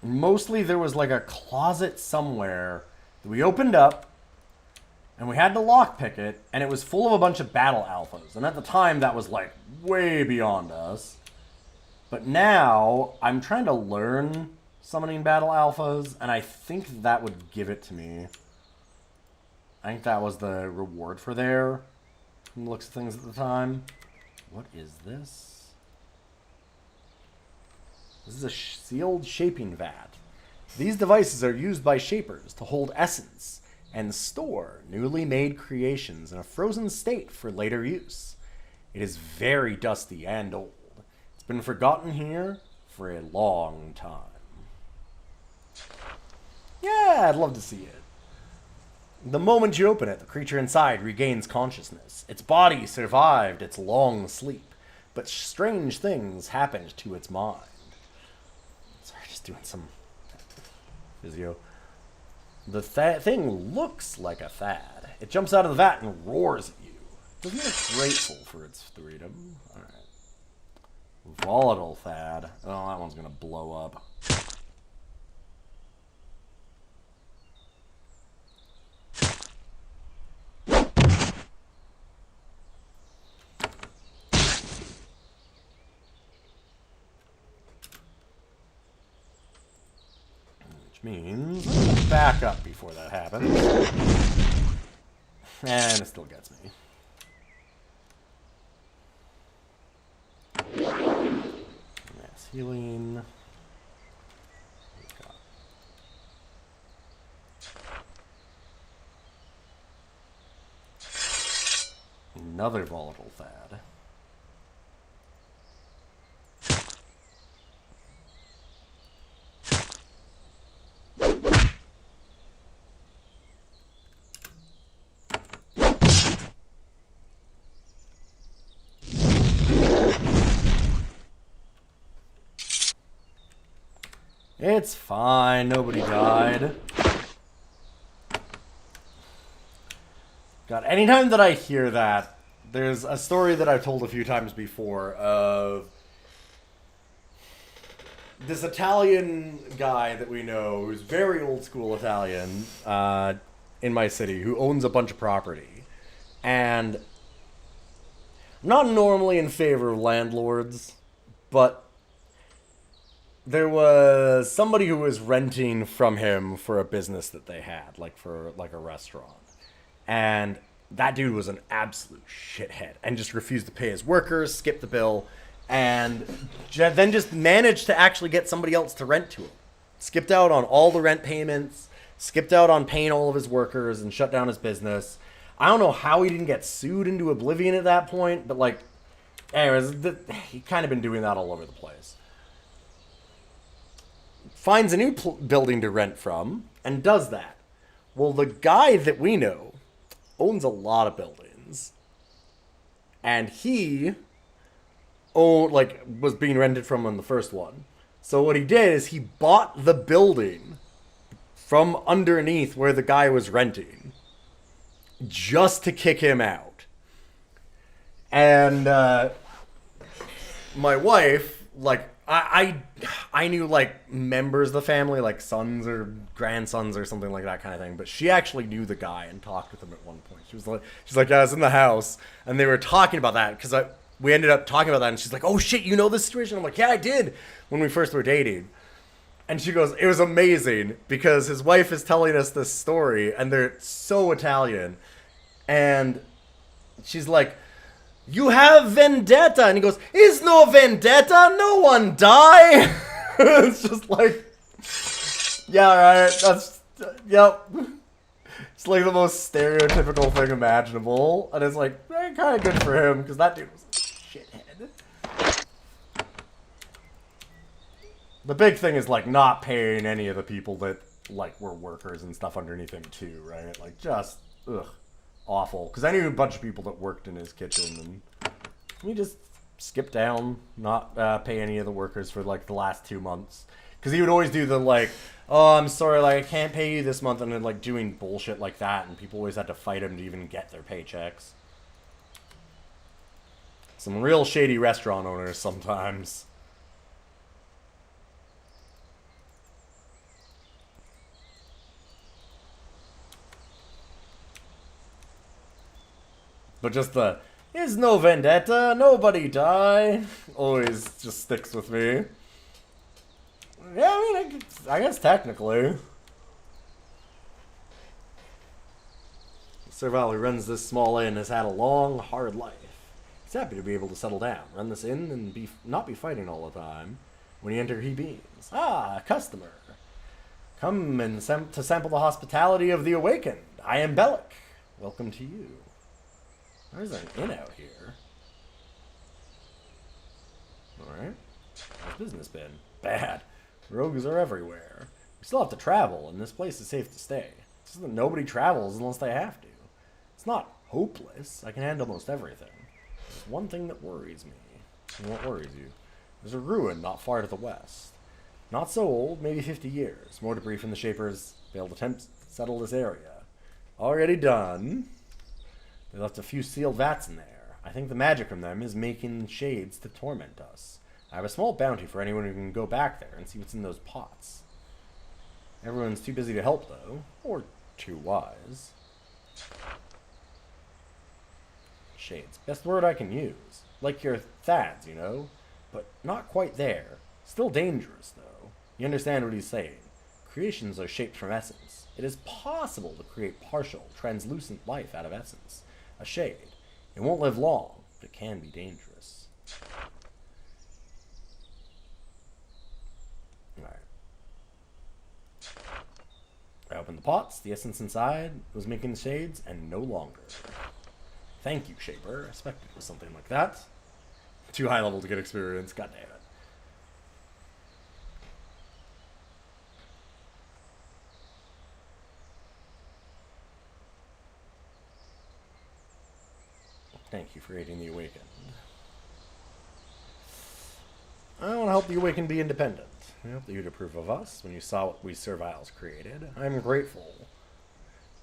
Mostly there was like a closet somewhere that we opened up and we had to lockpick it, and it was full of a bunch of battle alphas. And at the time that was like way beyond us. But now I'm trying to learn summoning battle alphas, and I think that would give it to me. I think that was the reward for there, from the looks of things at the time. What is this? This is a sealed shaping vat. These devices are used by shapers to hold essence and store newly made creations in a frozen state for later use. It is very dusty and old. It's been forgotten here for a long time. Yeah, I'd love to see it. The moment you open it, the creature inside regains consciousness. Its body survived its long sleep, but strange things happened to its mind. Sorry, just doing some physio. The thing looks like a Thad. It jumps out of the vat and roars at you. Doesn't look grateful for its freedom. Alright. Volatile Thad. Oh, that one's gonna blow up. Which means I'm gonna back up before that happens. And it still gets me. Yes, healing. Another volatile Thad. It's fine, nobody died. God, anytime that I hear that, there's a story that I've told a few times before of this Italian guy that we know, who's very old school Italian, in my city, who owns a bunch of property. And I'm not normally in favor of landlords, but there was somebody who was renting from him for a business that they had, like for like a restaurant. And that dude was an absolute shithead and just refused to pay his workers, skipped the bill, and then just managed to actually get somebody else to rent to him. Skipped out on all the rent payments, skipped out on paying all of his workers, and shut down his business. I don't know how he didn't get sued into oblivion at that point, but like, anyways, he kind of been doing that all over the place. Finds a new building to rent from, and does that. Well, the guy that we know owns a lot of buildings. And he was being rented from on the first one. So what he did is he bought the building from underneath where the guy was renting just to kick him out. And my wife, like, I knew like members of the family, like sons or grandsons or something like that kind of thing, but she actually knew the guy and talked with him at one point. She's like, yeah, I was in the house and they were talking about that because we ended up talking about that, and she's like, oh shit, you know this situation? I'm like, yeah, I did, when we first were dating. And she goes, it was amazing because his wife is telling us this story and they're so Italian, and she's like, you have vendetta. And he goes, is no vendetta, no one die. It's just like, yeah, right, that's, yep. It's like the most stereotypical thing imaginable. And it's like, kind of good for him, because that dude was a shithead. The big thing is, like, not paying any of the people that, like, were workers and stuff underneath him, too, right? Like, just, ugh. Awful, because I knew a bunch of people that worked in his kitchen, and we just skipped down, not pay any of the workers for like the last 2 months, because he would always do the like, oh, I'm sorry, like I can't pay you this month, and then like doing bullshit like that, and people always had to fight him to even get their paychecks. Some real shady restaurant owners sometimes. But just the, is no vendetta, nobody die, always just sticks with me. Yeah, I mean, I guess technically. Sir Val, who runs this small inn, has had a long, hard life. He's happy to be able to settle down, run this inn, and not be fighting all the time. When you enter, he beams. Ah, a customer. Come and to sample the hospitality of the awakened. I am Bellic. Welcome to you. There's an inn out here. Alright. How's business been? Bad. Rogues are everywhere. We still have to travel, and this place is safe to stay. It's just that nobody travels unless they have to. It's not hopeless. I can handle most everything. There's one thing that worries me. And what worries you? There's a ruin not far to the west. Not so old, maybe 50 years. More debris from the Shapers failed attempts to settle this area. Already done. They left a few sealed vats in there. I think the magic from them is making shades to torment us. I have a small bounty for anyone who can go back there and see what's in those pots. Everyone's too busy to help, though. Or too wise. Shades. Best word I can use. Like your Thads, you know? But not quite there. Still dangerous, though. You understand what he's saying. Creations are shaped from essence. It is possible to create partial, translucent life out of essence. A shade. It won't live long, but it can be dangerous. Alright. I opened the pots. The essence inside was making the shades, and no longer. Thank you, Shaper. I expected it was something like that. Too high level to get experience. God damn it. Thank you for aiding the Awakened. I want to help the Awakened be independent. I hope that you'd approve of us when you saw what we Serviles created. I'm grateful.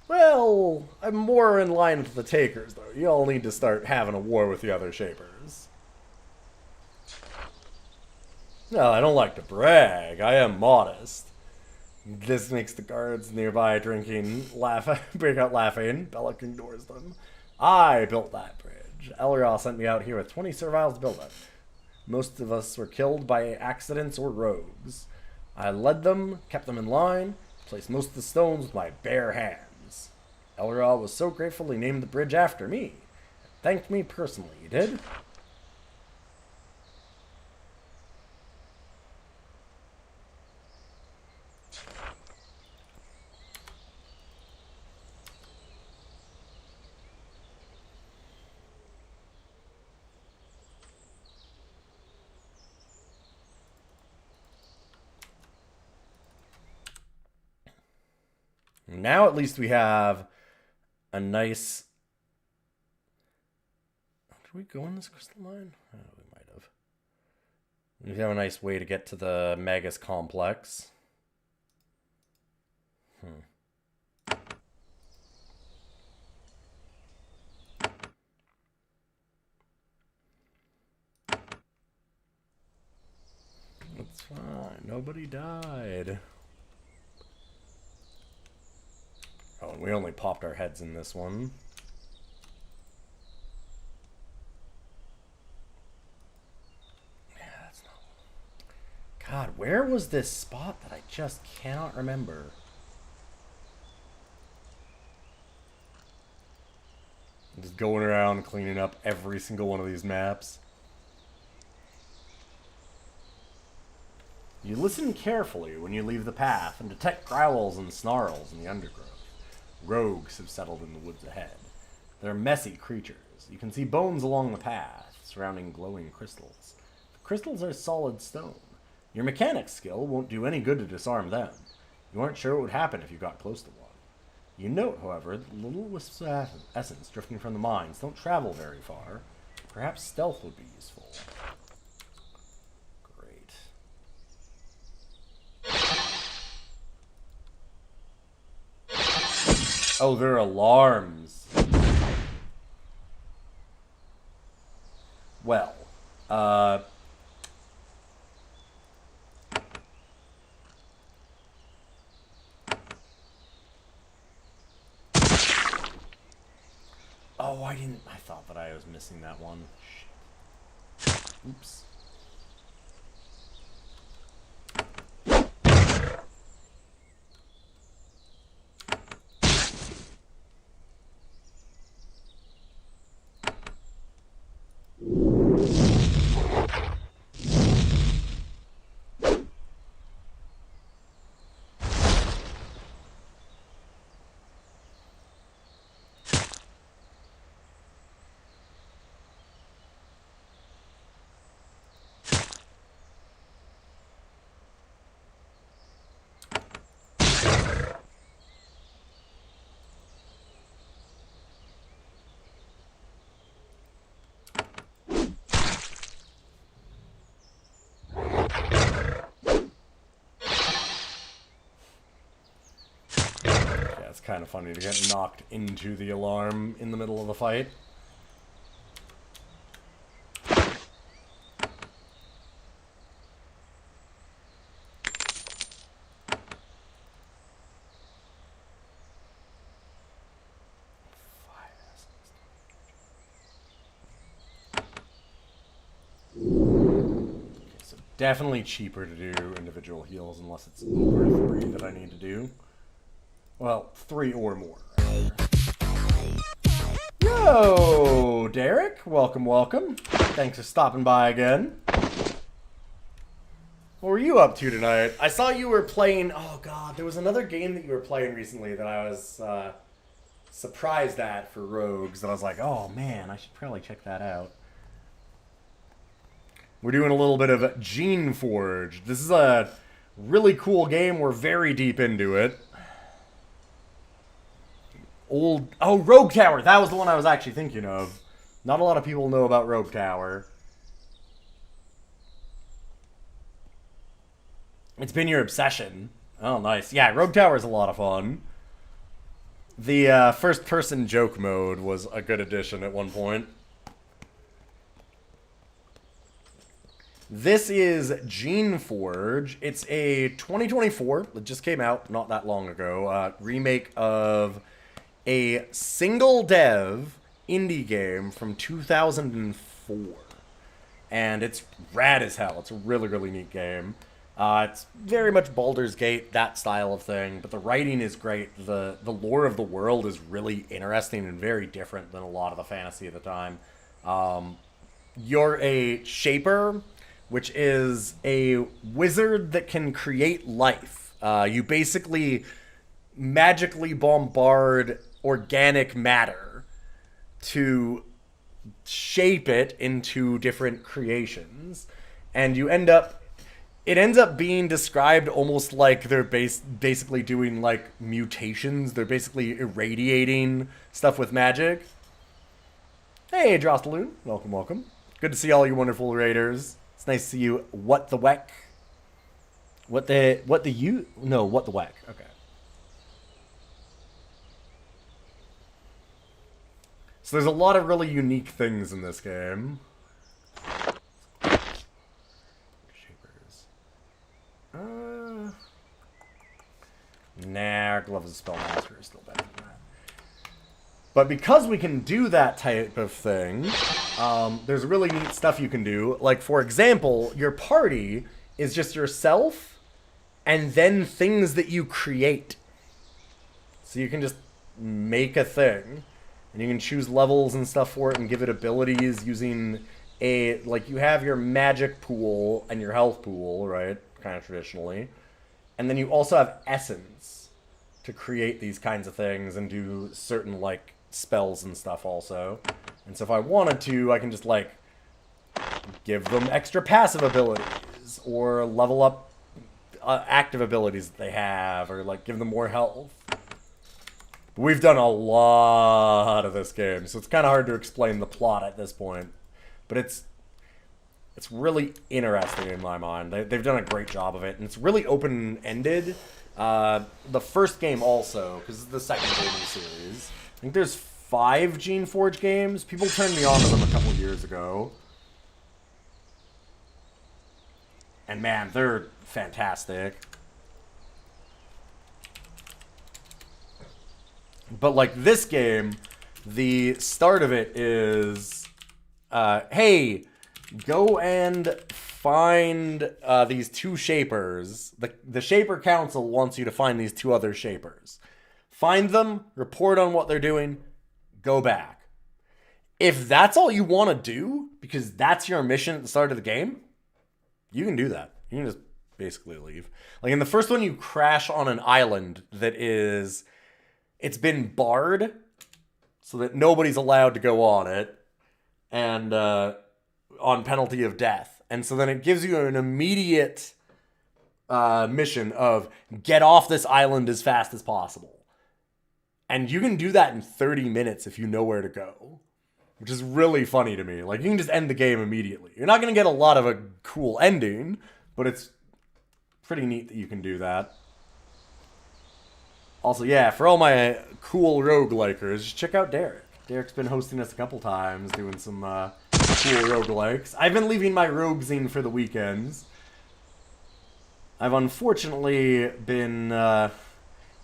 Well, I'm more in line with the takers, though. You all need to start having a war with the other shapers. No, I don't like to brag. I am modest. This makes the guards nearby break out laughing. Belloc ignores them. I built that bridge. Elrond sent me out here with 20 survivals to build it. Most of us were killed by accidents or rogues. I led them, kept them in line, placed most of the stones with my bare hands. Elrond was so grateful he named the bridge after me. Thanked me personally, he did. Now at least we have a nice... Did we go in this crystal mine? Oh, we might have. We have a nice way to get to the Magus complex. That's fine. Nobody died. Oh, and we only popped our heads in this one. Yeah, that's not... God, where was this spot that I just cannot remember? I'm just going around cleaning up every single one of these maps. You listen carefully when you leave the path and detect growls and snarls in the undergrowth. Rogues have settled in the woods ahead. They're messy creatures. You can see bones along the path, surrounding glowing crystals. The crystals are solid stone. Your mechanics skill won't do any good to disarm them. You aren't sure what would happen if you got close to one. You note, however, that little wisps of essence drifting from the mines don't travel very far. Perhaps stealth would be useful. Great. Oh, they're alarms. Well, oh, I thought that I was missing that one. Shit. Oops. It's kind of funny to get knocked into the alarm in the middle of the fight. Okay, so definitely cheaper to do individual heals unless it's over 3 that I need to do. Well, 3 or more. Yo, Derek. Welcome, welcome. Thanks for stopping by again. What were you up to tonight? I saw you were playing... Oh, God. There was another game that you were playing recently that I was surprised at for Rogues. That I was like, oh, man, I should probably check that out. We're doing a little bit of Geneforge. This is a really cool game. We're very deep into it. Oh, Rogue Tower. That was the one I was actually thinking of. Not a lot of people know about Rogue Tower. It's been your obsession. Oh, nice. Yeah, Rogue Tower is a lot of fun. The first-person joke mode was a good addition at one point. This is Geneforge. It's a 2024, it just came out not that long ago, remake of a single dev indie game from 2004. And it's rad as hell. It's a really, really neat game. It's very much Baldur's Gate, that style of thing, but the writing is great. The lore of the world is really interesting and very different than a lot of the fantasy of the time. You're a shaper, which is a wizard that can create life. You basically magically bombard organic matter to shape it into different creations, and you end up... It ends up being described almost like they're basically doing, like, mutations. They're basically irradiating stuff with magic. Hey, Drostaloon. Welcome, welcome. Good to see all you wonderful raiders. It's nice to see you. What the weck? What the weck. Okay. So there's a lot of really unique things in this game. Nah, Gloves of Spellmaster is still better than that. But because we can do that type of thing, there's really neat stuff you can do. Like, for example, your party is just yourself and then things that you create. So you can just make a thing, and you can choose levels and stuff for it and give it abilities using a... Like, you have your magic pool and your health pool, right? Kind of traditionally. And then you also have essence to create these kinds of things and do certain, like, spells and stuff also. And so if I wanted to, I can just, like, give them extra passive abilities or level up active abilities that they have, or, like, give them more health. We've done a lot of this game, so it's kind of hard to explain the plot at this point. But it's really interesting in my mind. They've done a great job of it, and it's really open-ended. The first game also, because it's the second game in the series. I think there's 5 Geneforge games. People turned me on to them a couple years ago. And man, they're fantastic. But like this game, the start of it is, hey, go and find these 2 shapers. The Shaper Council wants you to find these 2 other shapers. Find them, report on what they're doing, go back. If that's all you want to do, because that's your mission at the start of the game, you can do that. You can just basically leave. Like in the first one, you crash on an island that is... It's been barred so that nobody's allowed to go on it, and on penalty of death. And so then it gives you an immediate mission of get off this island as fast as possible. And you can do that in 30 minutes if you know where to go, which is really funny to me. Like, you can just end the game immediately. You're not going to get a lot of a cool ending, but it's pretty neat that you can do that. Also, yeah, for all my cool roguelikers, just check out Derek. Derek's been hosting us a couple times, doing some cool roguelikes. I've been leaving my rogue zine for the weekends. I've unfortunately been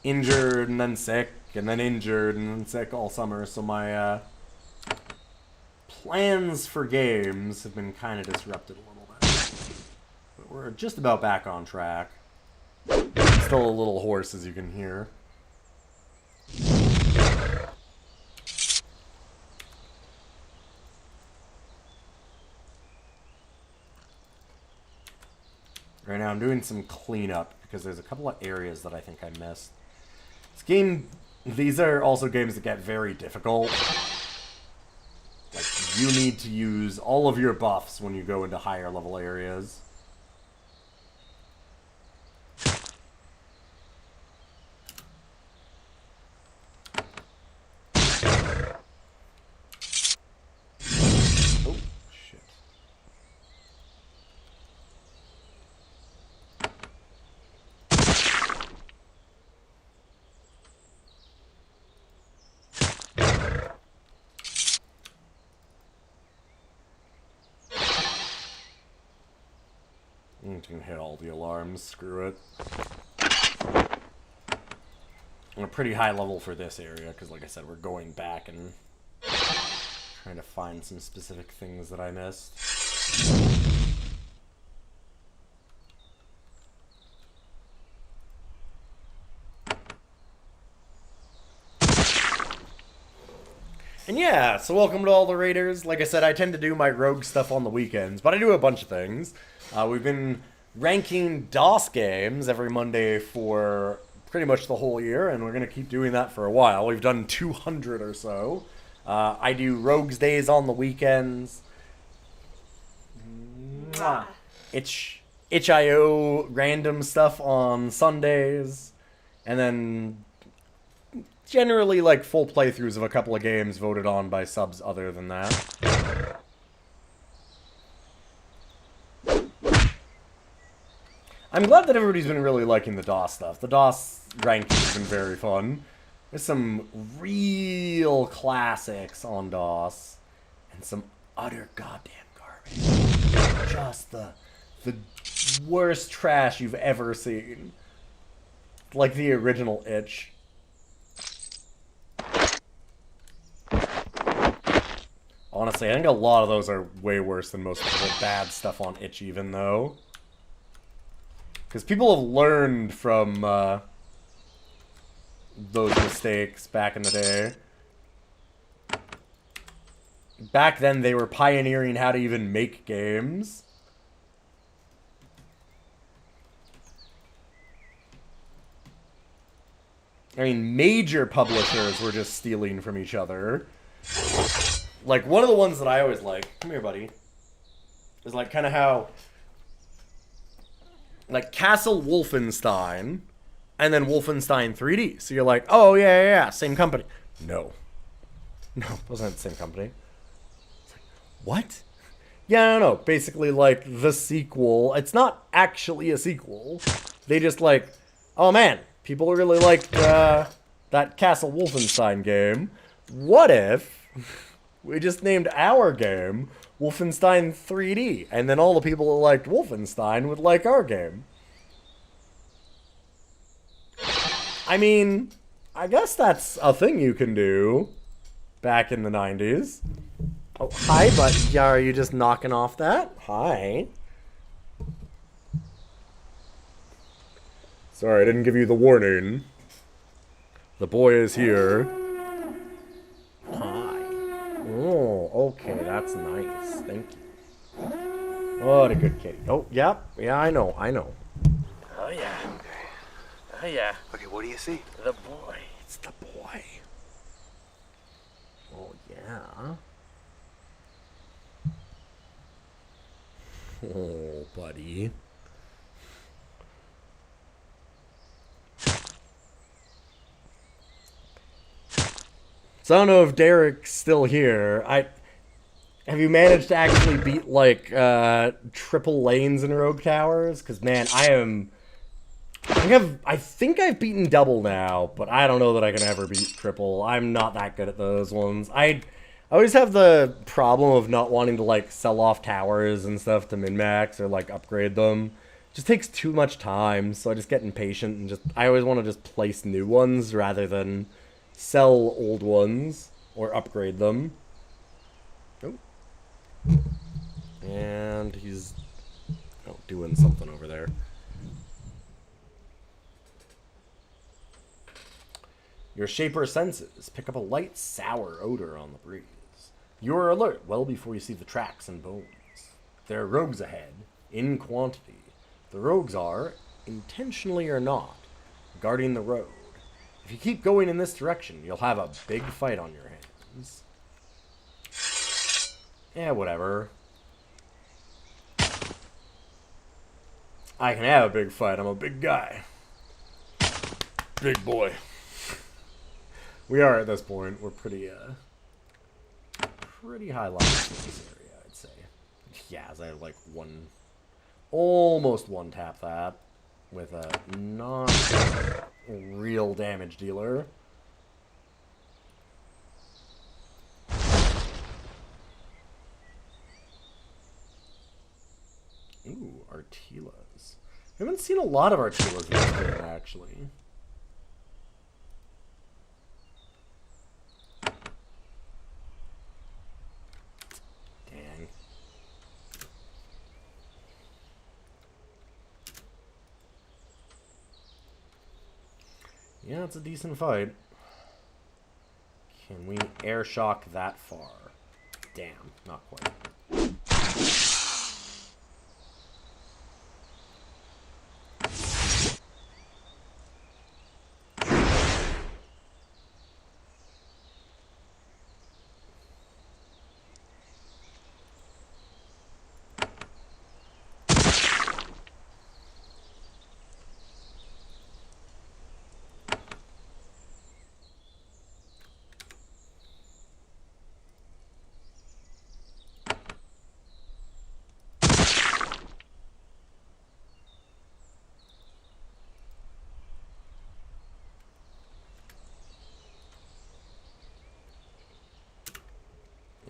injured and then sick, and then injured and then sick all summer, so my plans for games have been kind of disrupted a little bit. But we're just about back on track. Still a little hoarse, as you can hear. Right now I'm doing some cleanup because there's a couple of areas that I think I missed. This game, these are also games that get very difficult. Like, you need to use all of your buffs when you go into higher level areas. didn't hit all the alarms. Screw it. On a pretty high level for this area, because like I said, we're going back and trying to find some specific things that I missed. And yeah, so welcome to all the raiders. Like I said, I tend to do my rogue stuff on the weekends, but I do a bunch of things. We've been ranking DOS games every Monday for pretty much the whole year, and we're going to keep doing that for a while. We've done 200 or so. I do Rogues Days on the weekends. Itch.io random stuff on Sundays. And then generally like full playthroughs of a couple of games voted on by subs other than that. I'm glad that everybody's been really liking the DOS stuff. The DOS ranking has been very fun. There's some real classics on DOS, and some utter goddamn garbage. Just the worst trash you've ever seen. Like the original Itch. Honestly, I think a lot of those are way worse than most of the bad stuff on Itch even, though. Because people have learned from those mistakes back in the day. Back then, they were pioneering how to even make games. I mean, major publishers were just stealing from each other. Like, one of the ones that I always like, come here, buddy, is like kind of how, like, Castle Wolfenstein, and then Wolfenstein 3D. So you're like, oh, yeah, same company. No. No, it wasn't the same company. It's like, what? Yeah, no. Basically, like, the sequel. It's not actually a sequel. They just, like, oh, man, people really liked that Castle Wolfenstein game. What if we just named our game Wolfenstein 3D, and then all the people that liked Wolfenstein would like our game? I mean, I guess that's a thing you can do back in the 90s. Oh, hi, but yeah, are you just knocking off that? Hi. Sorry, I didn't give you the warning. The boy is here. Hi. Oh, okay, that's nice. Thank you. What a good kitty. Oh, yeah, I know. Oh, yeah. Oh, yeah. Okay, what do you see? The boy. It's the boy. Oh, yeah. Oh, buddy. So I don't know if Derek's still here. Have you managed to actually beat, like, triple lanes in Rogue Towers? Because, man, I think I've beaten double now, but I don't know that I can ever beat triple. I'm not that good at those ones. I always have the problem of not wanting to, like, sell off towers and stuff to min-max or, like, upgrade them. It just takes too much time, so I just get impatient and I always want to just place new ones rather than sell old ones or upgrade them. Oh. And he's doing something over there. Your shaper senses pick up a light, sour odor on the breeze. You are alert well before you see the tracks and bones. There are rogues ahead, in quantity. The rogues are, intentionally or not, guarding the road. If you keep going in this direction, you'll have a big fight on your hands. Yeah, whatever. I can have a big fight. I'm a big guy. Big boy. We are at this point. We're pretty high level in this area, I'd say. Yeah, as I have like almost one tap that with a not real damage dealer. Ooh, Artilas. I haven't seen a lot of Artilas in this game, actually. Dang. Yeah, it's a decent fight. Can we air shock that far? Damn, not quite.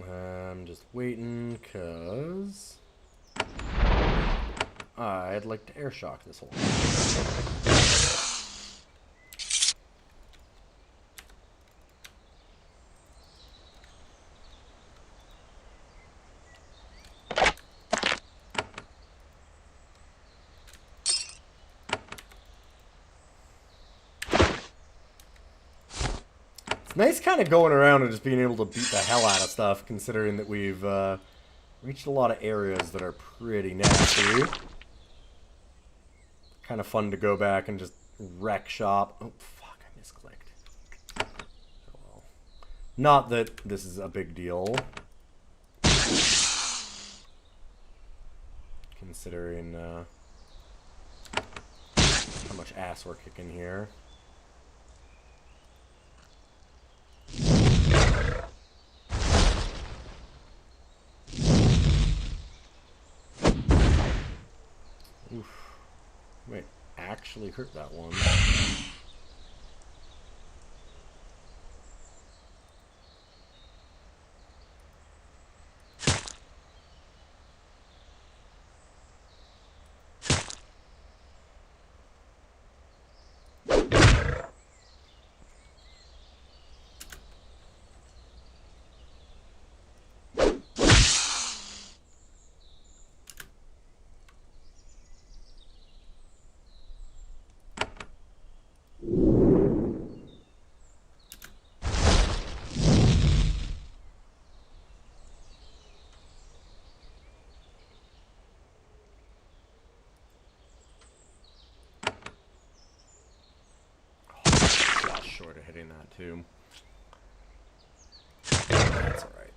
I'm just waiting, cause I'd like to air shock this whole thing. It's nice kind of going around and just being able to beat the hell out of stuff, considering that we've reached a lot of areas that are pretty nasty. Kind of fun to go back and just wreck shop. Oh, fuck, I misclicked. Oh, well. Not that this is a big deal. Considering how much ass we're kicking here. Oof. Wait, actually hurt that one. Short of hitting that too. That's alright.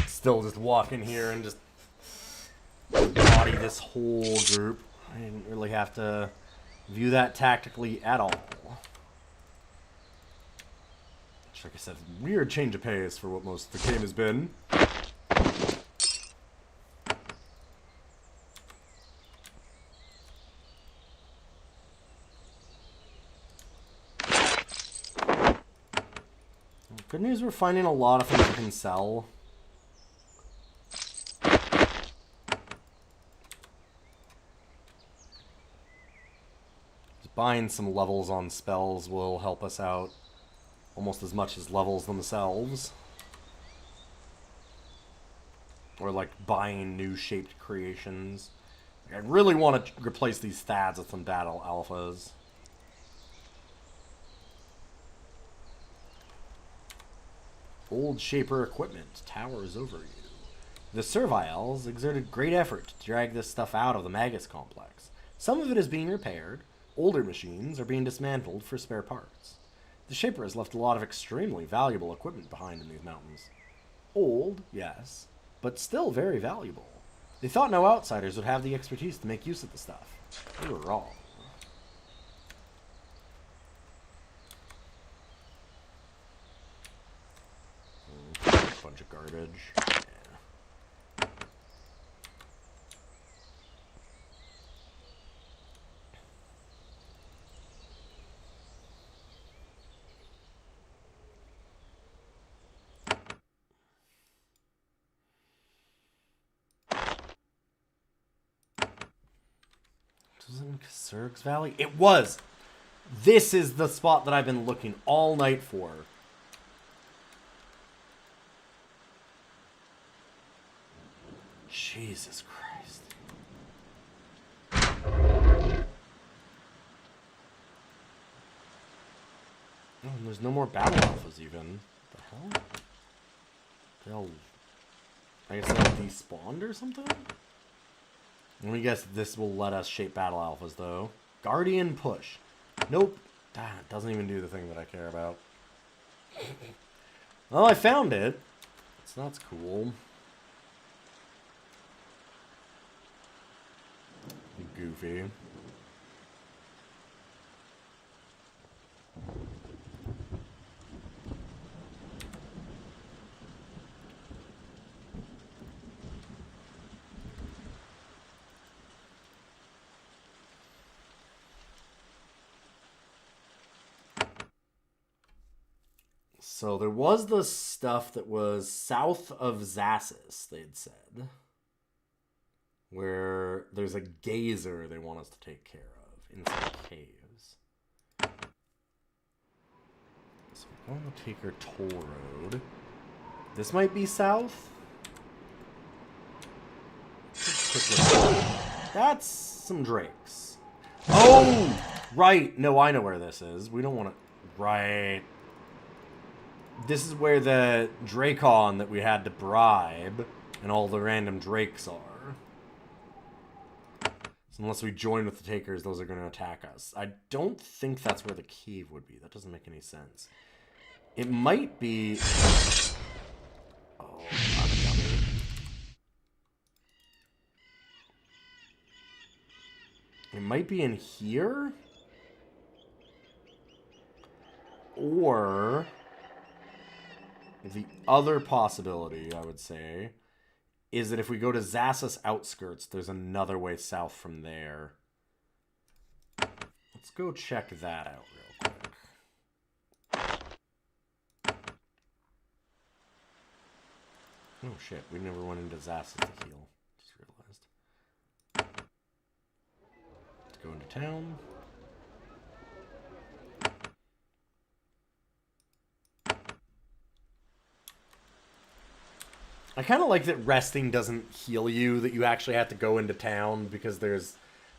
Still just walk in here and just body this whole group. I didn't really have to view that tactically at all. Which, like I said, weird change of pace for what most of the game has been. Good news, we're finding a lot of things we can sell. Buying some levels on spells will help us out almost as much as levels themselves. Or like buying new shaped creations. I really want to replace these stats with some battle alphas. Old Shaper equipment towers over you. The Serviles exerted great effort to drag this stuff out of the Magus complex. Some of it is being repaired. Older machines are being dismantled for spare parts. The Shaper has left a lot of extremely valuable equipment behind in these mountains. Old, yes, but still very valuable. They thought no outsiders would have the expertise to make use of the stuff. They were wrong. Bunch of garbage. Yeah. Was it in Kasurg's Valley? It was! This is the spot that I've been looking all night for. Jesus Christ. Oh, and there's no more battle alphas even. What the hell? They'll... I guess they'll despawned or something? Let me guess this will let us shape battle alphas, though. Guardian push. Nope. Ah, it doesn't even do the thing that I care about. Well, I found it. So that's cool. Goofy. So there was the stuff that was south of Zassus, they'd said. Where there's a gazer they want us to take care of inside caves. So we're going to take our toll road. This might be south. That's some drakes. Oh! Right. No, I know where this is. We don't want to... Right. This is where the Dracon that we had to bribe and all the random drakes are. So unless we join with the takers, those are going to attack us. I don't think that's where the cave would be. That doesn't make any sense. It might be... Oh, I'm a dummy. It might be in here? Or... the other possibility, I would say, is that if we go to Zassus outskirts, there's another way south from there. Let's go check that out real quick. Oh shit, we never went into Zassus to heal. Just realized. Let's go into town. I kind of like that resting doesn't heal you, that you actually have to go into town because there's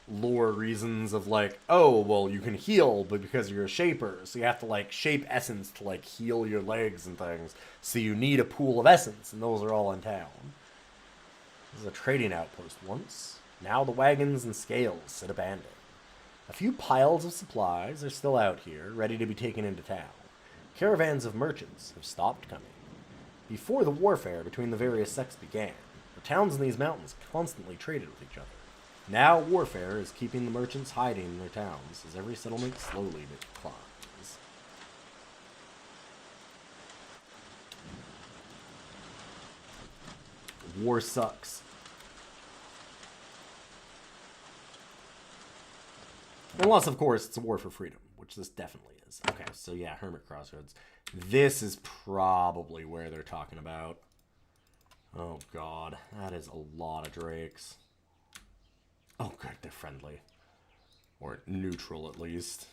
lore reasons of like, oh, well, you can heal, but because you're a shaper, so you have to like shape essence to like heal your legs and things. So you need a pool of essence, and those are all in town. This is a trading outpost once. Now the wagons and scales sit abandoned. A few piles of supplies are still out here, ready to be taken into town. Caravans of merchants have stopped coming. Before the warfare between the various sects began, the towns in these mountains constantly traded with each other. Now warfare is keeping the merchants hiding in their towns as every settlement slowly declines. War sucks. Unless, of course, it's a war for freedom, which this definitely is. Okay, so yeah, Hermit Crossroads. This is probably where they're talking about. Oh god, that is a lot of drakes. Oh good, they're friendly. Or neutral, at least.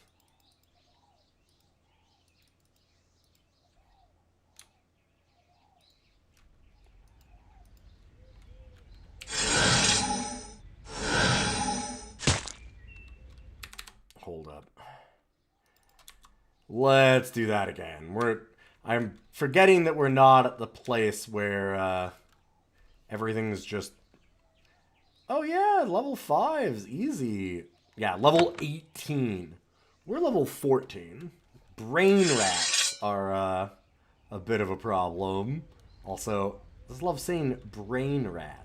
Hold up. Let's do that again. I'm forgetting that we're not at the place where everything's just... Oh yeah, level 5's easy. Yeah, level 18. We're level 14. Brain rats are a bit of a problem. Also, just love seeing brain rats.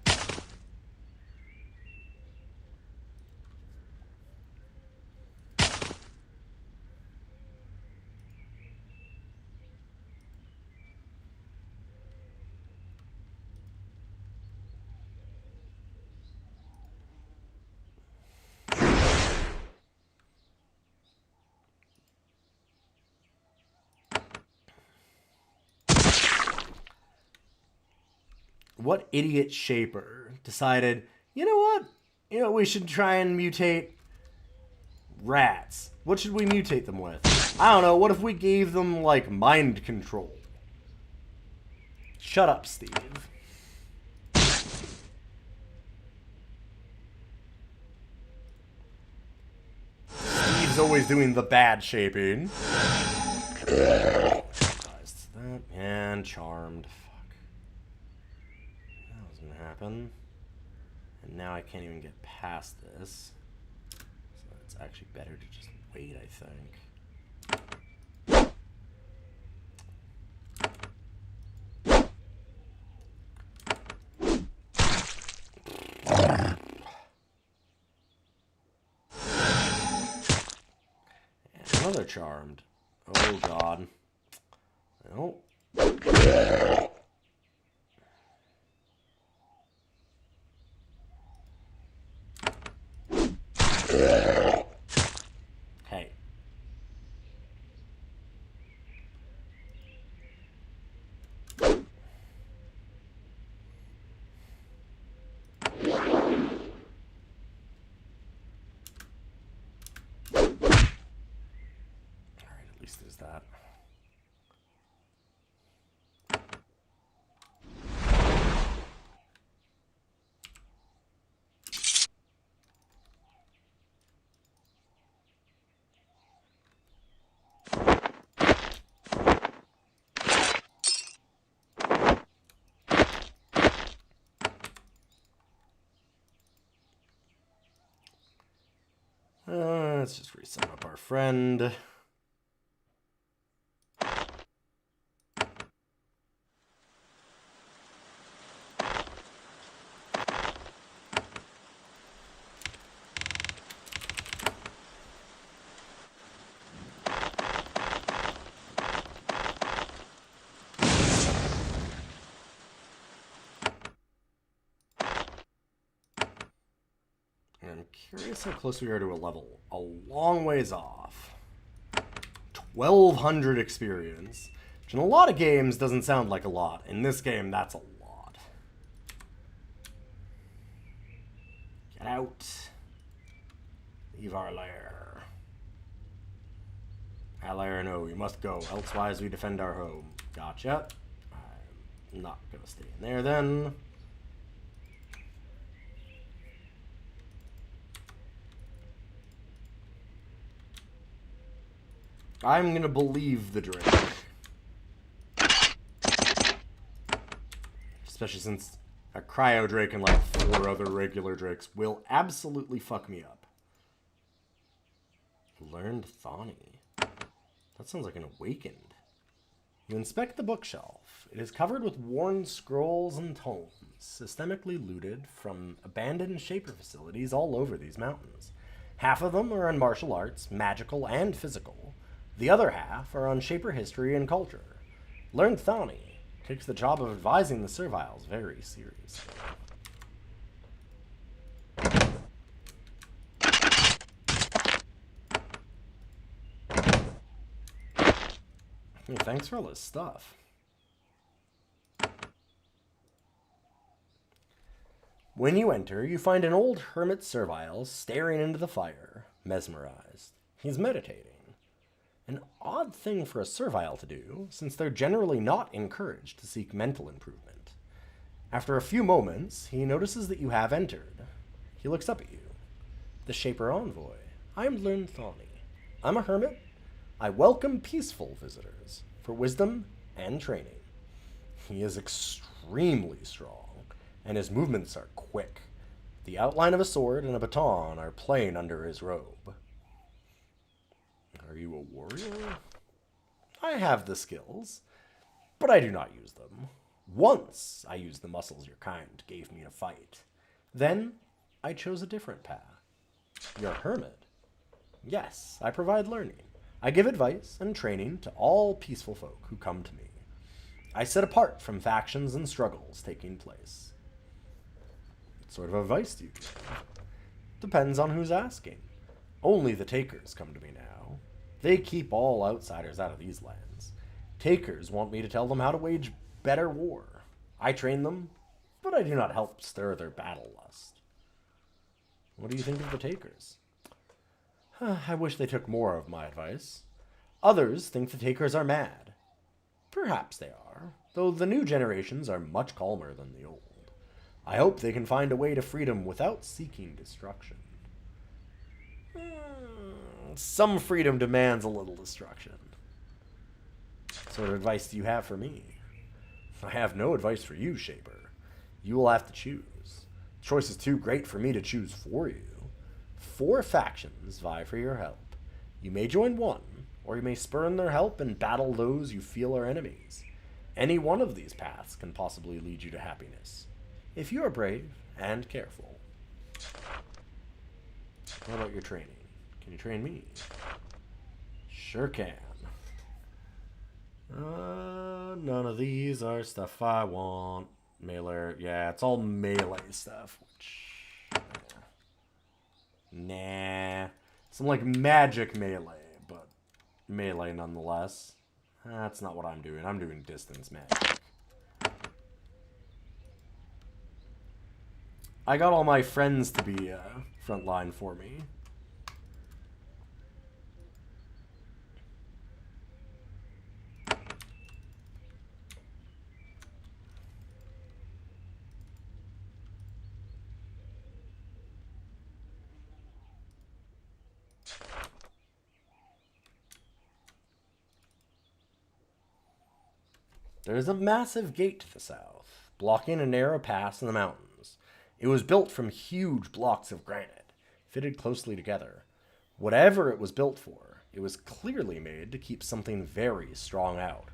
What idiot shaper decided, you know what? You know, we should try and mutate rats. What should we mutate them with? I don't know. What if we gave them, like, mind control? Shut up, Steve. Steve's always doing the bad shaping. And charmed. Happen. And now I can't even get past this. So it's actually better to just wait, I think. And another charmed. Oh god. Nope. Hey. Alright, at least there's that. Let's just resumm up our friend. I'm curious how close we are to a level. A long ways off. 1,200 experience. Which in a lot of games doesn't sound like a lot. In this game, that's a lot. Get out. Leave our lair. Our lair, no, you must go. Elsewise we defend our home. Gotcha. I'm not gonna stay in there then. I'm gonna believe the Drake. Especially since a Cryo Drake and like 4 other regular Drakes will absolutely fuck me up. Learned Thani. That sounds like an awakened. You inspect the bookshelf. It is covered with worn scrolls and tomes, systemically looted from abandoned Shaper facilities all over these mountains. Half of them are on martial arts, magical and physical. The other half are on Shaper history and culture. Learned Thani takes the job of advising the Serviles very seriously. Hey, thanks for all this stuff. When you enter, you find an old hermit Servile staring into the fire, mesmerized. He's meditating. An odd thing for a Servile to do, since they're generally not encouraged to seek mental improvement. After a few moments, he notices that you have entered. He looks up at you. The Shaper Envoy. I'm Learned Thani. I'm a hermit. I welcome peaceful visitors for wisdom and training. He is extremely strong, and his movements are quick. The outline of a sword and a baton are plain under his robe. Are you a warrior? I have the skills, but I do not use them. Once I used the muscles your kind gave me to fight. Then I chose a different path. You're a hermit. Yes, I provide learning. I give advice and training to all peaceful folk who come to me. I sit apart from factions and struggles taking place. What sort of advice do you give? Depends on who's asking. Only the takers come to me now. They keep all outsiders out of these lands. Takers want me to tell them how to wage better war. I train them, but I do not help stir their battle lust. What do you think of the takers? I wish they took more of my advice. Others think the takers are mad. Perhaps they are, though the new generations are much calmer than the old. I hope they can find a way to freedom without seeking destruction. Some freedom demands a little destruction. What sort of advice do you have for me? I have no advice for you, Shaper. You will have to choose. The choice is too great for me to choose for you. 4 factions vie for your help. You may join one, or you may spurn their help and battle those you feel are enemies. Any one of these paths can possibly lead you to happiness, if you are brave and careful. What about your training? Can you train me? Sure can. None of these are stuff I want. Melee, yeah, it's all melee stuff, which... Nah. Some, like, magic melee, but melee nonetheless. That's not what I'm doing. I'm doing distance magic. I got all my friends to be frontline for me. There is a massive gate to the south, blocking a narrow pass in the mountains. It was built from huge blocks of granite, fitted closely together. Whatever it was built for, it was clearly made to keep something very strong out.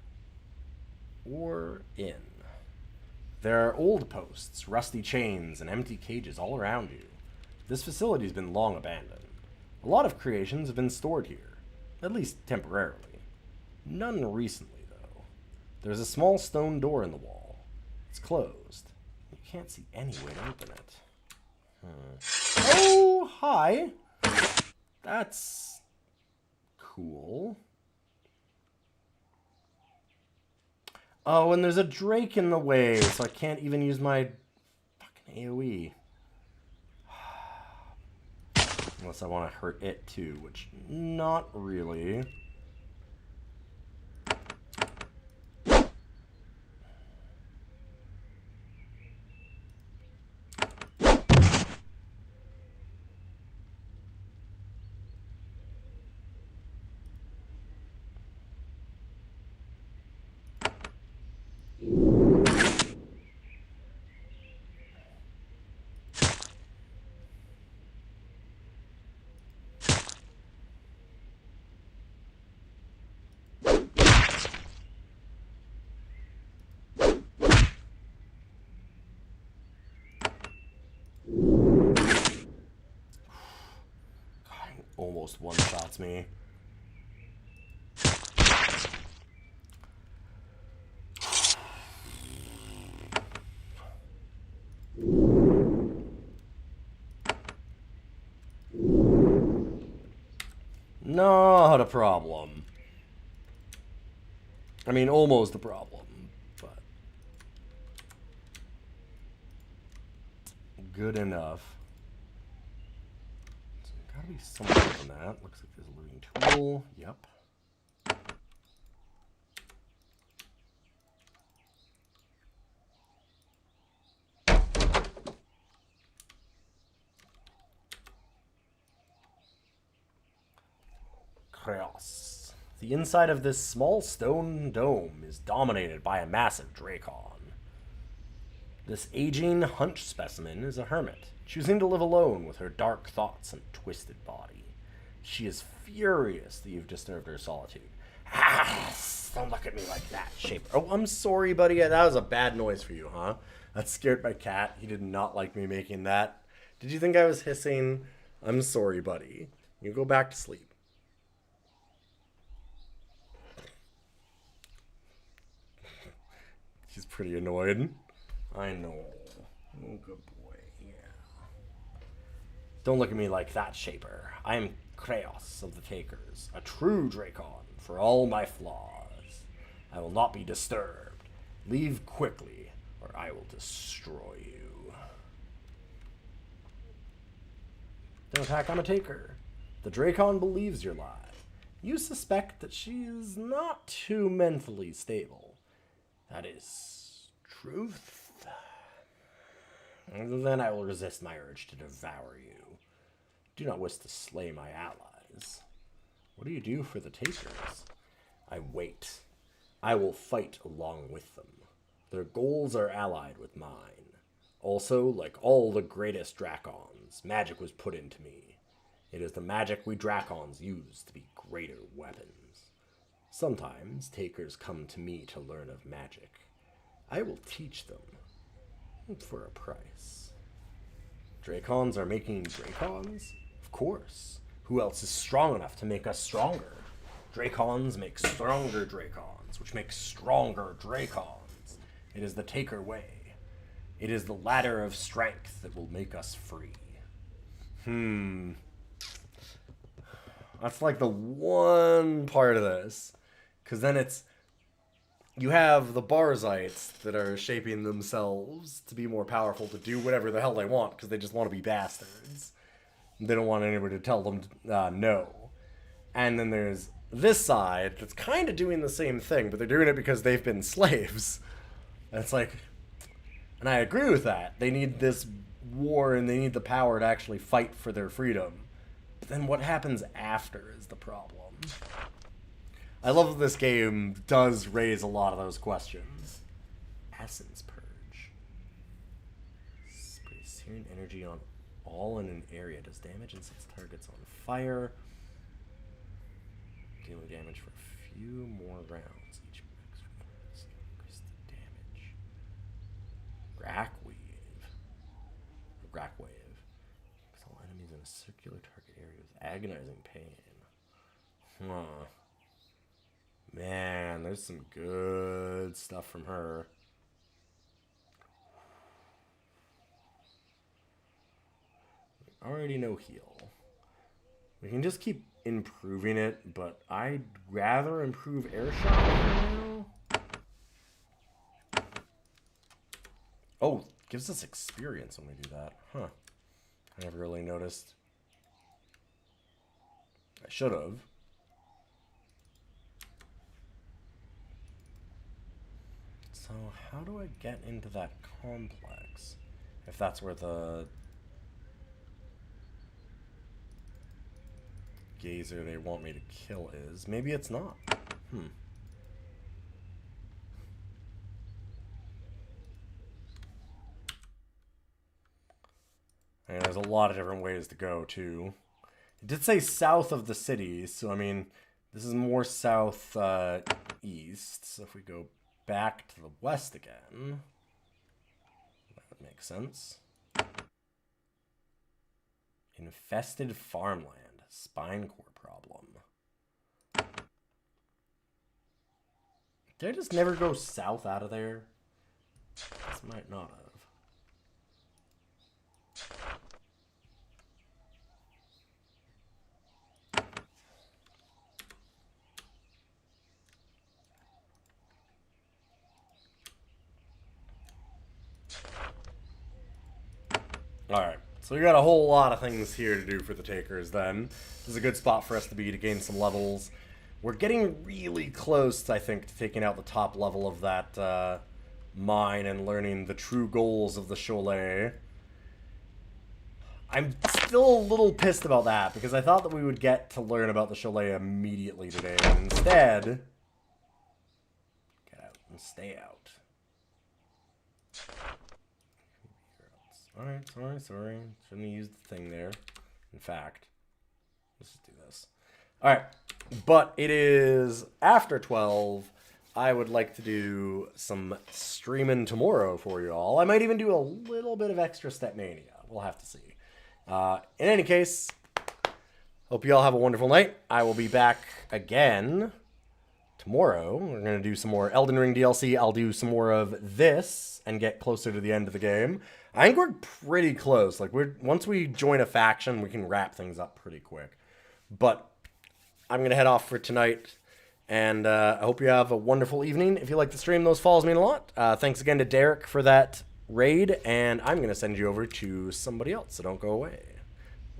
Or in. There are old posts, rusty chains, and empty cages all around you. This facility has been long abandoned. A lot of creations have been stored here, at least temporarily. None recently. There's a small stone door in the wall. It's closed. You can't see any way to open it. Oh, hi. That's cool. Oh, and there's a drake in the way, so I can't even use my fucking AoE. Unless I want to hurt it too, which not really. Almost one-shots me. Not a problem. I mean, almost a problem, but good enough. Gotta be something on that. Looks like there's a looting tool. Yep. Chaos. The inside of this small stone dome is dominated by a massive Dracon. This aging, hunched specimen is a hermit, choosing to live alone with her dark thoughts and twisted body. She is furious that you've disturbed her solitude. Don't look at me like that, Shaper. Oh, I'm sorry, buddy. That was a bad noise for you, huh? That scared my cat. He did not like me making that. Did you think I was hissing? I'm sorry, buddy. You go back to sleep. He's pretty annoyed. I know. Oh, good boy. Yeah. Don't look at me like that, Shaper. I am Kraos of the Takers, a true Dracon for all my flaws. I will not be disturbed. Leave quickly, or I will destroy you. Don't attack, I'm a Taker. The Dracon believes your lie. You suspect that she is not too mentally stable. That is truth. And then I will resist my urge to devour you. Do not wish to slay my allies. What do you do for the Takers? I wait. I will fight along with them. Their goals are allied with mine. Also, like all the greatest Dracons, magic was put into me. It is the magic we Dracons use to be greater weapons. Sometimes Takers come to me to learn of magic. I will teach them. For a price. Dracons are making Dracons? Of course. Who else is strong enough to make us stronger? Dracons make stronger Dracons, which makes stronger Dracons. It is the Taker way. It is the ladder of strength that will make us free. That's like the one part of this. Because then it's... You have the Barzites that are shaping themselves to be more powerful, to do whatever the hell they want, because they just want to be bastards. They don't want anybody to tell them no. And then there's this side that's kind of doing the same thing, but they're doing it because they've been slaves. And it's like... And I agree with that. They need this war, and they need the power to actually fight for their freedom. But then what happens after is the problem. I love that this game does raise a lot of those questions. Essence Purge. Sprays searing energy on all in an area. Does damage and sets targets on fire. Dealing damage for a few more rounds. Each max increase the damage. Grackwave. Makes all enemies in a circular target area with agonizing pain. Huh. Man, there's some good stuff from her. We already know heal. We can just keep improving it, but I'd rather improve air shot now. Oh, gives us experience when we do that. Huh. I never really noticed. I should have. So how do I get into that complex? If that's where the gazer they want me to kill is. Maybe it's not. And there's a lot of different ways to go, too. It did say south of the city, so I mean, this is more south east. So if we go back to the west again, that would make sense. Infested farmland, spine core problem. Did I just never go south out of there? This might not have. Alright, so we got a whole lot of things here to do for the Takers then. This is a good spot for us to be to gain some levels. We're getting really close, I think, to taking out the top level of that mine and learning the true goals of the Cholet. I'm still a little pissed about that, because I thought that we would get to learn about the Cholet immediately today, and instead... Get out and stay out. Alright, sorry. Shouldn't have used the thing there. In fact, let's just do this. Alright, but it is after 12. I would like to do some streaming tomorrow for you all. I might even do a little bit of extra Stepmania. We'll have to see. In any case, hope you all have a wonderful night. I will be back again tomorrow. We're going to do some more Elden Ring DLC. I'll do some more of this and get closer to the end of the game. I think we're pretty close. Like, once we join a faction, we can wrap things up pretty quick. But I'm going to head off for tonight. And I hope you have a wonderful evening. If you like the stream, those follows mean a lot. Thanks again to Derek for that raid. And I'm going to send you over to somebody else, so don't go away.